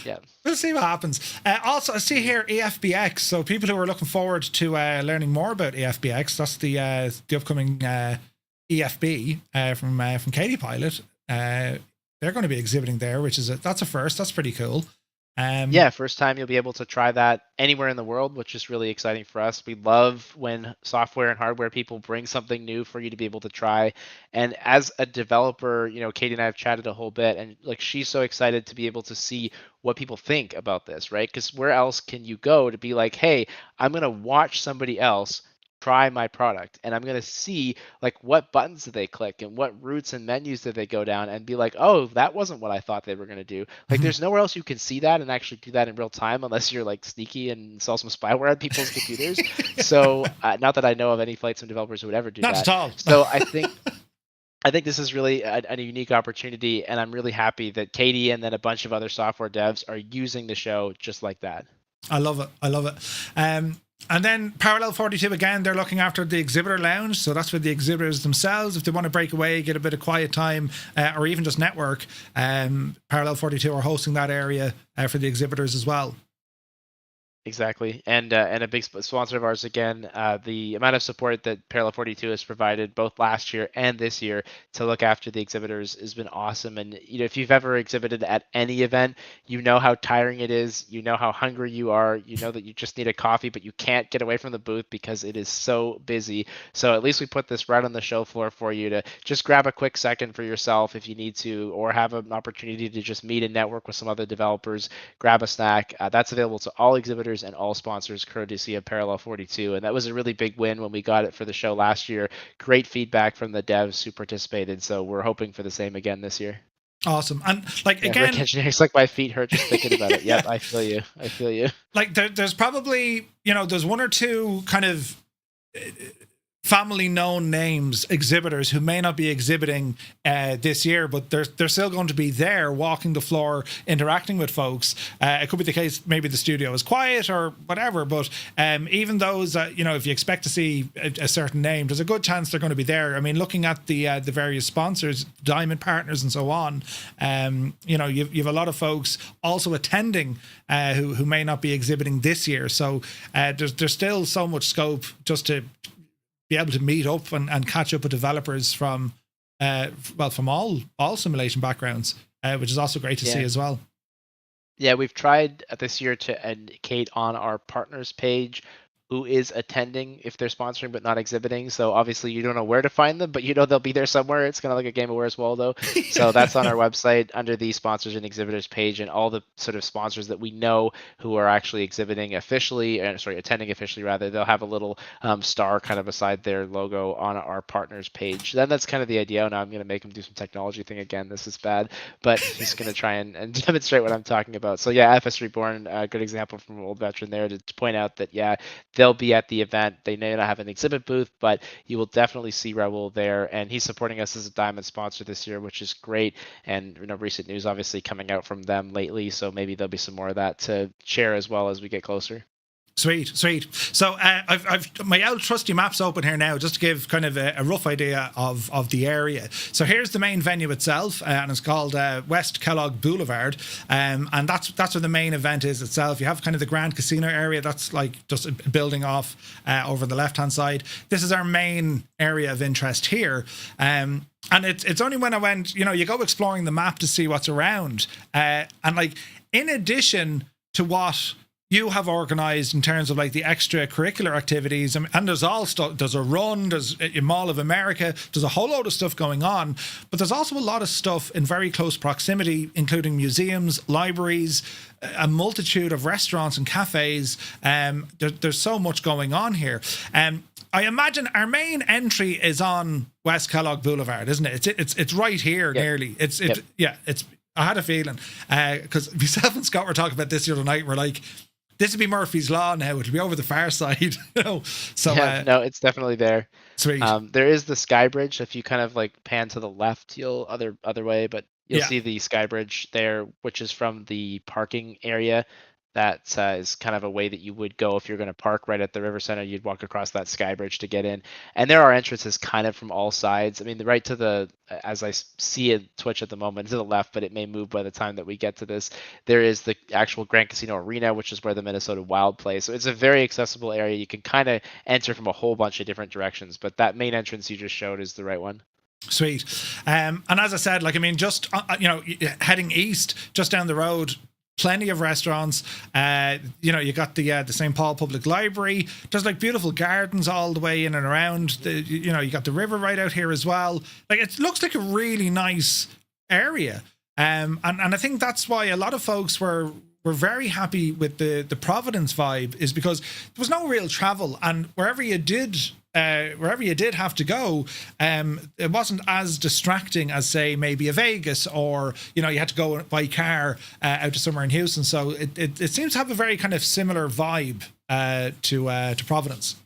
Yeah, we'll see what happens. Also, I see here AFBX. So people who are looking forward to learning more about AFBX, that's the upcoming EFB from Katie Pilot. They're going to be exhibiting there, which is that's a first. That's pretty cool. Yeah, first time you'll be able to try that anywhere in the world, which is really exciting for us. We love when software and hardware people bring something new for you to be able to try. And as a developer, you know, Katie and I have chatted a whole bit, and like she's so excited to be able to see what people think about this, right? Because where else can you go to be like, hey, I'm going to watch somebody else try my product, and I'm going to see like what buttons did they click and what routes and menus did they go down, and be like, oh, that wasn't what I thought they were going to do. Like there's nowhere else you can see that and actually do that in real time unless you're like sneaky and install some spyware on people's computers. So not that I know of any flight sim developers who would ever do Not that. at all. So I think this is really a unique opportunity, and I'm really happy that Katie and then a bunch of other software devs are using the show just like that. I love it. I love it. And then Parallel 42, again, they're looking after the exhibitor lounge. So that's for the exhibitors themselves. If they want to break away, get a bit of quiet time, or even just network, Parallel 42 are hosting that area for the exhibitors as well. Exactly, and a big sponsor of ours again. The amount of support that Parallel 42 has provided both last year and this year to look after the exhibitors has been awesome. And if you've ever exhibited at any event, you know how tiring it is. You know how hungry you are. You know that you just need a coffee, but you can't get away from the booth because it is so busy. So at least we put this right on the show floor for you to just grab a quick second for yourself if you need to, or have an opportunity to just meet and network with some other developers. Grab a snack. That's available to all exhibitors and all sponsors, courtesy of Parallel 42. And that was a really big win when we got it for the show last year. Great feedback from the devs who participated. So we're hoping for the same again this year. Awesome. And like, again, Rick Engineering's like, my feet hurt just thinking about it. Yep, I feel you. I feel you. Like there's probably, there's one or two kind of family known names, exhibitors who may not be exhibiting this year, but they're still going to be there walking the floor, interacting with folks. It could be the case maybe the studio is quiet or whatever, but even those if you expect to see a certain name, there's a good chance they're going to be there. I mean, looking at the various sponsors, Diamond Partners and so on, you've a lot of folks also attending who may not be exhibiting this year. So there's still so much scope just to be able to meet up and catch up with developers from all simulation backgrounds, which is also great to see as well. Yeah, we've tried this year to indicate on our partners page who is attending if they're sponsoring but not exhibiting. So obviously you don't know where to find them, but they'll be there somewhere. It's kind of like a game of Where's Waldo. So that's on our website under the sponsors and exhibitors page, and all the sort of sponsors that we know who are actually exhibiting officially, attending officially rather, they'll have a little star kind of beside their logo on our partners page. Then that's kind of the idea. Now I'm going to make them do some technology thing again. This is bad, but just going to try and demonstrate what I'm talking about. So yeah, FS Reborn, a good example from an old veteran there to point out that, yeah, they'll be at the event. They may not have an exhibit booth, but you will definitely see Raul there, and he's supporting us as a Diamond sponsor this year, which is great. And recent news obviously coming out from them lately, so maybe there'll be some more of that to share as well as we get closer. Sweet. So I've my old trusty maps open here now, just to give kind of a rough idea of the area. So here's the main venue itself, and it's called West Kellogg Boulevard, and that's where the main event is itself. You have kind of the Grand Casino area, that's like just a building off over the left hand side. This is our main area of interest here. And it's only when I went, you go exploring the map to see what's around, and like in addition to what you have organized in terms of like the extracurricular activities, and there's all stuff. There's a run, there's a Mall of America, there's a whole load of stuff going on, but there's also a lot of stuff in very close proximity, including museums, libraries, a multitude of restaurants and cafes. There's so much going on here. I imagine our main entry is on West Kellogg Boulevard, isn't it? It's right here, nearly. It's. I had a feeling because myself and Scott were talking about this the other night. We're like, this would be Murphy's Law now. It'll be over the far side, So no, it's definitely there. Sweet. There is the Sky Bridge. If you kind of like pan to the left, you'll other way, but you'll see the Sky Bridge there, which is from the parking area. That is kind of a way that you would go if you're going to park right at the River Center. You'd walk across that Sky Bridge to get in. And there are entrances kind of from all sides. I mean, the right to the, as I see it Twitch at the moment, to the left, but it may move by the time that we get to this. There is the actual Grand Casino Arena, which is where the Minnesota Wild plays. So it's a very accessible area. You can kind of enter from a whole bunch of different directions, but that main entrance you just showed is the right one. Sweet. And as I said, just, heading east, just down the road, plenty of restaurants. You got the St. Paul Public Library. There's like beautiful gardens all the way in and around. You got the river right out here as well. Like, it looks like a really nice area. And I think that's why a lot of folks were we're very happy with the Providence vibe is because there was no real travel, and wherever you did have to go, it wasn't as distracting as, say, maybe a Vegas, or you had to go by car out to somewhere in Houston. So it seems to have a very kind of similar vibe to Providence.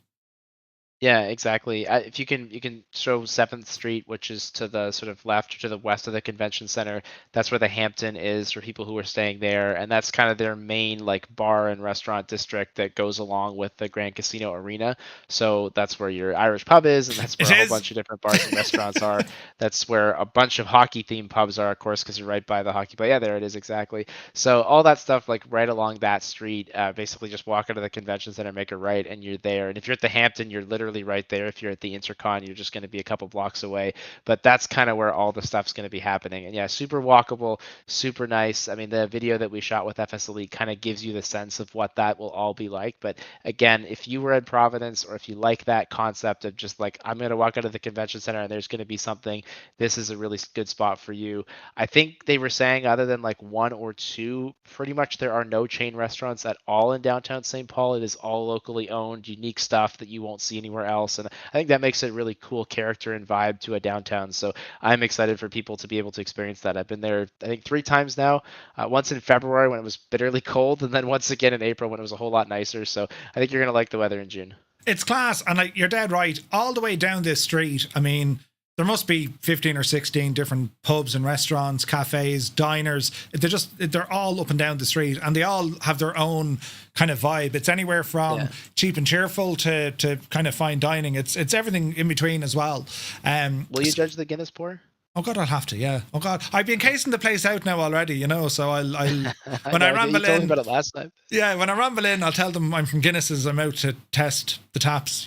Yeah, exactly. If you can show 7th Street, which is to the sort of left or to the west of the convention center. That's where the Hampton is for people who are staying there, and that's kind of their main like bar and restaurant district that goes along with the Grand Casino Arena. So that's where your Irish pub is, and that's where a whole bunch of different bars and restaurants are. That's where a bunch of hockey themed pubs are, of course, because you're right by the hockey. But yeah, there it is exactly. So all that stuff like right along that street. Basically, just walk out of the convention center, make a right, and you're there. And if you're at the Hampton, you're literally right there. If you're at the Intercon, you're just going to be a couple blocks away. But that's kind of where all the stuff's going to be happening. And yeah, super walkable, super nice. I mean, the video that we shot with FS Elite kind of gives you the sense of what that will all be like. But again, if you were in Providence, or if you like that concept of just like, I'm going to walk out of the convention center and there's going to be something, this is a really good spot for you. I think they were saying, other than like 1 or 2, pretty much there are no chain restaurants at all in downtown St. Paul. It is all locally owned, unique stuff that you won't see anywhere else. And I think that makes it really cool character and vibe to a downtown. So I'm excited for people to be able to experience that. I've been there, I think 3 times now. Once in February when it was bitterly cold, and then once again in April when it was a whole lot nicer. So I think you're going to like the weather in June. It's class, and like, you're dead right. All the way down this street, I mean, there must be 15 or 16 different pubs and restaurants, cafes, diners. They're all up and down the street, and they all have their own kind of vibe. It's anywhere from cheap and cheerful to kind of fine dining. It's everything in between as well. Will you judge the Guinness pour? Oh God, I'll have to. Yeah. Oh God, I've been casing the place out now already. So I'll when I ramble you told me in about it last time. Yeah, when I ramble in, I'll tell them I'm from Guinness's. I'm out to test the taps.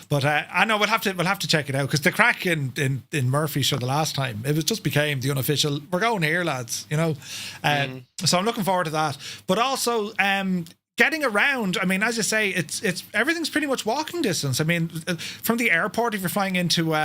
But I know we'll have to check it out, because the crack in Murphy show the last time, it was just became the unofficial. We're going here, lads. So I'm looking forward to that. But also, getting around, I mean, as you say, it's everything's pretty much walking distance. I mean, from the airport, if you're flying into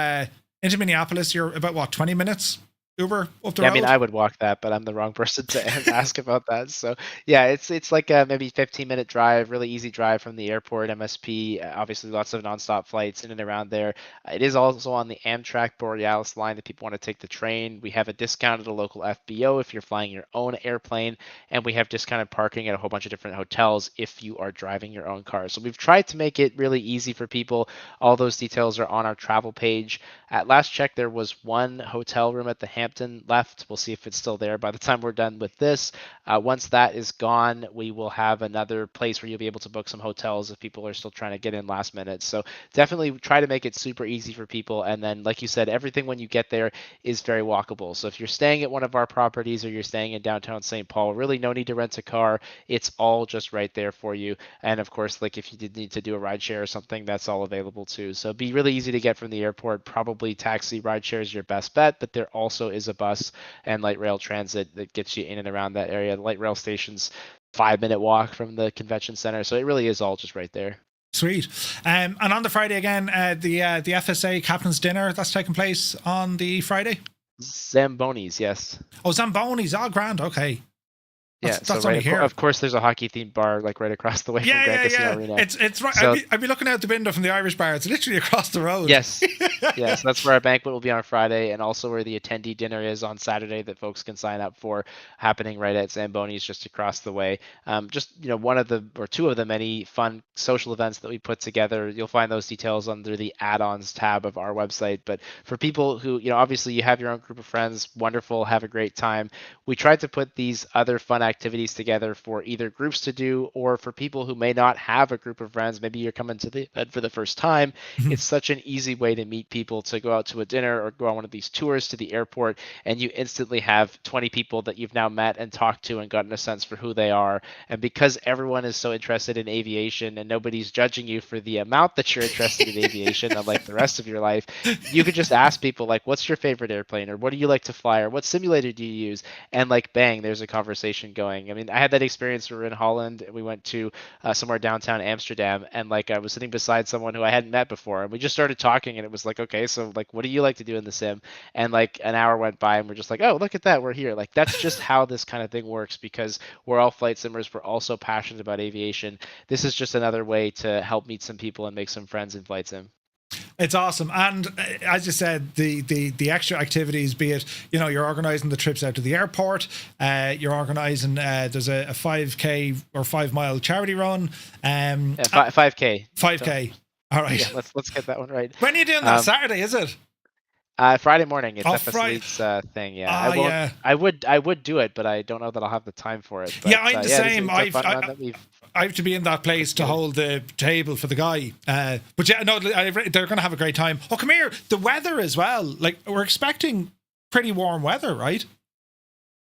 Minneapolis, you're about, what, 20 minutes Uber up the road? I mean, I would walk that, but I'm the wrong person to ask about that. So yeah, it's like a maybe 15-minute drive, really easy drive from the airport, MSP. Obviously, lots of nonstop flights in and around there. It is also on the Amtrak Borealis line that people want to take the train. We have a discount at a local FBO if you're flying your own airplane, and we have discounted parking at a whole bunch of different hotels if you are driving your own car. So we've tried to make it really easy for people. All those details are on our travel page. At last check, there was 1 hotel room at the Hampton left. We'll see if it's still there by the time we're done with this. Once that is gone, we will have another place where you'll be able to book some hotels if people are still trying to get in last minute. So definitely try to make it super easy for people. And then, like you said, everything when you get there is very walkable. So if you're staying at one of our properties, or you're staying in downtown St. Paul, really no need to rent a car. It's all just right there for you. And of course, like if you did need to do a ride share or something, that's all available too. So be really easy to get from the airport. Probably taxi, ride share is your best bet, but there also is a bus and light rail transit that gets you in and around that area. The light rail station's 5-minute walk from the convention center, so it really is all just right there. Sweet. And on the Friday again, the FSA Captain's Dinner, that's taking place on the Friday? Zamboni's, yes. Oh, Zamboni's. Oh, grand. Okay. That's so only here. Of course, there's a hockey themed bar like right across the way from Grand Casino Arena. It's right. So, I'd be looking out the window from the Irish bar. It's literally across the road. Yes. So that's where our banquet will be on Friday, and also where the attendee dinner is on Saturday that folks can sign up for, happening right at Zamboni's just across the way. One of the, or 2 of the many fun social events that we put together. You'll find those details under the add-ons tab of our website. But for people who, obviously you have your own group of friends, wonderful, have a great time. We tried to put these other fun activities together for either groups to do, or for people who may not have a group of friends. Maybe you're coming to the event for the first time. It's such an easy way to meet people, to go out to a dinner or go on one of these tours to the airport, and you instantly have 20 people that you've now met and talked to and gotten a sense for who they are. And because everyone is so interested in aviation and nobody's judging you for the amount that you're interested in aviation, unlike the rest of your life, you could just ask people what's your favorite airplane, or what do you like to fly, or what simulator do you use, and bang, there's a conversation going. going. I mean, I had that experience. We were in Holland. We went to somewhere downtown Amsterdam, and like I was sitting beside someone who I hadn't met before, and we just started talking, and it was like, okay, so like, what do you like to do in the sim? And like an hour went by, and we're just like, oh, look at that, we're here. Like that's just how this kind of thing works, because we're all flight simmers. We're also passionate about aviation. This is just another way to help meet some people and make some friends in flight sim. It's awesome, and as you said, the extra activities, be it you're organising the trips out to the airport, you're organising there's a 5K or 5 mile charity run, Yeah, 5K. 5K. All right, Yeah, let's get that one right. when are you doing that? Saturday, is it? Friday morning. It's Friday. FSExpo's thing. Yeah, Yeah. I would do it, but I don't know that I'll have the time for it. But, Yeah, I'm the same. I I have to be in that place to hold the table for the guy. But yeah, no, they're going to have a great time. Oh, come here. The weather as well. Like, we're expecting pretty warm weather, right?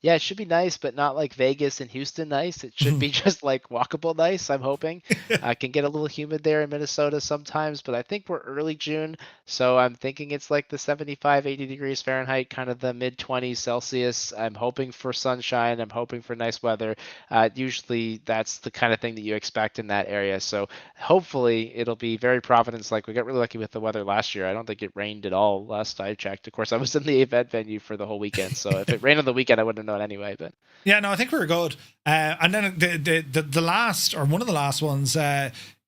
Yeah, it should be nice, but not like Vegas and Houston nice. It should be just like walkable nice, I'm hoping. Can get a little humid there in Minnesota sometimes, but I think we're early June, so I'm thinking it's like the 75, 80 degrees Fahrenheit, kind of the mid 20s Celsius. I'm hoping for sunshine. I'm hoping for nice weather. Usually that's the kind of thing that you expect in that area. So hopefully it'll be very Providence like. We got really lucky with the weather last year. I don't think it rained at all last I checked. Of course, I was in the event venue for the whole weekend, so if it rained on the weekend, I wouldn't have known anyway. But yeah, no, I think we were good. And then the last, or one of the last ones,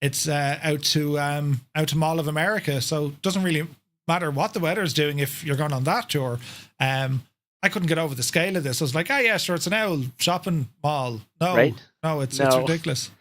it's out to Mall of America, so it doesn't really matter what the weather's doing if you're going on that tour. I couldn't get over the scale of this. I was like, oh yeah, sure, it's an owl shopping mall. No, right? No, it's ridiculous.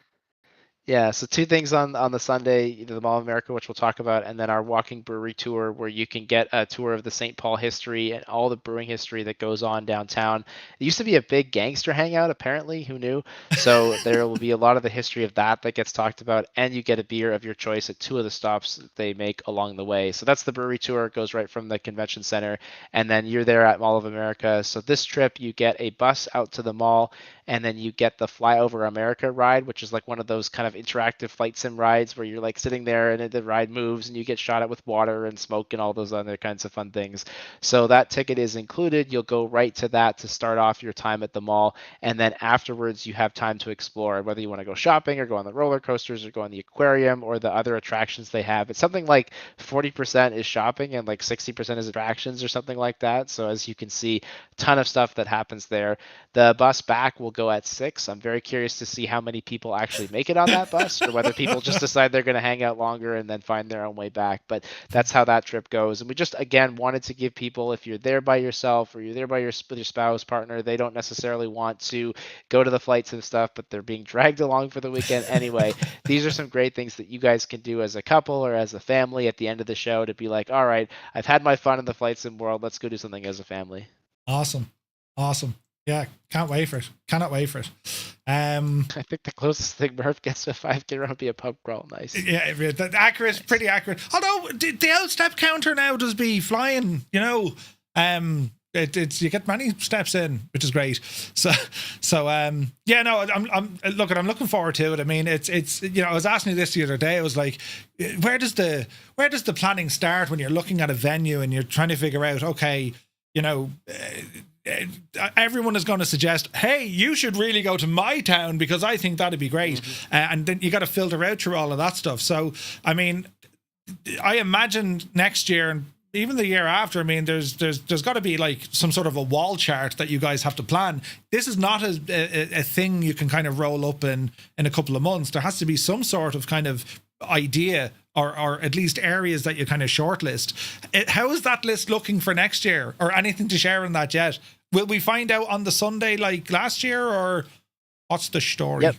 Yeah, so two things on the Sunday, the Mall of America, which we'll talk about, and then our walking brewery tour, where you can get a tour of the St. Paul history and all the brewing history that goes on downtown. It used to be a big gangster hangout, apparently. Who knew? So there will be a lot of the history of that gets talked about, and you get a beer of your choice at two of the stops that they make along the way. So that's the brewery tour. It goes right from the convention center, and then you're there at Mall of America. So this trip, you get a bus out to the mall, and then you get the Flyover America ride, which is like one of those kind of interactive flight sim rides where you're like sitting there and the ride moves and you get shot at with water and smoke and all those other kinds of fun things. So that ticket is included. You'll go right to that to start off your time at the mall. And then afterwards, you have time to explore, whether you want to go shopping or go on the roller coasters or go on the aquarium or the other attractions they have. It's something like 40% is shopping and like 60% is attractions or something like that. So as you can see, a ton of stuff that happens there. The bus back will go at 6. I'm very curious to see how many people actually make it on that bus, or whether people just decide they're going to hang out longer and then find their own way back. But that's how that trip goes. And we just, again, wanted to give people, if you're there by yourself or you're there with your spouse, partner, they don't necessarily want to go to the flights and stuff, but they're being dragged along for the weekend anyway. These are some great things that you guys can do as a couple or as a family at the end of the show to be like, all right, I've had my fun in the flight sim world. Let's go do something as a family. Awesome. Yeah, can't wait for it. Cannot wait for it. I think the closest thing Murph gets to 5K run would be a pub crawl. Nice. Yeah, accurate, nice. Pretty accurate. Although the outstep counter now does be flying. It's you get many steps in, which is great. So yeah, no, I'm looking forward to it. I mean, it's I was asking you this the other day. I was like, where does the planning start when you're looking at a venue and you're trying to figure out, okay, everyone is going to suggest, hey, you should really go to my town because I think that'd be great. And then you got to filter out through all of that stuff. So, I mean, I imagine next year and even the year after, I mean, there's got to be like some sort of a wall chart that you guys have to plan. This is not a thing you can kind of roll up in a couple of months. There has to be some sort of kind of idea or at least areas that you kind of shortlist. How is that list looking for next year, or anything to share on that yet? Will we find out on the Sunday like last year, or what's the story? Yep.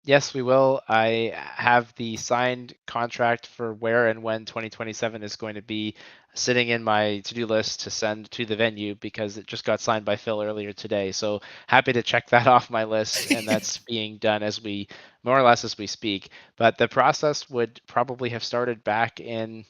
Yes, we will. I have the signed contract for where and when 2027 is going to be sitting in my to-do list to send to the venue because it just got signed by Phil earlier today. So happy to check that off my list, and that's being done as we more or less as we speak. But the process would probably have started back in,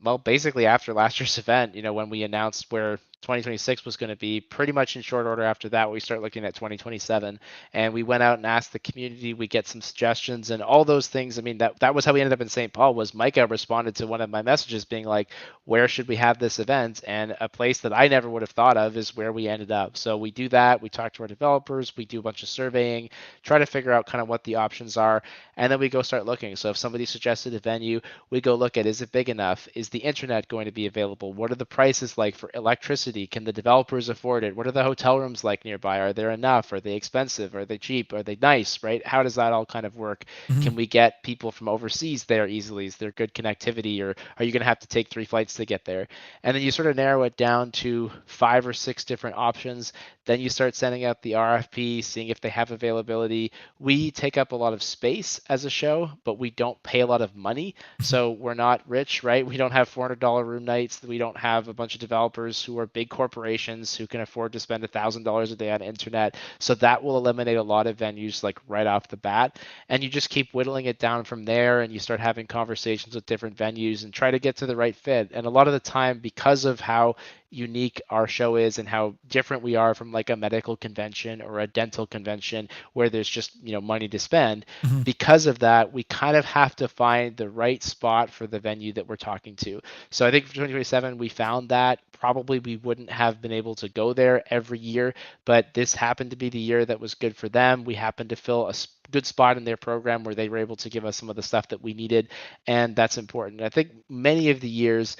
well, basically after last year's event, when we announced where 2026 was going to be. Pretty much in short order after that, we start looking at 2027, and we went out and asked the community. We get some suggestions and all those things. I mean, that was how we ended up in St. Paul. Was Micah responded to one of my messages being like, where should we have this event? And a place that I never would have thought of is where we ended up. So we do that. We talk to our developers. We do a bunch of surveying, try to figure out kind of what the options are, and then we go start looking. So if somebody suggested a venue, we go look at, is it big enough? Is the internet going to be available? What are the prices like for electricity? Can the developers afford it? What are the hotel rooms like nearby? Are there enough? Are they expensive? Are they cheap? Are they nice, right? How does that all kind of work? Can we get people from overseas there easily? Is there good connectivity, or are you going to have to take 3 flights to get there? And then you sort of narrow it down to 5 or 6 different options. Then you start sending out the RFP, seeing if they have availability. We take up a lot of space as a show, but we don't pay a lot of money. So we're not rich, right? We don't have $400 room nights. We don't have a bunch of developers who are big corporations who can afford to spend $1,000 a day on internet. So that will eliminate a lot of venues like right off the bat. And you just keep whittling it down from there, and you start having conversations with different venues and try to get to the right fit. And a lot of the time, because of how unique our show is and how different we are from like a medical convention or a dental convention where there's just money to spend, because of that we kind of have to find the right spot for the venue that we're talking to. So I think for 2027 we found that probably we wouldn't have been able to go there every year, but this happened to be the year that was good for them. We happened to fill a good spot in their program where they were able to give us some of the stuff that we needed, and that's important. I think many of the years,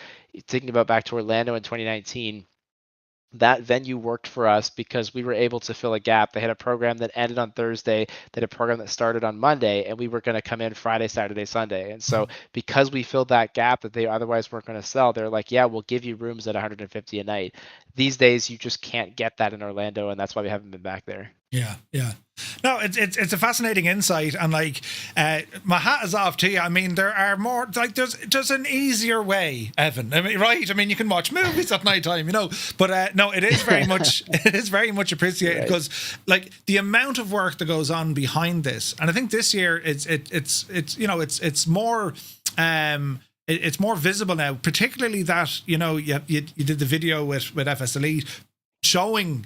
thinking about back to Orlando in 2019, that venue worked for us because we were able to fill a gap. They had a program that ended on Thursday, they had a program that started on Monday, and we were going to come in Friday, Saturday, Sunday. And so because we filled that gap that they otherwise weren't going to sell, they're like, yeah, we'll give you rooms at 150 a night. These days, you just can't get that in Orlando, and that's why we haven't been back there. Yeah. No, it's a fascinating insight, and like my hat is off to you. I mean, there are more, like there's an easier way, Evan. I mean, right? I mean, you can watch movies at night time, but no, it is very much appreciated, because like the amount of work that goes on behind this, and I think this year it's more it's more visible now, particularly that you did the video with FS Elite showing.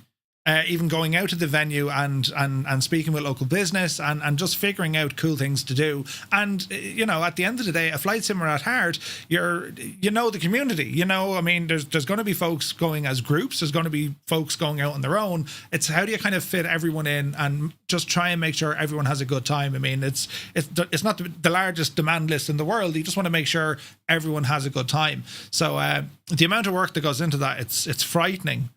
Even going out to the venue and speaking with local business and just figuring out cool things to do. And, at the end of the day, a flight simmer at heart, the community, I mean, there's going to be folks going as groups. There's going to be folks going out on their own. It's how do you kind of fit everyone in and just try and make sure everyone has a good time. I mean, it's not the largest demand list in the world. You just want to make sure everyone has a good time. So the amount of work that goes into that, it's frightening.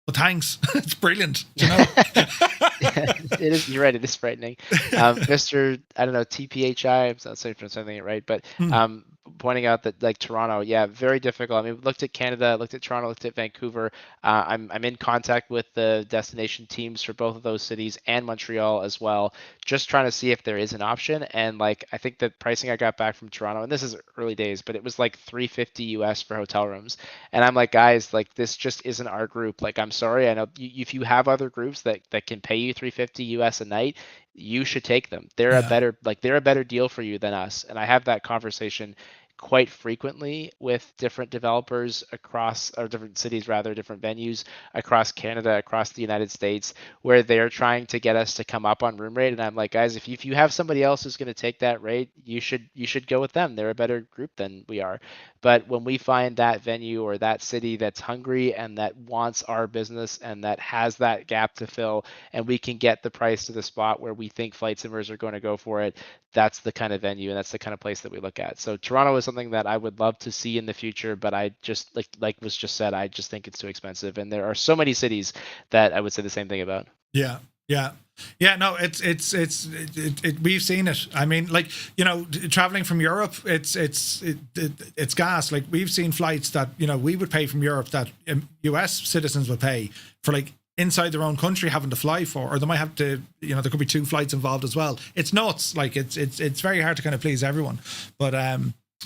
But thanks. It's brilliant. It is. You're right. It is frightening. Mr. I don't know, TPHI. I'm not saying something right, but pointing out that like Toronto, yeah, very difficult. I mean, we looked at Canada, looked at Toronto, looked at Vancouver. I'm in contact with the destination teams for both of those cities and Montreal as well, just trying to see if there is an option. And like, I think the pricing I got back from Toronto, and this is early days, but it was like $350 US for hotel rooms. And I'm like, guys, like this just isn't our group. Like, I'm sorry. I know if you have other groups that can pay you $350 US a night, you should take them. They're a better deal for you than us. And I have that conversation quite frequently with different developers or different cities, different venues across Canada, across the United States, where they're trying to get us to come up on room rate. And I'm like, guys, if you have somebody else who's going to take that rate, you should go with them. They're a better group than we are. But when we find that venue or that city that's hungry and that wants our business and that has that gap to fill, and we can get the price to the spot where we think flight simmers are going to go for it, that's the kind of venue and that's the kind of place that we look at. So Toronto is something that I would love to see in the future, but I just like was just said, I just think it's too expensive. And there are so many cities that I would say the same thing about. Yeah. No, it's we've seen it. I mean, like, traveling from Europe, it's gas. Like, we've seen flights that we would pay from Europe that US citizens would pay for, like, inside their own country having to fly for, or they might have to, there could be 2 flights involved as well. It's nuts. Like, it's very hard to kind of please everyone. But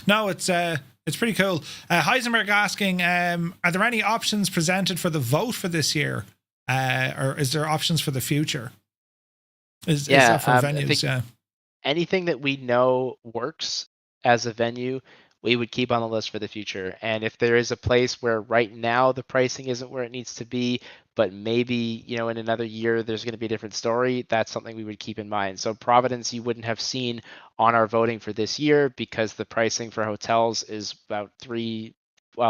no, it's pretty cool. Heisenberg asking, are there any options presented for the vote for this year? Or is there options for the future? Is that for venues? Yeah. Anything that we know works as a venue, we would keep on the list for the future. And if there is a place where right now the pricing isn't where it needs to be, but maybe, in another year there's going to be a different story, that's something we would keep in mind. So Providence you wouldn't have seen on our voting for this year because the pricing for hotels is about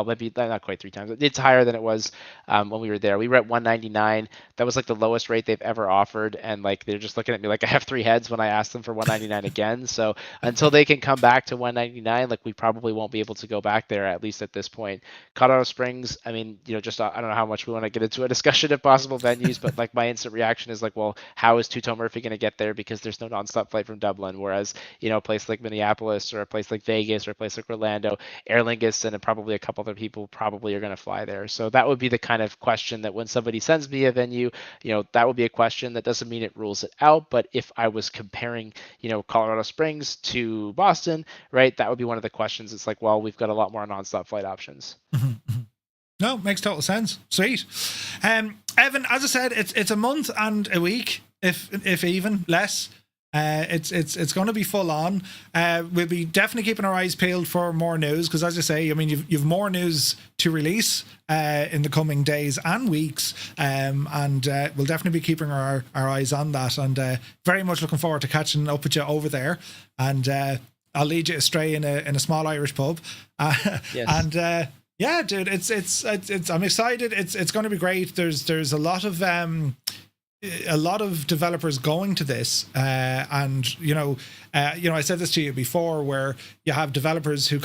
maybe not quite 3 times. It's higher than it was when we were there. We were at 199. That was like the lowest rate they've ever offered, and like they're just looking at me like I have 3 heads when I asked them for 199 again. So until they can come back to 199, like we probably won't be able to go back there, at least at this point. Colorado Springs, I mean, just I don't know how much we want to get into a discussion of possible venues, but like my instant reaction is like, well, how is Tuto Murphy going to get there because there's no nonstop flight from Dublin? Whereas a place like Minneapolis or a place like Vegas or a place like Orlando, Aer Lingus and probably a couple other people probably are going to fly there. So that would be the kind of question that when somebody sends me a venue, that would be a question. That doesn't mean it rules it out, but if I was comparing, Colorado Springs to Boston, right, that would be one of the questions. It's like, well, we've got a lot more nonstop flight options. No, makes total sense. Sweet. Evan, as I said, it's a month and a week, if even less. It's going to be full on. We'll be definitely keeping our eyes peeled for more news because, as I say, I mean, you've more news to release in the coming days and weeks, and we'll definitely be keeping our eyes on that. And very much looking forward to catching up with you over there. And I'll lead you astray in a small Irish pub. Yes. And yeah, dude, it's I'm excited. It's going to be great. There's a lot of developers going to this, and I said this to you before, where you have developers who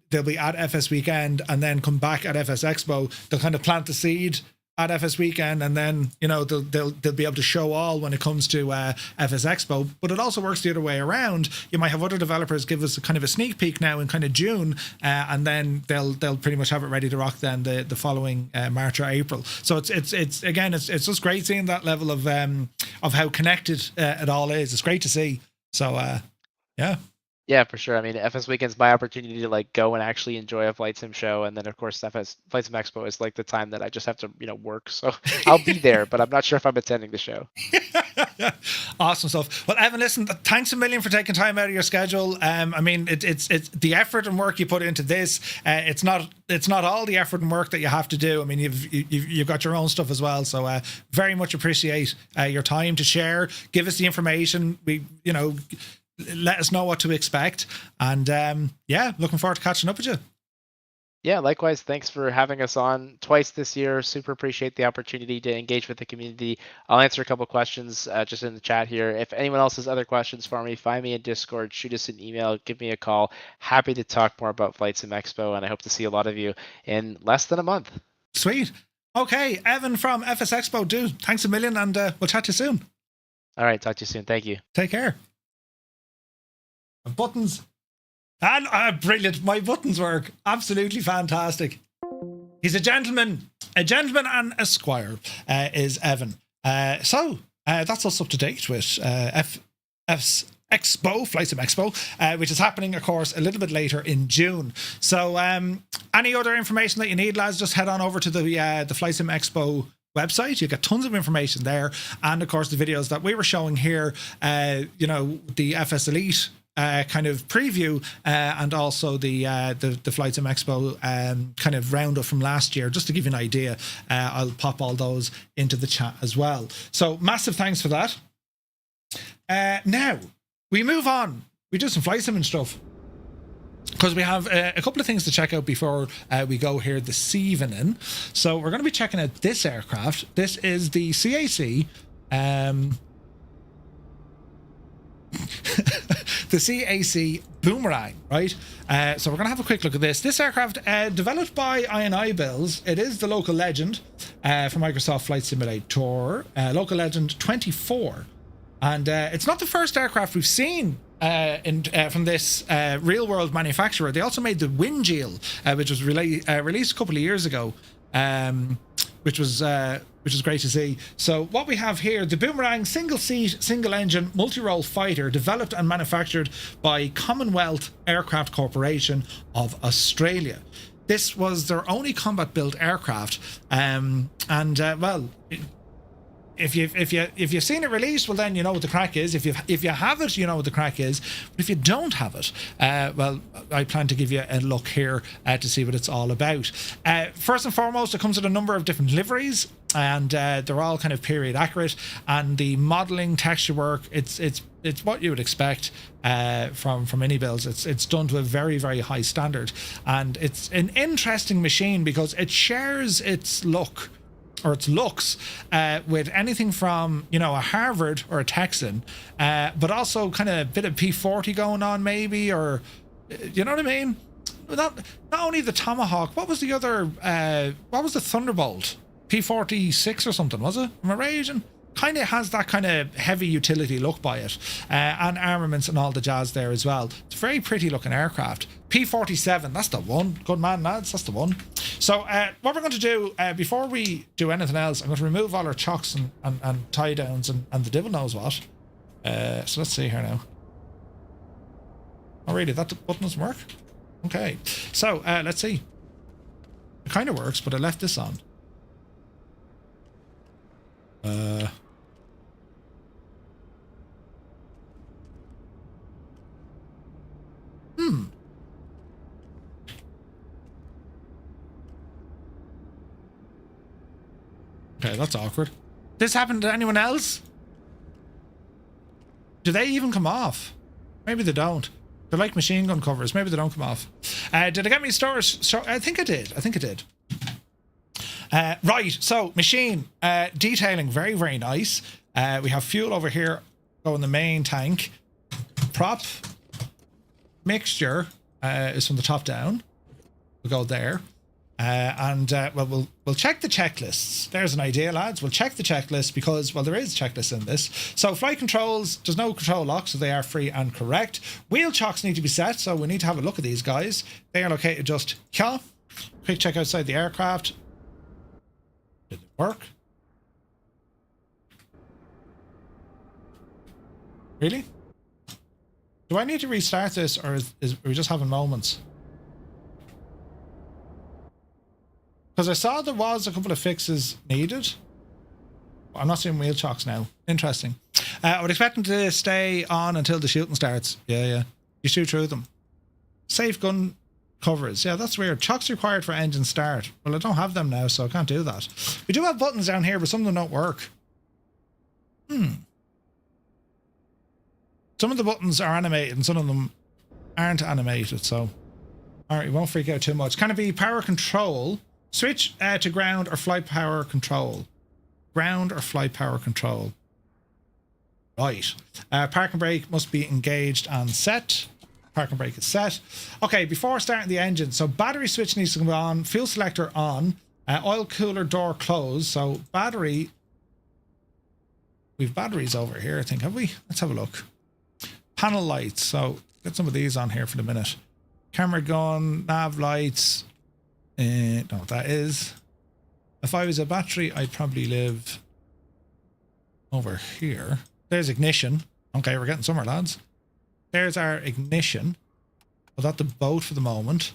they'll be at FS Weekend and then come back at FSExpo. They'll kind of plant the seed at FS Weekend, and then they'll be able to show all when it comes to FSExpo. But it also works the other way around. You might have other developers give us a kind of a sneak peek now in kind of June, and then they'll pretty much have it ready to rock then the following March or April. So it's just great seeing that level of how connected it all is. It's great to see. So yeah. Yeah, for sure. I mean, FS Weekend's my opportunity to like go and actually enjoy a flight sim show, and then of course FS Flight Sim Expo is like the time that I just have to work. So I'll be there, but I'm not sure if I'm attending the show. Awesome stuff. Well, Evan, listen, thanks a million for taking time out of your schedule. I mean, it's the effort and work you put into this. It's not all the effort and work that you have to do. I mean, you've got your own stuff as well. So very much appreciate your time to share. Give us the information. Let us know what to expect, and looking forward to catching up with you. Yeah, likewise. Thanks for having us on twice this year. Super appreciate the opportunity to engage with the community. I'll answer a couple questions just in the chat here. If anyone else has other questions for me, find me in Discord, shoot us an email, give me a call. Happy to talk more about Flight Sim Expo, and I hope to see a lot of you in less than a month. Sweet. Okay, Evan from FSExpo, dude, thanks a million, and we'll chat to you soon. All right, talk to you soon. Thank you. Take care. Buttons. And brilliant. My buttons work. Absolutely fantastic. He's a gentleman and a squire, is Evan. So that's us up to date with FSExpo, Flight Sim Expo, which is happening, of course, a little bit later in June. So any other information that you need, lads, just head on over to the Flight Sim Expo website. You get tons of information there. And of course, the videos that we were showing here, the FS Elite kind of preview, and also the Flight Sim Expo kind of roundup from last year, just to give you an idea. I'll pop all those into the chat as well. So massive thanks for that. Now we move on. We do some flight sim and stuff, because we have a couple of things to check out before we go here this evening. So we're going to be checking out this aircraft. This is the CAC. The CAC Boomerang, right? So we're going to have a quick look at this. This aircraft, developed by AnyBuilds, it is the Local Legend for Microsoft Flight Simulator, Local Legend 24. And it's not the first aircraft we've seen from this real-world manufacturer. They also made the Wingeal, which was released a couple of years ago, which was great to see. So what we have here, the Boomerang single-seat, single-engine, multi-role fighter, developed and manufactured by Commonwealth Aircraft Corporation of Australia. This was their only combat-built aircraft, if you've seen it released, well then you know what the crack is. If you have it, you know what the crack is. But if you don't have it, well, I plan to give you a look here to see what it's all about. First and foremost, it comes with a number of different liveries, and they're all kind of period accurate. And the modeling, texture work, it's what you would expect from AnyBuilds. It's done to a very, very high standard, and it's an interesting machine because it shares its look or its looks with anything from, you know, a Harvard or a Texan, but also kind of a bit of P40 going on maybe, or you know what I mean? Not only the Tomahawk, what was the other, what was the Thunderbolt? P46 or something, was it? Am I right? Kind of has that kind of heavy utility look by it, and armaments and all the jazz there as well. It's a very pretty looking aircraft. P47, that's the one. Good man, lads, that's the one. So what we're going to do, before we do anything else, I'm going to remove all our chocks and tie downs and the devil knows what. So let's see here now. Oh really, that button doesn't work? Okay, so let's see. It kind of works, but I left this on. Okay, that's awkward. This happened to anyone else? Do they even come off? Maybe they don't. They're like machine gun covers. Maybe they don't come off. Did I get me storage? I think I did. I think I did. Right, so machine detailing, very, very nice. We have fuel over here going the main tank. Prop mixture is from the top down. We'll go there. Well, we'll check the checklists. There's an idea, lads. We'll check the checklist because, well, there is checklists in this. So flight controls, there's no control locks, so they are free and correct. Wheel chocks need to be set, so we need to have a look at these guys. They are located just here. Quick check outside the aircraft. Did it work? Really? Do I need to restart this, or are we just having moments? Because I saw there was a couple of fixes needed. I'm not seeing wheel chocks now. Interesting. I would expect them to stay on until the shooting starts. Yeah. You shoot through them. Safe gun covers. Yeah, that's weird. Chocks required for engine start. Well, I don't have them now, so I can't do that. We do have buttons down here, but some of them don't work. Some of the buttons are animated and some of them aren't animated, so... Alright, we won't freak out too much. Can it be power control? Switch to ground or flight power control. Ground or flight power control. Right. Park and brake must be engaged and set. Park and brake is set. Okay, before starting the engine, so battery switch needs to come on, fuel selector on, oil cooler door closed. So battery, we've batteries over here, I think, have we? Let's have a look. Panel lights, so get some of these on here for the minute. Camera gun, nav lights. Don't know what that is. If I was a battery, I'd probably live over here. There's ignition. Okay, we're getting somewhere, lads. There's our ignition. Well, that's the boat for the moment.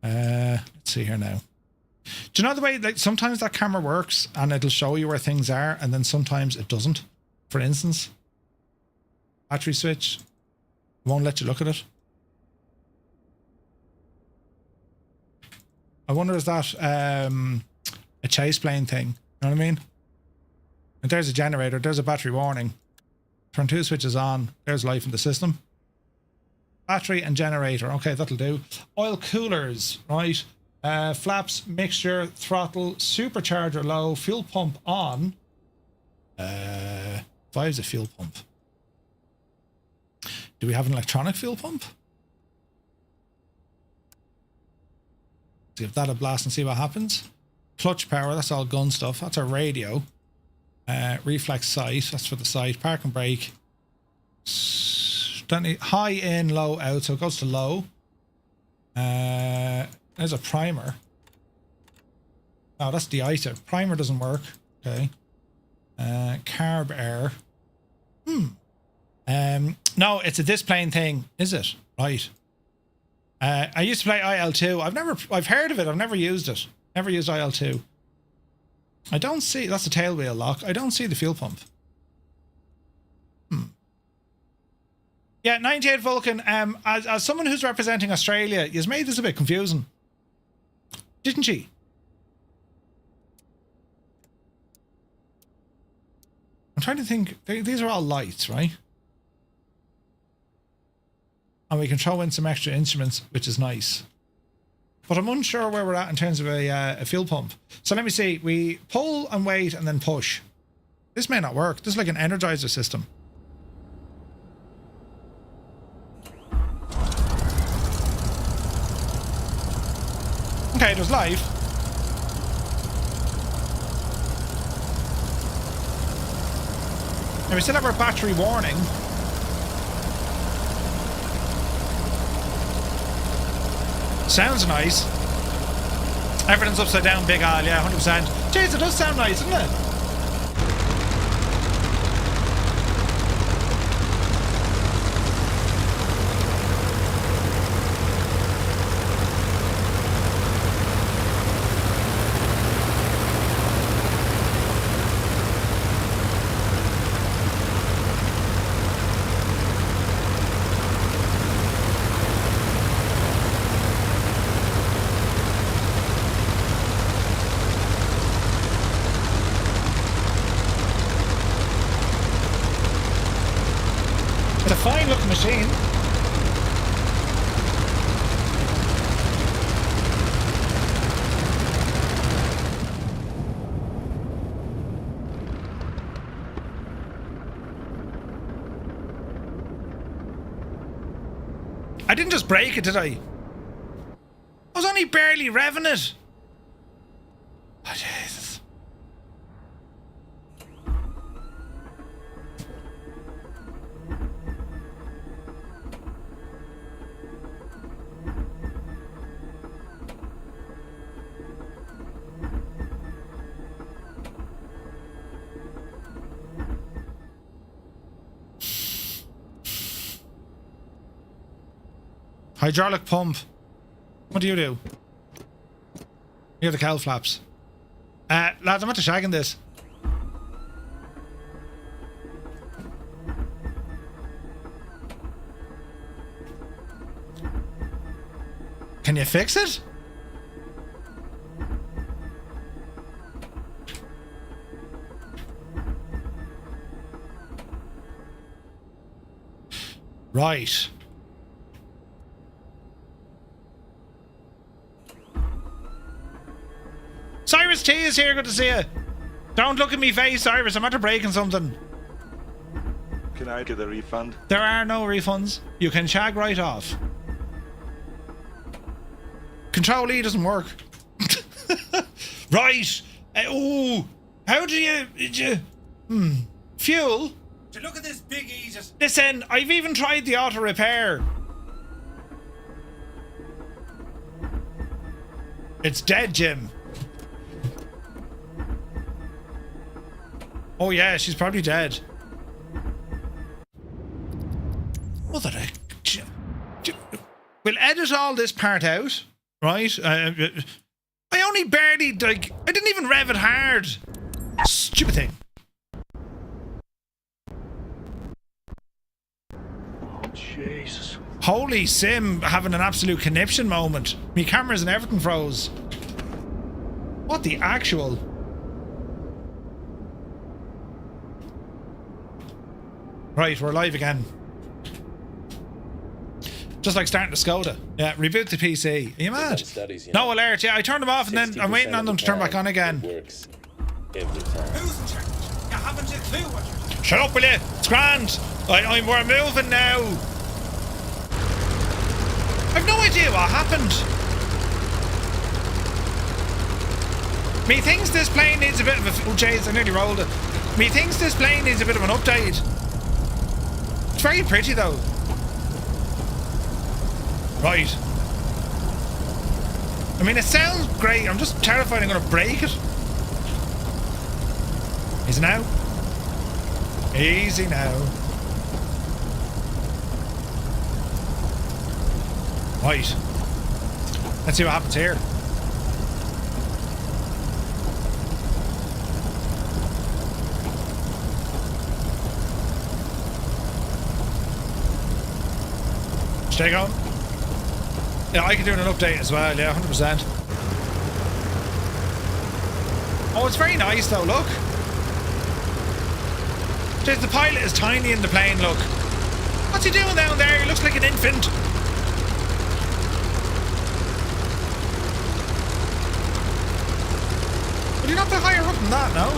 Let's see here now. Do you know the way, like, sometimes that camera works and it'll show you where things are, and then sometimes it doesn't? For instance, battery switch won't let you look at it. I wonder, is that a chase plane thing? You know what I mean? And there's a generator. There's a battery warning. Turn two switches on. There's life in the system. Battery and generator. Okay, that'll do. Oil coolers, right? Flaps, mixture, throttle, supercharger low, fuel pump on. Five's a fuel pump. Do we have an electronic fuel pump? Give that a blast and see what happens. Clutch power, that's all gun stuff. That's our radio. Reflex sight, that's for the sight. Park and brake. High in, low out, so it goes to low. There's a primer. Oh, that's the de-icer. Primer doesn't work. Okay. Carb air. No, it's a displane thing, is it? Right. I used to play IL-2. I've heard of it. I've never used it. Never used IL-2. I don't see... That's the tail wheel lock. I don't see the fuel pump. Yeah, 98 Vulcan, as someone who's representing Australia, you've made this a bit confusing. Didn't she? I'm trying to think. These are all lights, right? And we can throw in some extra instruments, which is nice. But I'm unsure where we're at in terms of a fuel pump. So let me see. We pull and wait and then push. This may not work. This is like an energizer system. Okay, there's life. Now we still have our battery warning. Sounds nice. Everything's upside down, Big Al, yeah, 100%. Jeez, it does sound nice, doesn't it? Fine looking machine. I didn't just break it, did I? I was only barely revving it. Oh, Jesus. Hydraulic pump. What do? You're the cowl flaps. Lads, I'm after shagging this. Can you fix it? Right. Cyrus T is here, good to see you. Don't look at me face, Cyrus, I'm after breaking something. Can I get a refund? There are no refunds. You can shag right off. Control E doesn't work. Right. Oh, how do you... Fuel? To look at this big E just... Listen, I've even tried the auto repair. It's dead, Jim. Oh yeah, she's probably dead. Mother of... We'll edit all this part out, right? I only barely, like, I didn't even rev it hard. Stupid thing. Oh, Jesus. Holy Sim having an absolute conniption moment. Me cameras and everything froze. What the actual... Right, we're live again. Just like starting the Skoda. Yeah, reboot the PC. Are you mad? Studies, you know, no alert, yeah, I turned them off and then I'm waiting on them to turn back on again. Works every time. Who's in charge? You haven't a clue what you're doing. Shut up, will you? It's grand. We're moving now. I've no idea what happened. Methinks this plane needs a bit of a... Oh, jeez, I nearly rolled it. Methinks this plane needs a bit of an update. It's very pretty though. Right. I mean, it sounds great. I'm just terrified I'm going to break it. Easy now. Easy now. Right. Let's see what happens here. Stay going. Yeah, I can do an update as well, yeah, 100%. Oh, it's very nice though, look. Jeez, the pilot is tiny in the plane, look. What's he doing down there? He looks like an infant. Would he not be higher up than that, no?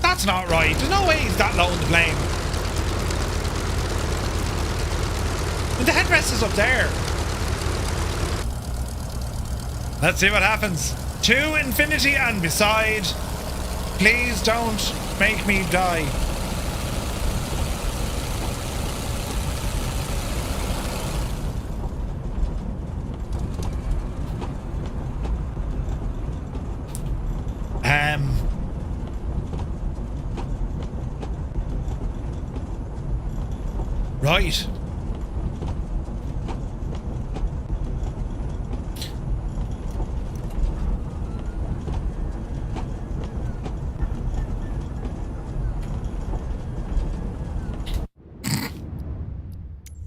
That's not right. There's no way he's that low in the plane. And the headrest is up there. Let's see what happens. To infinity and beside. Please don't make me die. Right.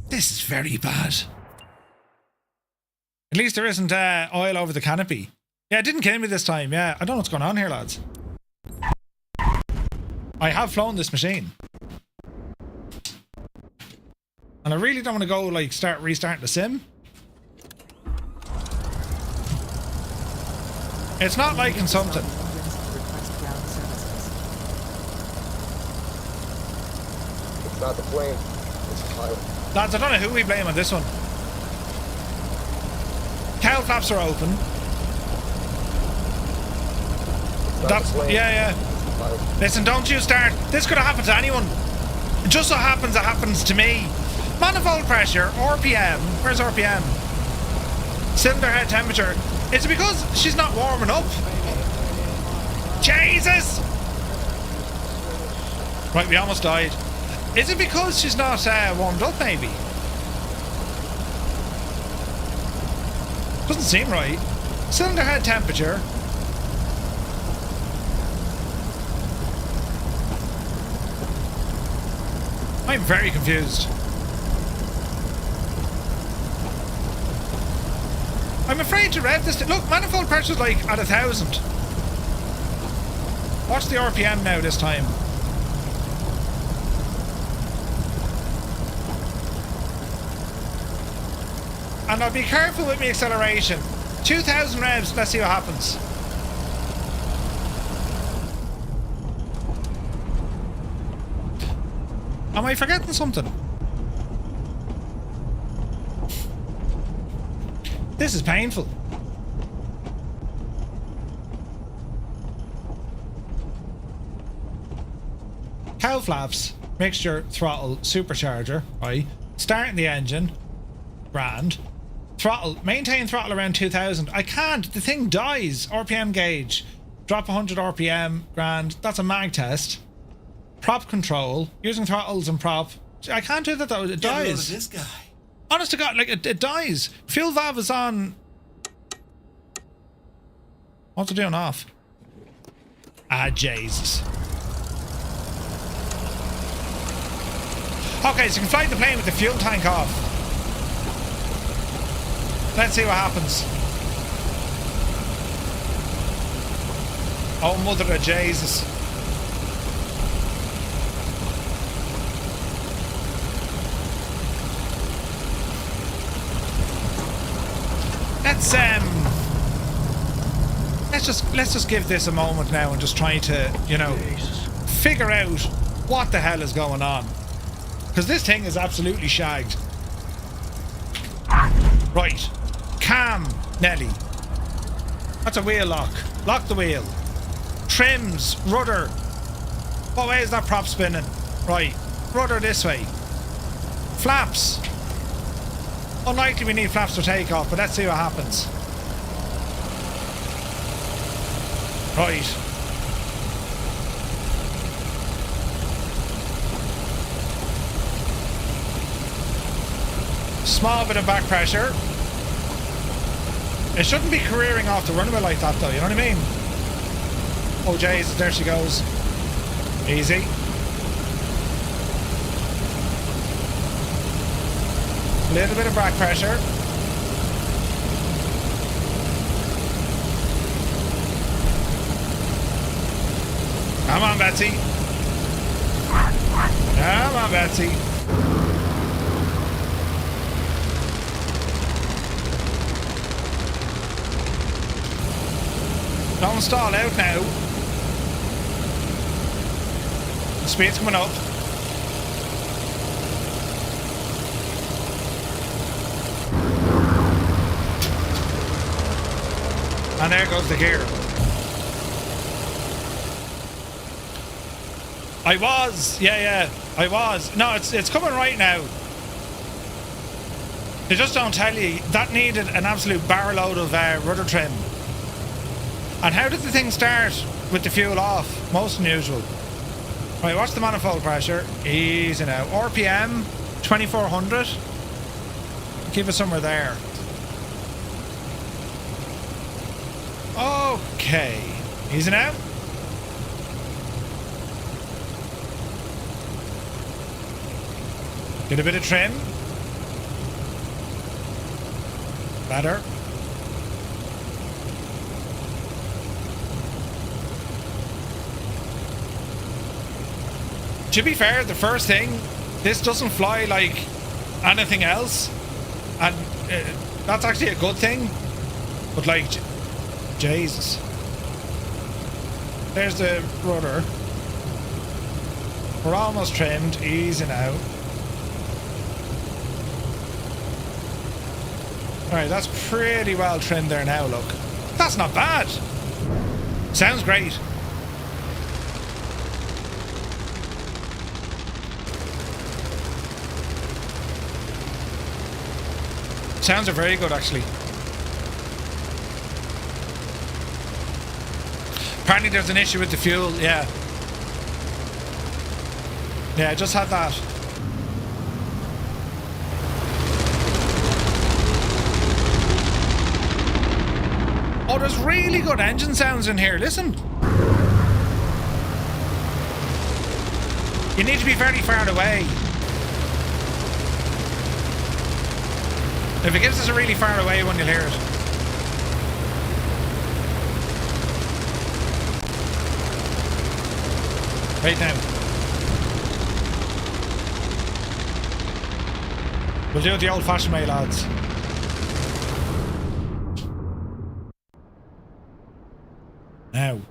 This is very bad. At least there isn't oil over the canopy. Yeah, it didn't kill me this time. Yeah, I don't know what's going on here, lads. I have flown this machine. And I really don't want to go, like, restarting the sim. It's not liking something. It's not the plane, it's the pilot. Lads, I don't know who we blame on this one. Cowl flaps are open. That's, yeah. Listen, don't you start. This could have happened to anyone. It just so happens it happens to me. Manifold pressure, RPM. Where's RPM? Cylinder head temperature. Is it because she's not warming up? Jesus! Right, we almost died. Is it because she's not warmed up, maybe? Doesn't seem right. Cylinder head temperature. I'm very confused. I'm afraid to rev this. Look, manifold pressure's like at 1,000. Watch the RPM now this time. And I'll be careful with my acceleration. 2,000 revs, let's see what happens. Am I forgetting something? This is painful. Cowl flaps, mixture, throttle, supercharger, right? Starting the engine, grand. Throttle, maintain throttle around 2,000. I can't, the thing dies. RPM gauge, drop 100 RPM, grand. That's a mag test. Prop control, using throttles and prop. I can't do that though, it dies. This guy. Honest to God, like it dies. Fuel valve is on. What's it doing off? Ah, Jesus. Okay, so you can fly the plane with the fuel tank off. Let's see what happens. Oh, mother of Jesus. Let's just give this a moment now and just try to, you know, figure out what the hell is going on. Because this thing is absolutely shagged. Right. Cam, Nelly. That's a wheel lock. Lock the wheel. Trims, rudder. What way is that prop spinning? Right. Rudder this way. Flaps. Unlikely we need flaps for takeoff, but let's see what happens. Right. Small bit of back pressure. It shouldn't be careering off the runway like that though, you know what I mean? Oh jeez, there she goes. Easy. Little bit of back pressure. Come on, Betsy. Come on, Betsy. Don't stall out now. The speed's coming up. And there goes the gear. I was. No, it's coming right now. They just don't tell you. That needed an absolute bar load of rudder trim. And how did the thing start with the fuel off? Most unusual. Right, what's the manifold pressure? Easy now. RPM, 2400. Keep it somewhere there. Okay. Easy now. Get a bit of trim. Better. To be fair, the first thing, this doesn't fly like anything else, and that's actually a good thing. But like, Jesus, there's the rudder. We're almost trimmed. Easy now. Alright, that's pretty well trimmed there now, look. That's not bad. Sounds great. Sounds are very good, actually. Apparently there's an issue with the fuel, yeah. Yeah, I just had that. Oh, there's really good engine sounds in here, listen. You need to be fairly far away. If it gives us a really far away one, you'll hear it. Right now. We'll do it the old-fashioned way, lads. Now.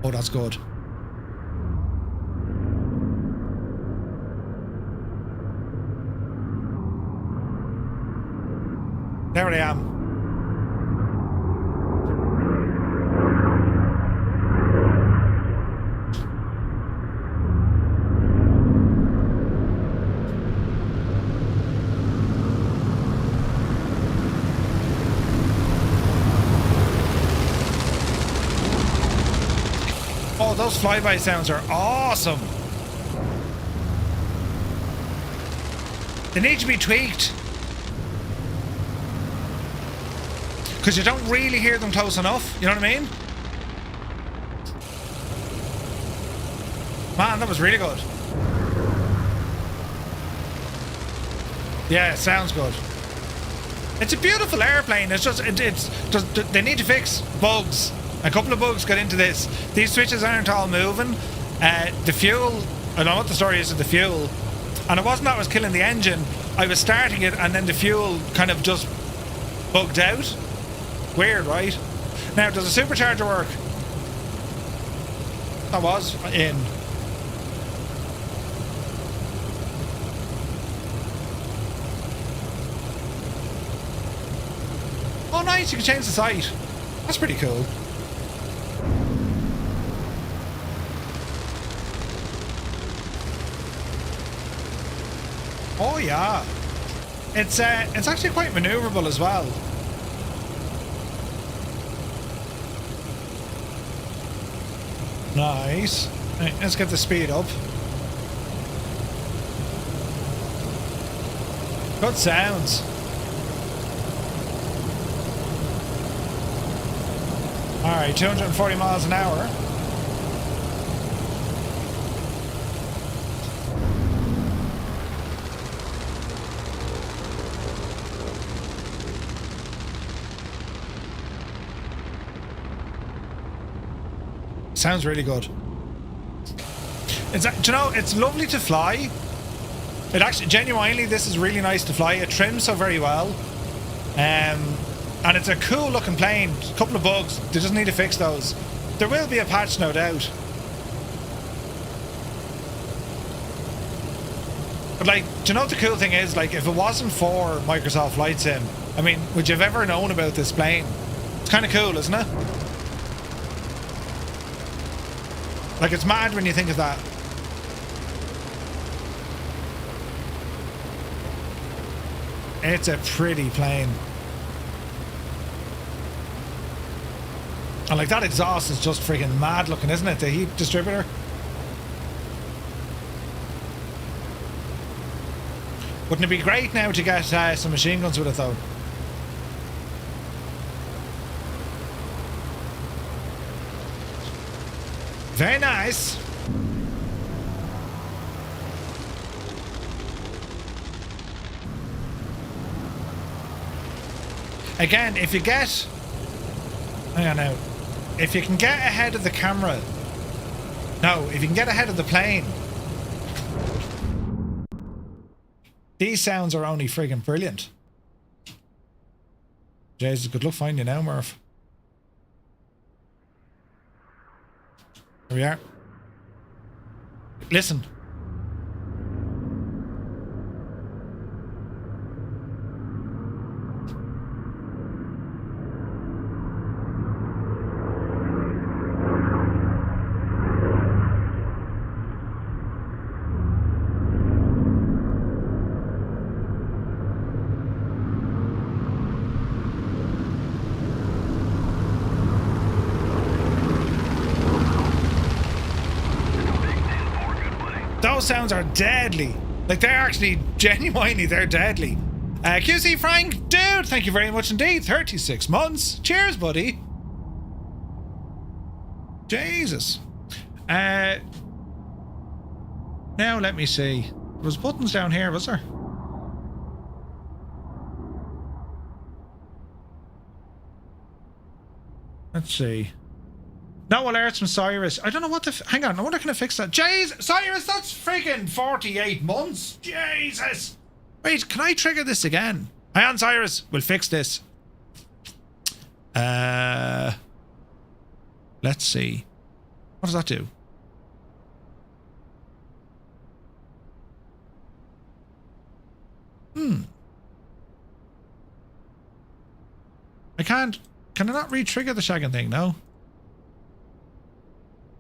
Oh, that's good. There I am. Oh, those flyby sounds are awesome. They need to be tweaked. Because you don't really hear them close enough, you know what I mean? Man, that was really good. Yeah, it sounds good. It's a beautiful airplane. It's just, they need to fix bugs. A couple of bugs got into this. These switches aren't all moving. The fuel, I don't know what the story is of the fuel. And it wasn't that I was killing the engine. I was starting it and then the fuel kind of just bugged out. Weird, right? Now, does the supercharger work? That was in. Oh, nice. You can change the sight. That's pretty cool. Oh, yeah. It's actually quite maneuverable as well. Nice. Right, let's get the speed up. Good sounds. Alright, 240 miles an hour. Sounds really good. Do you know, it's lovely to fly. It actually, genuinely, this is really nice to fly. It trims so very well. And it's a cool looking plane. A couple of bugs. They just need to fix those. There will be a patch, no doubt. But like, do you know what the cool thing is? Like, if it wasn't for Microsoft Flight Sim, I mean, would you have ever known about this plane? It's kind of cool, isn't it? Like, it's mad when you think of that. It's a pretty plane. And like, that exhaust is just freaking mad looking, isn't it? The heat distributor. Wouldn't it be great now to get some machine guns with it though? Very nice. Again, if you get... Hang on now. If you can get ahead of the camera... No, if you can get ahead of the plane... These sounds are only friggin' brilliant. Jesus, good luck finding you now, Murph. Here we are. Listen. Those sounds are deadly. Like, they're actually genuinely, they're deadly. QC Frank, dude, thank you very much indeed. 36 months. Cheers, buddy. Jesus. Now let me see. There was buttons down here, was there? Let's see. No alerts from Cyrus. I don't know what the... Hang on, I wonder can I fix that? Jeez, Cyrus, that's freaking 48 months. Jesus. Wait, can I trigger this again? Hang on, Cyrus. We'll fix this. Let's see. What does that do? I can't... Can I not re-trigger the shagging thing? No.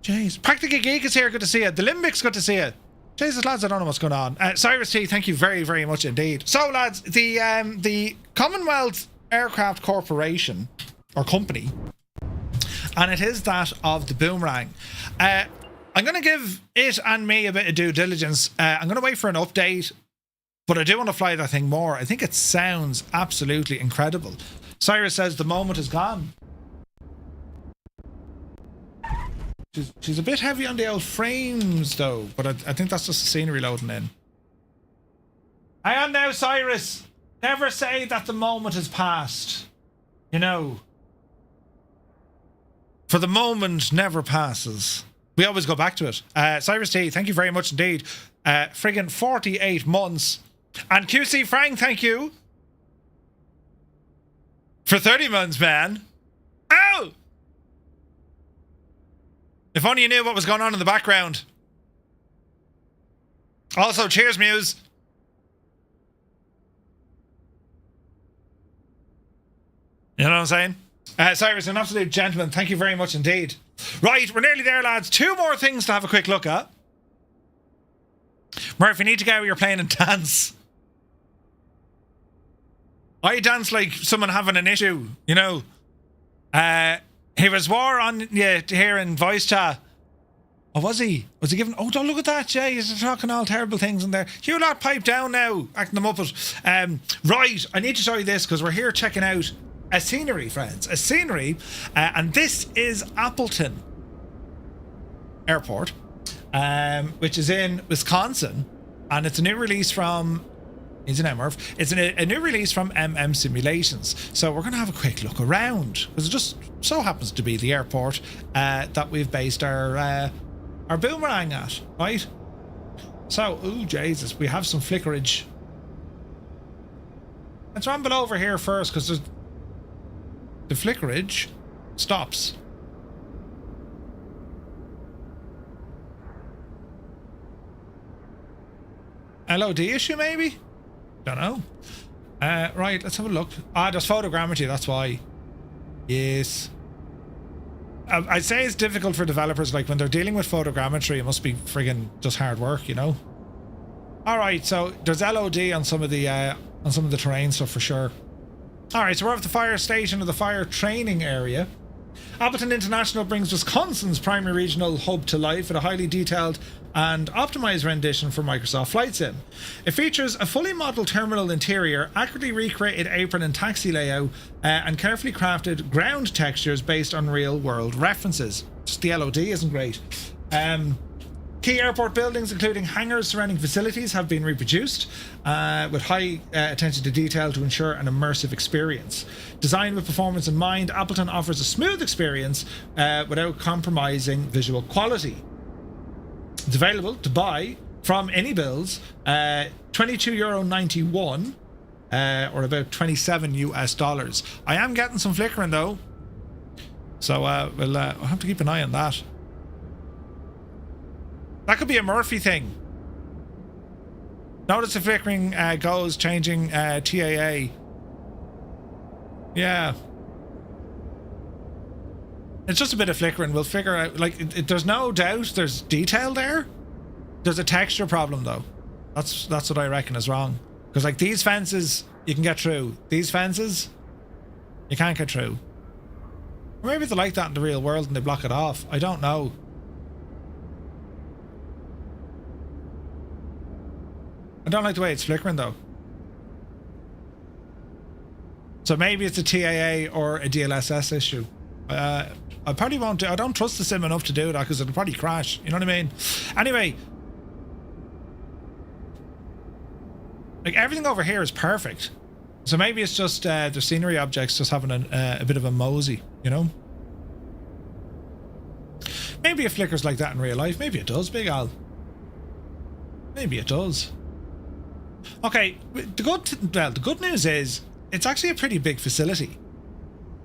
Jeez. Practical Geek is here. Good to see you. The Limbic's good to see you. Jesus, lads, I don't know what's going on. Cyrus T, thank you very, very much indeed. So, lads, the Commonwealth Aircraft Corporation, or company, and it is that of the Boomerang. I'm going to give it and me a bit of due diligence. I'm going to wait for an update, but I do want to fly that thing more. I think it sounds absolutely incredible. Cyrus says the moment is gone. She's a bit heavy on the old frames, though, but I think that's just the scenery loading in. Hang on now, Cyrus. Never say that the moment has passed. You know. For the moment never passes. We always go back to it. Cyrus T, thank you very much indeed. Friggin' 48 months. And QC Frank, thank you. For 30 months, man. Ow! If only you knew what was going on in the background. Also, cheers, Muse. You know what I'm saying? Cyrus, an absolute gentleman. Thank you very much indeed. Right, we're nearly there, lads. 2 more things to have a quick look at. Murph, you need to get out of your plane and dance. I dance like someone having an issue, you know. He was war on here in voice chat. Oh, was he? Was he giving... Oh, don't look at that, Jay. He's talking all terrible things in there. You lot pipe down now, acting them up. Right, I need to show you this because we're here checking out a scenery, friends. A scenery. And this is Appleton Airport, which is in Wisconsin. And it's a new release from It's an MRF. It's a new release from Simulations. So we're going to have a quick look around, because it just so happens to be the airport that we've based our Boomerang at, right? So, ooh, Jesus, we have some flickerage. Let's ramble over here first, because the flickerage stops. LOD issue, maybe? Don't know. Right, let's have a look. There's photogrammetry, that's why. Yes. I'd say it's difficult for developers, like when they're dealing with photogrammetry, it must be friggin' just hard work, you know? Alright, so there's LOD on some of the terrain stuff for sure. Alright, so we're at the fire station or the fire training area. Appleton International brings Wisconsin's primary regional hub to life with a highly detailed and optimized rendition for Microsoft FlyJSim. It features a fully modeled terminal interior, accurately recreated apron and taxi layout, and carefully crafted ground textures based on real-world references. Just the LOD isn't great. Key airport buildings, including hangars surrounding facilities, have been reproduced with high attention to detail to ensure an immersive experience. Designed with performance in mind, Appleton offers a smooth experience without compromising visual quality. It's available to buy from AnyBuilds, €22.91, or about $27 US. I am getting some flickering though, so we'll have to keep an eye on that. That could be a Murphy thing. Notice the flickering goes, changing TAA. Yeah. It's just a bit of flickering. We'll figure out, like, there's no doubt there's detail there. There's a texture problem though. That's what I reckon is wrong. Because like these fences, you can get through. These fences, you can't get through. Or maybe they're like that in the real world and they block it off. I don't know. I don't like the way it's flickering though. So maybe it's a TAA or a DLSS issue. I probably won't do. I don't trust the sim enough to do that because it'll probably crash. You know what I mean? Anyway, like everything over here is perfect. So maybe it's just the scenery objects just having a bit of a mosey, you know? Maybe it flickers like that in real life. Maybe it does, Big Al. Maybe it does. Okay, the good news is it's actually a pretty big facility.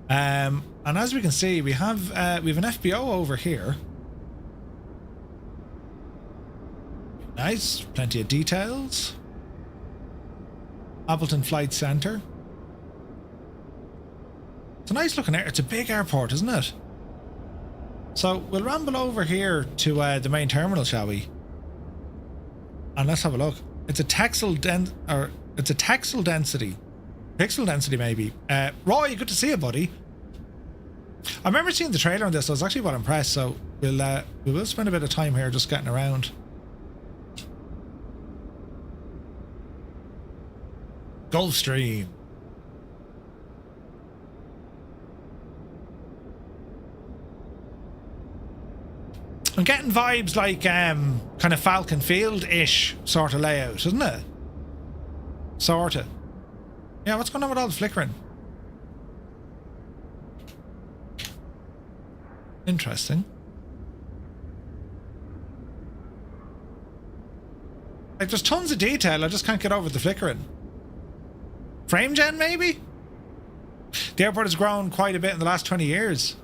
And as we can see, we have an FBO over here. Nice, plenty of details. Appleton Flight Center. It's a nice looking air. It's a big airport, isn't it? So we'll ramble over here to the main terminal, shall we? And let's have a look. It's a pixel density maybe. Roy, good to see you, buddy. I remember seeing the trailer on this. I was actually well impressed. So we will spend a bit of time here just getting around. Gulfstream. I'm getting vibes like kind of Falcon Field-ish sort of layout, isn't it? Sorta. Yeah, what's going on with all the flickering? Interesting. Like, there's tons of detail, I just can't get over the flickering. Frame gen, maybe? The airport has grown quite a bit in the last 20 years.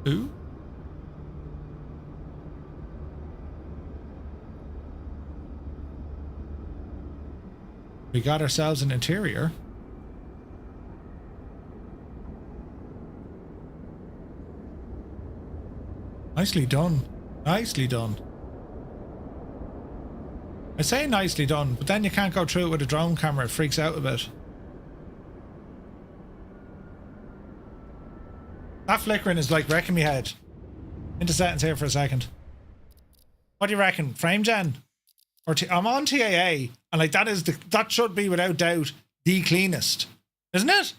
Ooh. We got ourselves an interior. Nicely done. Nicely done. I say nicely done, but then you can't go through it with a drone camera. It freaks out a bit. That flickering is like wrecking me head. Into settings here for a second. What do you reckon? Frame gen? Or I'm on TAA, and like that should be without doubt the cleanest, isn't it?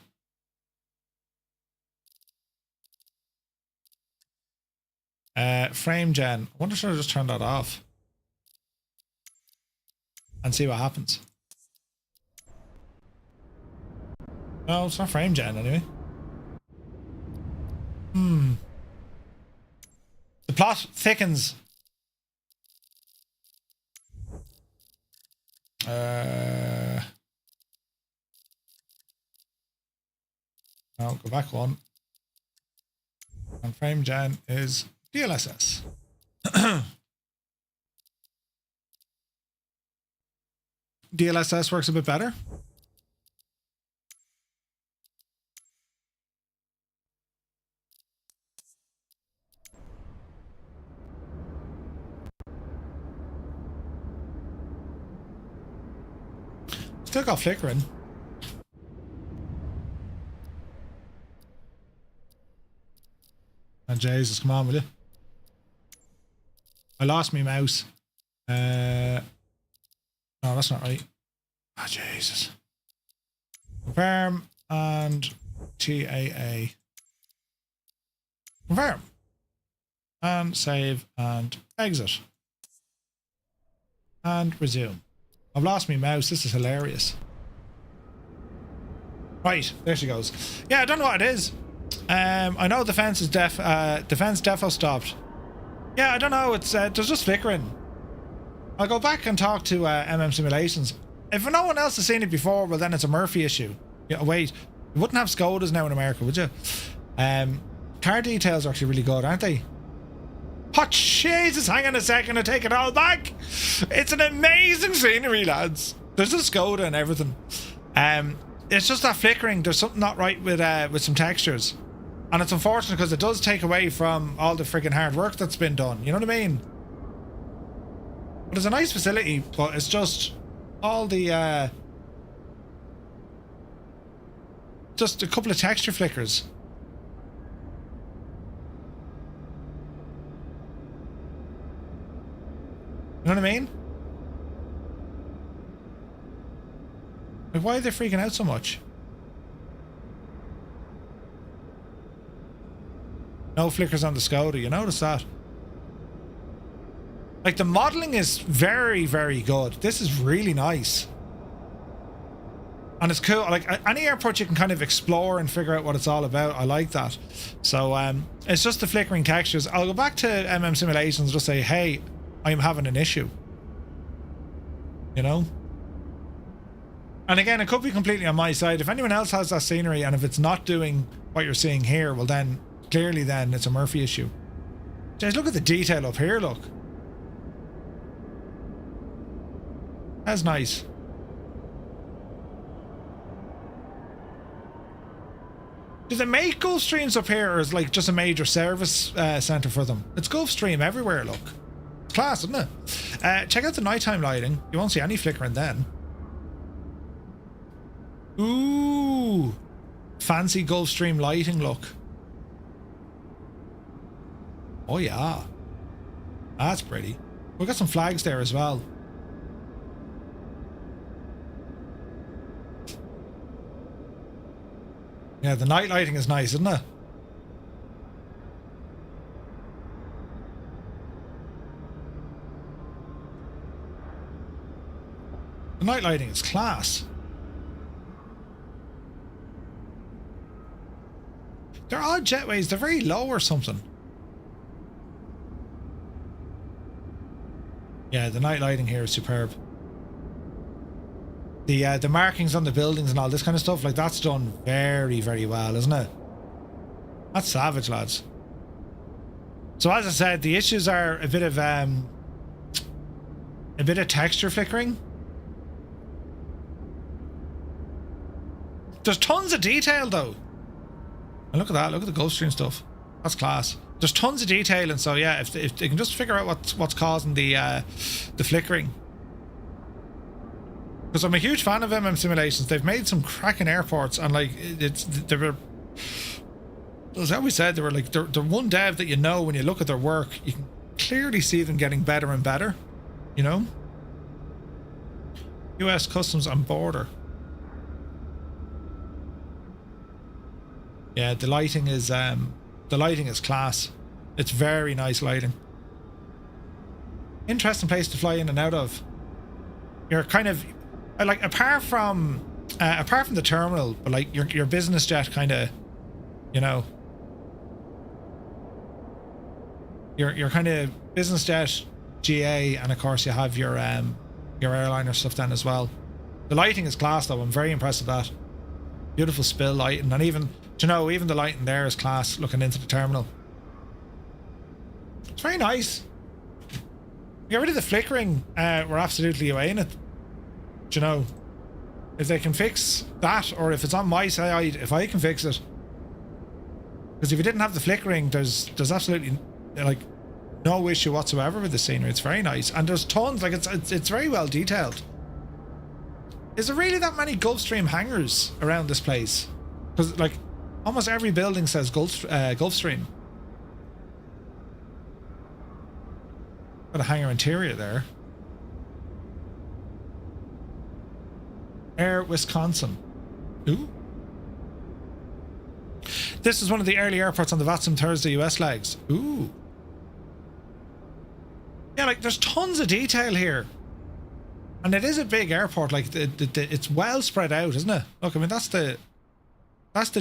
Frame gen. I wonder if I just turn that off. and see what happens. No, it's not frame gen anyway. The plot thickens. No, go back one. And frame gen is DLSS. DLSS works a bit better. Still got flickering. And Jesus, come on, will you? I lost my mouse. No, that's not right. Ah, Jesus. Confirm and TAA. Confirm. And save and exit. And resume. I've lost my mouse. This is hilarious. Right, there she goes. Yeah, I don't know what it is. I know defense is defense defo stopped. Yeah, I don't know. It's there's just flickering. I'll go back and talk to Simulations. If no one else has seen it before, well then it's a Murphy issue. Yeah, wait, you wouldn't have Skodas now in America, would you? Car details are actually really good, aren't they? Oh Jesus, hang on a second, I take it all back. It's an amazing scenery, lads. There's a Skoda and everything. It's just that flickering. There's something not right with some textures, and it's unfortunate because it does take away from all the freaking hard work that's been done. You know what I mean? But it's a nice facility, but it's just all the just a couple of texture flickers. You know what I mean? Like, why are they freaking out so much? No flickers on the Skoda, you notice that? Like, the modelling is very, very good. This is really nice. And it's cool. Like, any airport you can kind of explore and figure out what it's all about. I like that. So, it's just the flickering textures. I'll go back to Simulations and just say, hey, I'm having an issue. You know? And again, it could be completely on my side. If anyone else has that scenery and if it's not doing what you're seeing here, well then, clearly then, it's a Murphy issue. Just look at the detail up here, look. That's nice. Do they make Gulfstreams up here, or is like just a major service centre for them? It's Gulfstream everywhere, look. It's class, isn't it? Check out the nighttime lighting. You won't see any flickering then. Ooh, fancy Gulfstream lighting, look. Oh yeah, that's pretty. We've got some flags there as well. Yeah, the night lighting is nice, isn't it? The night lighting is class. They're odd jetways. They're very low or something. Yeah, the night lighting here is superb. The markings on the buildings and all this kind of stuff, like that's done very, very well, isn't it? That's savage, lads. So as I said, the issues are a bit of texture flickering. There's tons of detail though. And look at that, look at the Gulfstream stuff. That's class. There's tons of detail, and so yeah, if they can just figure out what's causing the flickering. Because I'm a huge fan of Simulations. They've made some cracking airports, and like they were, as I always said, they were like they're one dev that you know when you look at their work, you can clearly see them getting better and better. You know. U.S. Customs and Border. Yeah, the lighting is class. It's very nice lighting. Interesting place to fly in and out of. you're kind of like apart from the terminal, but like your business jet kind of, you know, your kind of business jet, GA, and of course you have your airliner stuff then as well. The lighting is class though. I'm very impressed with that. Beautiful spill lighting, and even, you know, even the lighting there is class looking into the terminal. It's very nice. Get rid of the flickering. We're absolutely away in it. Do you know, if they can fix that, or if it's on my side, if I can fix it, because if you didn't have the flickering, there's absolutely like no issue whatsoever with the scenery. It's very nice, and there's tons. Like it's very well detailed. Is there really that many Gulfstream hangars around this place? Because like almost every building says Gulfstream. Got a hangar interior there. Air Wisconsin. Ooh. This is one of the early airports on the VATSIM Thursday US legs. Ooh. Yeah, like there's tons of detail here. And it is a big airport, like it's well spread out, isn't it? Look, I mean that's the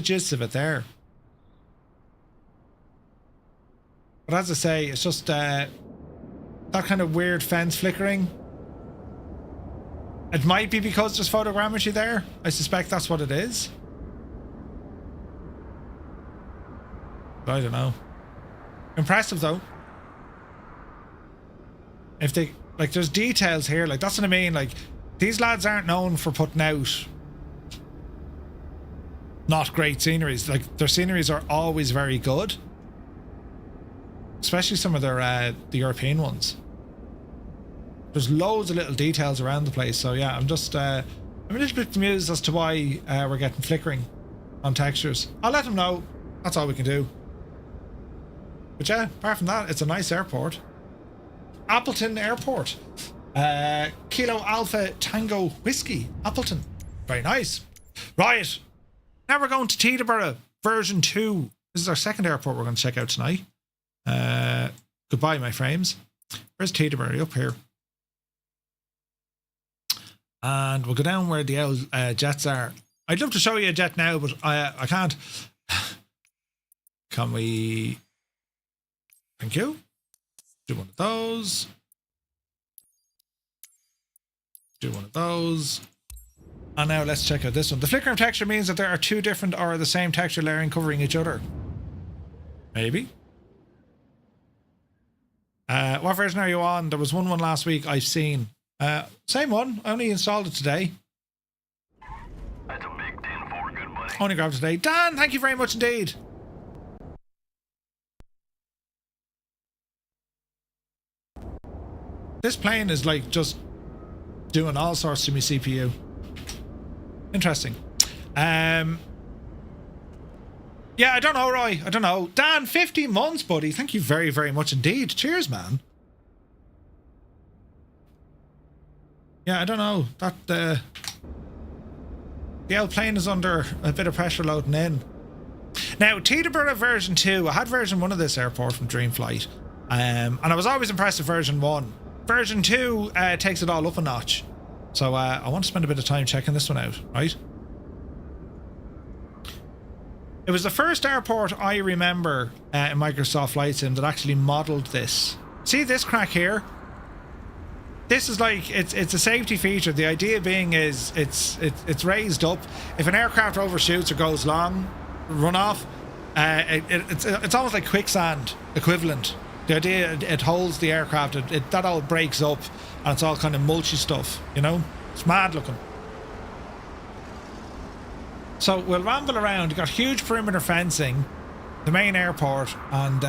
gist of it there. But as I say, it's just that kind of weird fence flickering. It might be because there's photogrammetry there. I suspect that's what it is. But I don't know. Impressive though. If they, like, there's details here, like that's what I mean. Like these lads aren't known for putting out not great sceneries. Like their sceneries are always very good, especially some of their the European ones. There's loads of little details around the place. So yeah, I'm a little bit amused as to why we're getting flickering on textures. I'll let them know. That's all we can do. But yeah, apart from that, it's a nice airport. Appleton Airport. Kilo Alpha Tango Whiskey. Appleton. Very nice. Right. Now we're going to Teterboro version 2. This is our second airport we're going to check out tonight. Goodbye, my frames. Where's Teterboro? Up here. And we'll go down where the old jets are. I'd love to show you a jet now, but I can't. Can we... Thank you. Do one of those. Do one of those. And now let's check out this one. The flickering texture means that there are two different or the same texture layering covering each other. Maybe. What version are you on? There was one last week I've seen. Same one. I only installed it today. That's a big 10-4, good buddy. Only grabbed it today. Dan, thank you very much indeed. This plane is like just doing all sorts to my CPU. Interesting. Yeah, I don't know, Roy. I don't know. Dan, 15 months, buddy. Thank you very, very much indeed. Cheers, man. Yeah, I don't know. That the old plane is under a bit of pressure loading in. Now, Teterboro version 2. I had version 1 of this airport from Dreamflight. And I was always impressed with version 1. Version 2 takes it all up a notch. So I want to spend a bit of time checking this one out, right? It was the first airport I remember in Microsoft Flight Sim that actually modeled this. See this crack here? This is like, it's a safety feature. The idea being is it's raised up. If an aircraft overshoots or goes long, run off, it's almost like quicksand equivalent. The idea, it holds the aircraft, that all breaks up, and it's all kind of mulchy stuff, you know? It's mad looking. So we'll ramble around. You've got huge perimeter fencing, the main airport, and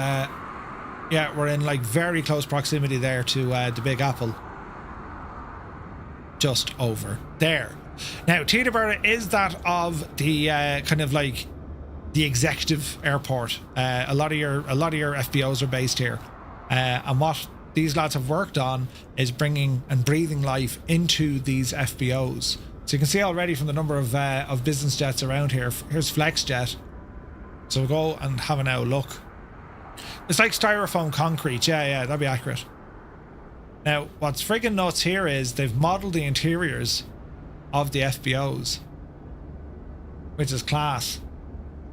yeah, we're in like very close proximity there to the Big Apple. Just over there. Now, Teterboro is that of the kind of like the executive airport. A lot of your FBOs are based here, and what these lads have worked on is bringing and breathing life into these FBOs. So you can see already from the number of business jets around here. Here's FlexJet. So we'll go and have a now look. It's like styrofoam concrete. Yeah, that'd be accurate. Now, what's friggin' nuts here is they've modelled the interiors of the FBOs, which is class.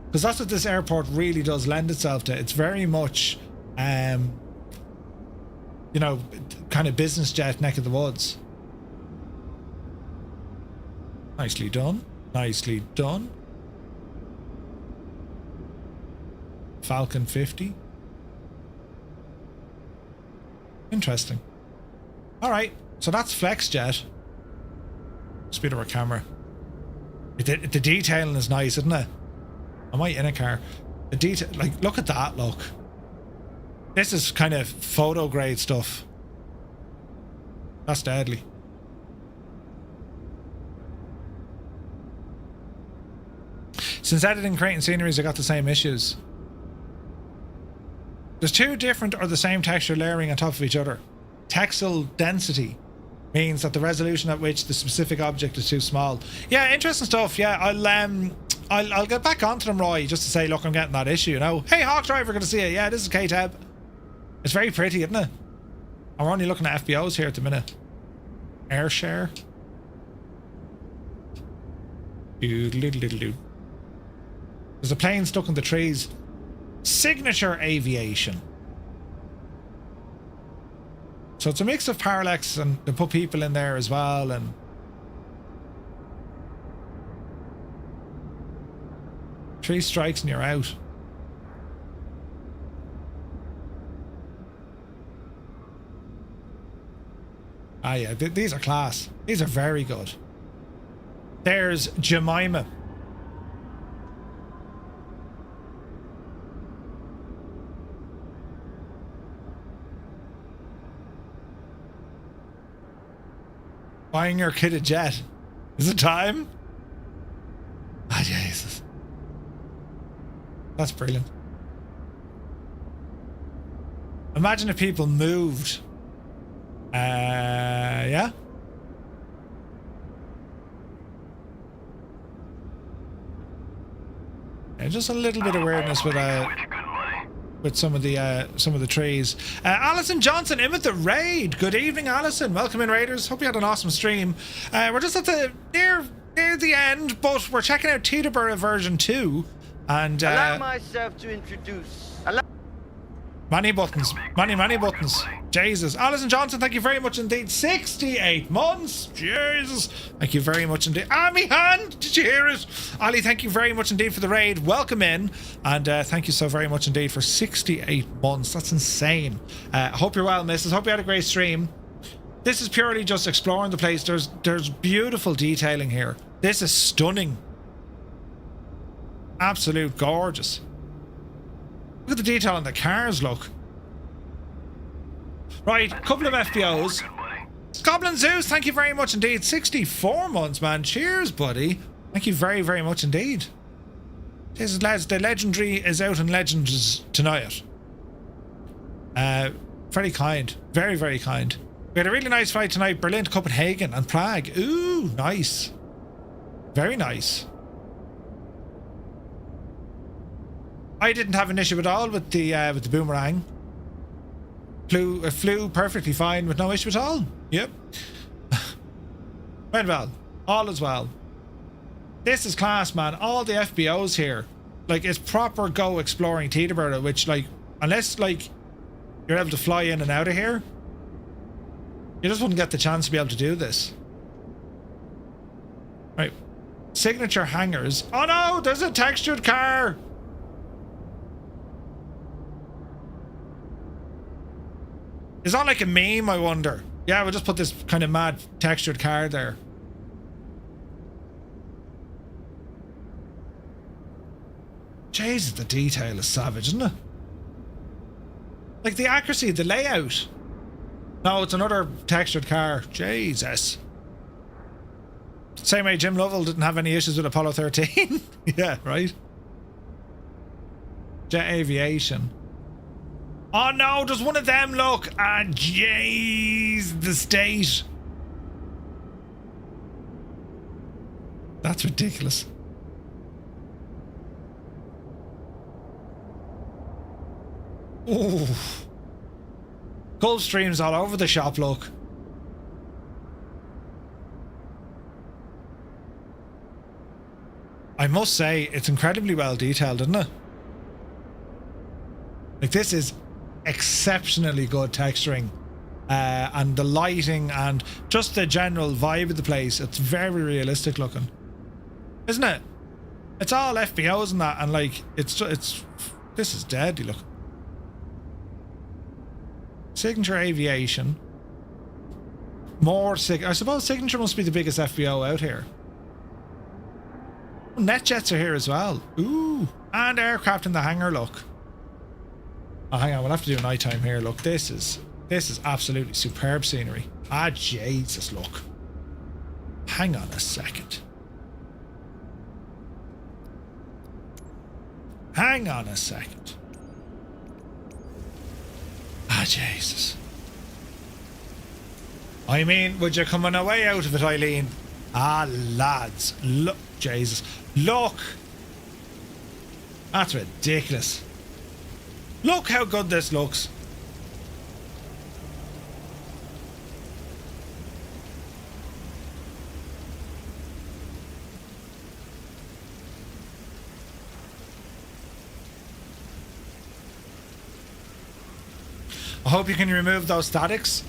Because that's what this airport really does lend itself to. It's very much, you know, kind of business jet neck of the woods. Nicely done. Nicely done. Falcon 50. Interesting. Alright, so that's FlexJet. Speed of our camera. The detailing is nice, isn't it? I might in a car. The detail, like, look at that, look. This is kind of photo grade stuff. That's deadly. Since editing, creating sceneries, I got the same issues. There's two different or the same texture layering on top of each other. Texel density means that the resolution at which the specific object is too small. Yeah, interesting stuff. Yeah, I'll get back onto them, Roy, just to say, look, I'm getting that issue, you know. Hey, Hawk Driver, good to see you. Yeah, this is KTEB. It's very pretty, isn't it? I'm only looking at FBOs here at the minute. Air share. There's a plane stuck in the trees. Signature aviation. So it's a mix of parallax, and they put people in there as well, and three strikes and you're out. Ah yeah, these are class. These are very good. There's Jemima. Buying your kid a jet. Is it time? Ah, Jesus. That's brilliant. Imagine if people moved. Yeah. Yeah, just a little bit of weirdness with some of the trees. Alison Johnson in with the raid. Good evening, Alison. Welcome in, Raiders. Hope you had an awesome stream. We're just at the near the end, but we're checking out Teterboro version 2, and allow myself to introduce. Many buttons. Many buttons. Jesus. Alison Johnson, thank you very much indeed. 68 months. Jesus. Thank you very much indeed. Amy Hand, did you hear it? Ali, thank you very much indeed for the raid. Welcome in. And thank you so very much indeed for 68 months. That's insane. Hope you're well, missus. Hope you had a great stream. This is purely just exploring the place. There's beautiful detailing here. This is stunning. Absolute gorgeous. Look at the detail on the cars, look. Right, couple of FBOs. Goblin Zeus, thank you very much indeed. 64 months, man. Cheers, buddy. Thank you very, very much indeed. This is lads. The legendary is out in Legends tonight. Very kind. Very, very kind. We had a really nice flight tonight. Berlin to Copenhagen and Prague. Ooh, nice. Very nice. I didn't have an issue at all with the Boomerang. Flew perfectly fine with no issue at all. Yep. Went well. All is well. This is class, man. All the FBOs here. Like, it's proper go exploring Teterboro, which, like, unless, like, you're able to fly in and out of here, you just wouldn't get the chance to be able to do this. Right. Signature hangars. Oh no! There's a textured car! Is that like a meme, I wonder? Yeah, we'll just put this kind of mad textured car there. Jesus, the detail is savage, isn't it? Like the accuracy, the layout. No, it's another textured car. Jesus. Same way Jim Lovell didn't have any issues with Apollo 13. Yeah, right? Jet Aviation. Oh no, there's one of them, look. Ah, jeez, the state. That's ridiculous. Oh. Gulf Streams all over the shop, look. I must say, it's incredibly well detailed, isn't it? Like, this is exceptionally good texturing. And the lighting and just the general vibe of the place. It's very realistic looking. Isn't it? It's all FBOs and that, and like, it's this is deadly looking. Signature Aviation. I suppose Signature must be the biggest FBO out here. NetJets are here as well. Ooh. And aircraft in the hangar, look. Oh, hang on, we'll have to do nighttime here. Look, this is absolutely superb scenery. Ah, Jesus, look. Hang on a second. Hang on a second. Ah, Jesus. I mean, would you come on a way out of it, Eileen? Ah, lads. Look, Jesus. Look. That's ridiculous. Look how good this looks. I hope you can remove those statics.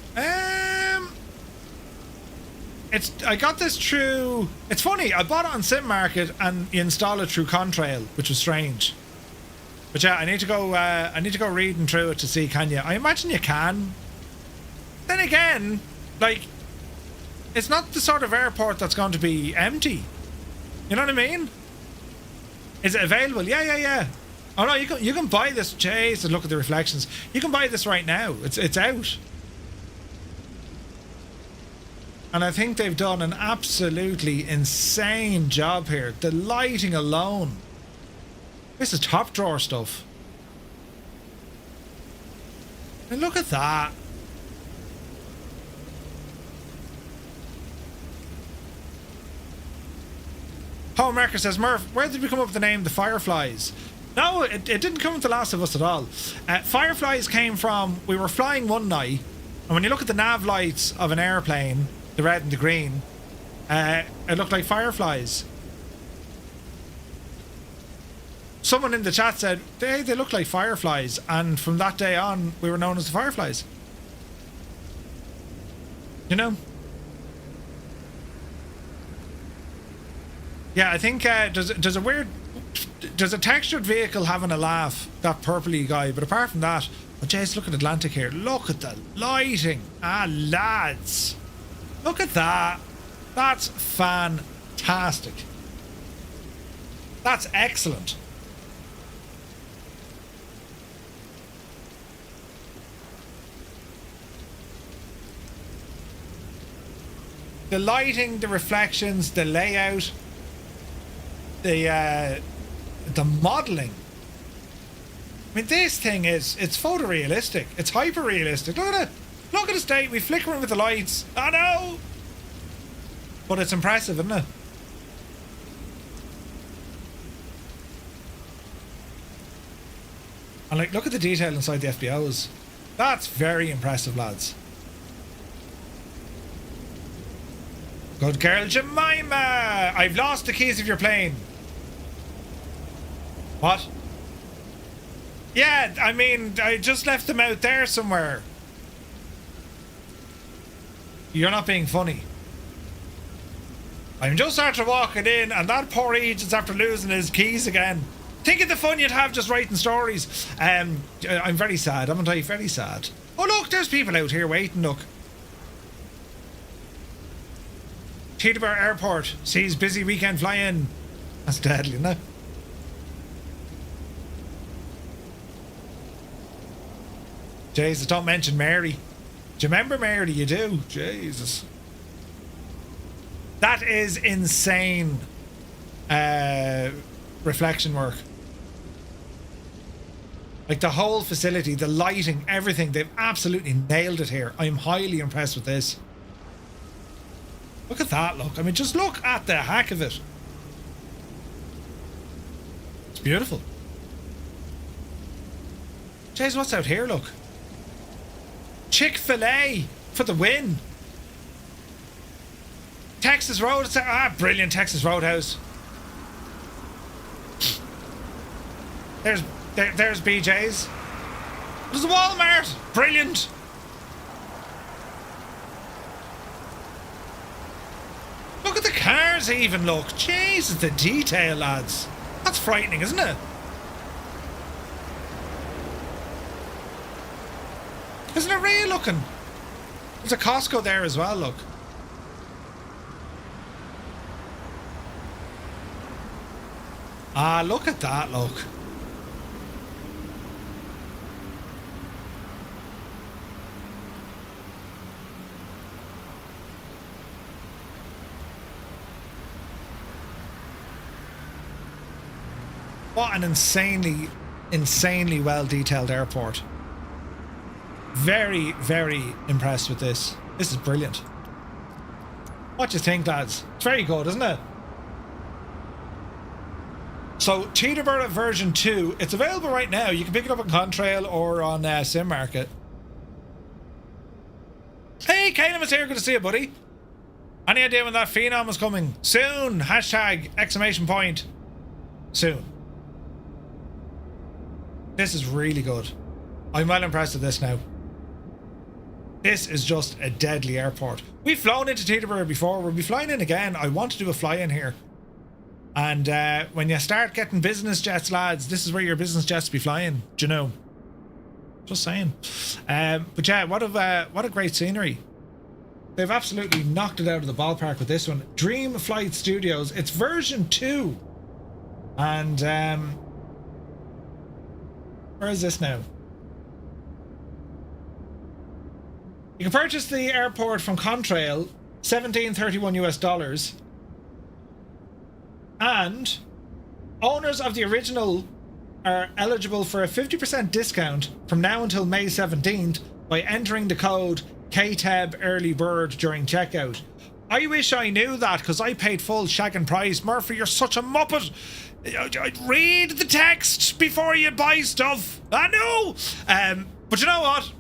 I got this through. It's funny. I bought it on Sim Market and you install it through Contrail, which was strange. But yeah, I need to go reading through it to see. Can you? I imagine you can. Then again, like, it's not the sort of airport that's going to be empty. You know what I mean? Is it available? Yeah. Oh no, you can buy this. Jeez, look at the reflections. You can buy this right now. It's out. And I think they've done an absolutely insane job here. The lighting alone. This is top drawer stuff. And look at that. Homewrecker says, Murph, where did we come up with the name the Fireflies? No, it didn't come with The Last of Us at all. Fireflies came from, we were flying one night, and when you look at the nav lights of an airplane, the red and the green, it looked like fireflies. Someone in the chat said, they look like fireflies, and from that day on, we were known as the Fireflies. You know? Yeah, I think, does a textured vehicle having a laugh, that purpley guy, but apart from that, oh jeez, look at Atlantic here. Look at the lighting. Ah, lads. Look at that. That's fantastic. That's excellent. The lighting, the reflections, the layout, the modeling. I mean, this thing it's photorealistic. It's hyper realistic. Look at it. Look at the state. We flicker in with the lights. I know. But it's impressive, isn't it? And like, look at the detail inside the FBOs. That's very impressive, lads. Good girl, Jemima. I've lost the keys of your plane. What? Yeah, I mean, I just left them out there somewhere. You're not being funny. I'm just after walking in, and that poor agent's after losing his keys again. Think of the fun you'd have just writing stories. I'm very sad, haven't I? Very sad. Oh, look, there's people out here waiting, look. Teterboro Airport sees busy weekend fly-in. That's deadly, isn't it? Jesus, don't mention Mary. Do you remember Mary? You do? Jesus. That is insane reflection work. Like the whole facility, the lighting, everything. They've absolutely nailed it here. I'm highly impressed with this. Look at that, look. I mean, just look at the heck of it. It's beautiful. Jeez, what's out here, look? Chick-fil-A for the win. Texas Road. Brilliant Texas Roadhouse. There's BJ's. There's a Walmart. Brilliant. Look at the cars even, look. Jesus, the detail, lads. That's frightening, isn't it? Isn't it real looking? There's a Costco there as well, look. Ah, look at that, look. What an insanely well detailed airport. Very, very impressed with this. This is brilliant. What do you think, lads? It's very good, isn't it? So, Teterboro version 2, it's available right now. You can pick it up on Contrail or on Sim Market. Hey, Phenom is here. Good to see you, buddy. Any idea when that Phenom is coming? Soon. Hashtag exclamation point. Soon. This is really good. I'm well impressed with this now. This is just a deadly airport. We've flown into Teterboro before. We'll be flying in again. I want to do a fly-in here. And when you start getting business jets, lads, this is where your business jets be flying. Do you know? Just saying. But yeah, what a great scenery. They've absolutely knocked it out of the ballpark with this one. Dreamflight Studios. It's version 2. And where is this now? You can purchase the airport from Contrail, $17.31 US. And owners of the original are eligible for a 50% discount from now until May 17th by entering the code KTEB early bird during checkout. I wish I knew that, because I paid full shagging price. Murphy, you're such a muppet. I'd read the text before you buy stuff. I know. But you know what?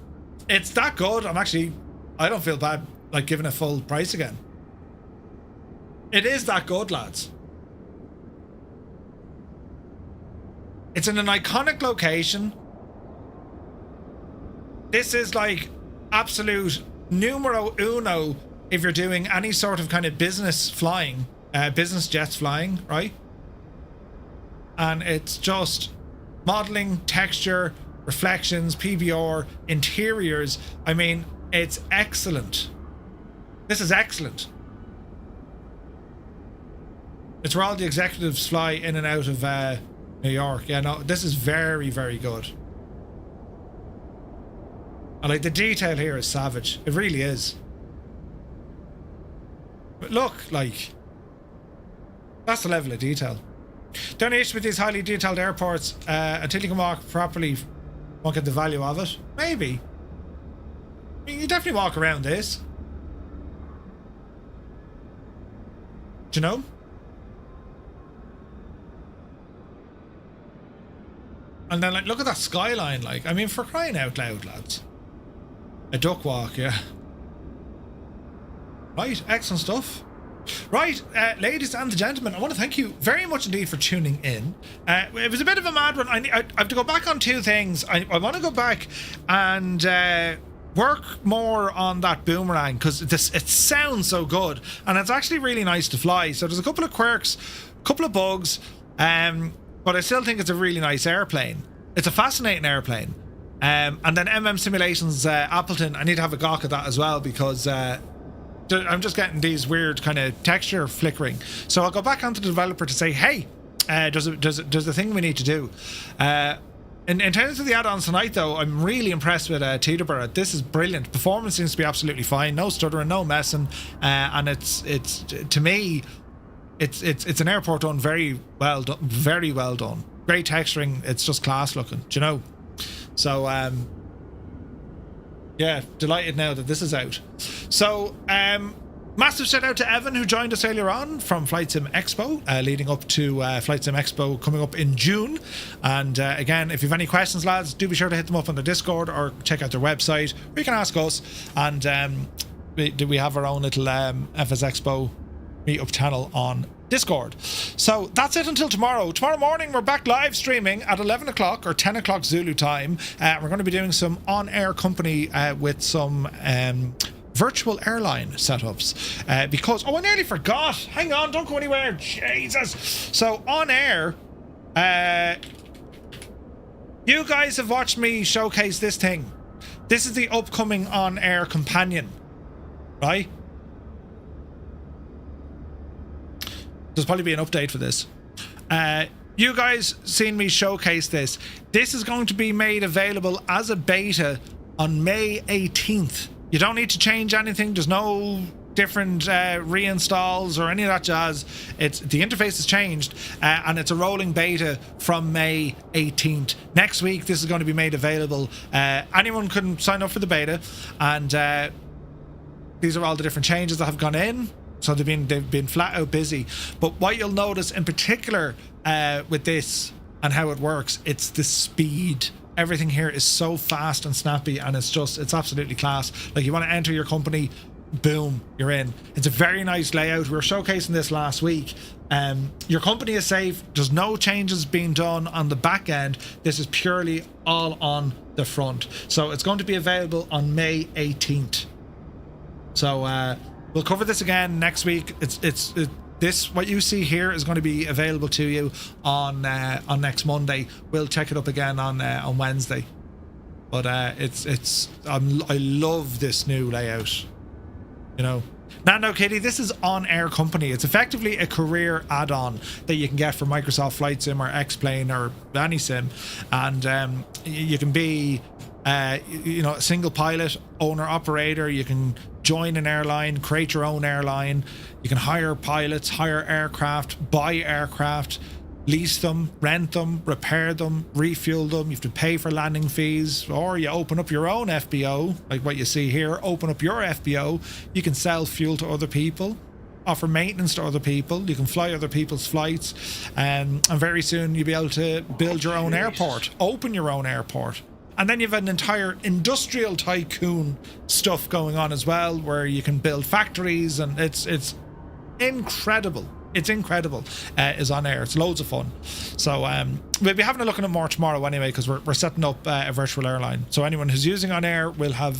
It's that good. I don't feel bad like giving it full price again. It is that good, lads. It's in an iconic location. This is like absolute numero uno if you're doing any sort of kind of business flying, business jets flying, right? And it's just modeling, texture, reflections, PBR, interiors. I mean, it's excellent. This is excellent. It's where all the executives fly in and out of New York. Yeah, no, this is very, very good. And like the detail here is savage. It really is. But look, like, that's the level of detail. The only issue with these highly detailed airports, until you can walk properly, won't get the value of it. Maybe. I mean, you definitely walk around this. Do you know? And then, like, look at that skyline. Like, I mean, for crying out loud, lads. A duck walk, yeah. Right, excellent stuff. Right, ladies and gentlemen, I want to thank you very much indeed for tuning in. It was a bit of a mad one. I have to go back on two things. I want to go back and work more on that boomerang, because it sounds so good, and it's actually really nice to fly. So there's a couple of quirks, a couple of bugs, but I still think it's a really nice airplane. It's a fascinating airplane. And then Simulations Appleton, I need to have a gawk at that as well, because I'm just getting these weird kind of texture flickering. So I'll go back onto the developer to say, hey, does the thing we need to do. In terms of the add-ons tonight, though, I'm really impressed with Teterboro. This is brilliant. Performance seems to be absolutely fine. No stuttering, no messing, and it's to me, it's an airport done very well done, very well done. Great texturing. It's just class looking. Do you know? So yeah, delighted now that this is out. So Massive shout out to Evan, who joined us earlier on from FlySayInTensity.ai Expo, leading up to FlySayInTensity.ai Expo coming up in June. And again, if you have any questions, lads, do be sure to hit them up on the Discord or check out their website, or you can ask us. And we have our own little FSExpo meetup channel on Discord. So that's it until tomorrow. Tomorrow morning, we're back live streaming at 11 o'clock or 10 o'clock Zulu time. We're going to be doing some on-air company with some virtual airline setups because I nearly forgot. Hang on, don't go anywhere. Jesus. So on air, you guys have watched me showcase this thing. This is the upcoming on-air companion, right? There's probably be an update for this. You guys seen me showcase this. This is going to be made available as a beta on May 18th. You don't need to change anything. There's no different reinstalls or any of that jazz. The interface has changed, and it's a rolling beta from May 18th. Next week, this is going to be made available. Anyone can sign up for the beta, and these are all the different changes that have gone in. So they've been flat out busy. But what you'll notice in particular with this and how it works, it's the speed. Everything here is so fast and snappy, and it's absolutely class. Like, you want to enter your company, boom, you're in. It's a very nice layout. We were showcasing this last week. Your company is safe. There's no changes being done on the back end. This is purely all on the front. So it's going to be available on May 18th. So we'll cover this again next week. This, what you see here, is going to be available to you on next Monday. We'll check it up again on Wednesday. But I love this new layout. You know, no, Katie, this is on-air company. It's effectively a career add-on that you can get for Microsoft Flight Sim or X-Plane or any sim, and you can be a single pilot, owner operator. You can join an airline, create your own airline. You can hire pilots, hire aircraft, buy aircraft, lease them, rent them, repair them, refuel them. You have to pay for landing fees, or you open up your own FBO, like what you see here. Open up your FBO. You can sell fuel to other people, offer maintenance to other people. You can fly other people's flights, and very soon you'll be able to build your own airport, open your own airport. And then you've an entire industrial tycoon stuff going on as well, where you can build factories, and it's incredible. It's incredible. Is on air. It's loads of fun. So we'll be having a look at it more tomorrow anyway, because we're setting up a virtual airline. So anyone who's using on air will have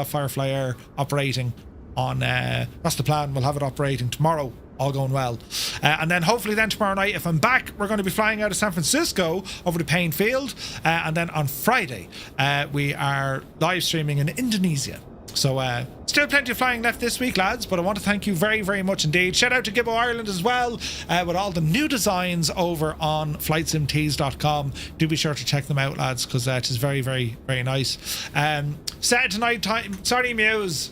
Firefly Air operating on. That's the plan. We'll have it operating tomorrow. All going well. And then hopefully then tomorrow night, if I'm back, we're going to be flying out of San Francisco over to Payne Field. And then on Friday, we are live streaming in Indonesia. So still plenty of flying left this week, lads, but I want to thank you very, very much indeed. Shout out to Gibbo Ireland as well, with all the new designs over on FlightSimTees.com. Do be sure to check them out, lads, because it is very, very, very nice. Saturday night time. Sorry, Muse.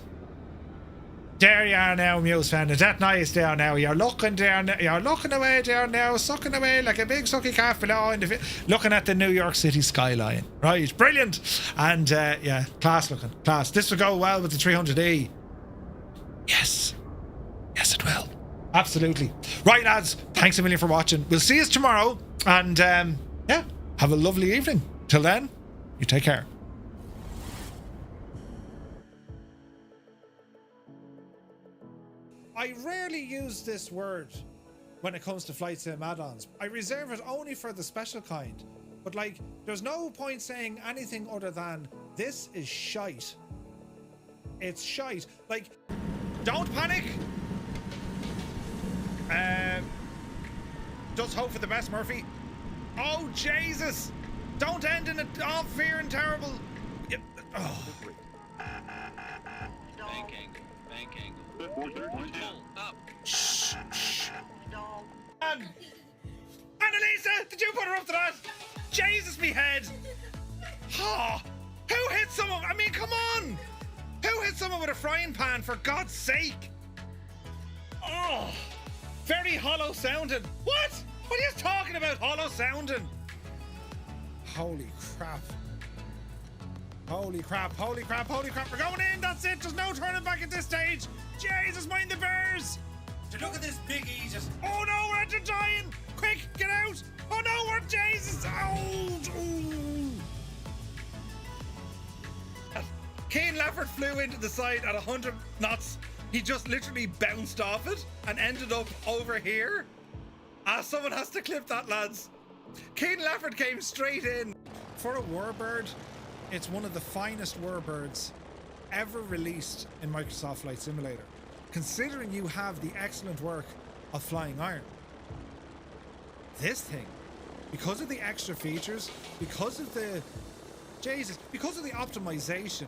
There you are now, Muse fan. Is that nice down now? You're looking down. You're looking away down now, sucking away like a big sucky calf below, looking at the New York City skyline. Right, brilliant. And yeah, class looking, class. This will go well with the 300E. Yes, it will. Absolutely. Right, lads. Thanks a million for watching. We'll see you tomorrow, and yeah, have a lovely evening. Till then, you take care. I rarely use this word when it comes to flight sim add-ons. I reserve it only for the special kind. But like, there's no point saying anything other than this is shite. It's shite. Like, don't panic. Just hope for the best, Murphy. Oh, Jesus. Don't end in all fear and terrible. Oh. Banking. Up. Shh. Annalisa, did you put her up to that? Jesus, me head. Oh, who hit someone? I mean, come on. Who hit someone with a frying pan, for God's sake? Oh, very hollow sounding. What? What are you talking about, hollow sounding? Holy crap. Holy crap, holy crap, holy crap. We're going in. That's it. There's no turning back at this stage. Jesus, mind the bears. So look at this big Aegis. Oh no, we're into dying. Quick, get out. Oh no, we're Jesus. Oh, Kane Lafford flew into the side at 100 knots. He just literally bounced off it and ended up over here. Someone has to clip that, lads. Kane Lafford came straight in. For a warbird, it's one of the finest warbirds ever released in Microsoft Flight Simulator, considering you have the excellent work of Flying Iron. This thing, because of the extra features, because of the optimization,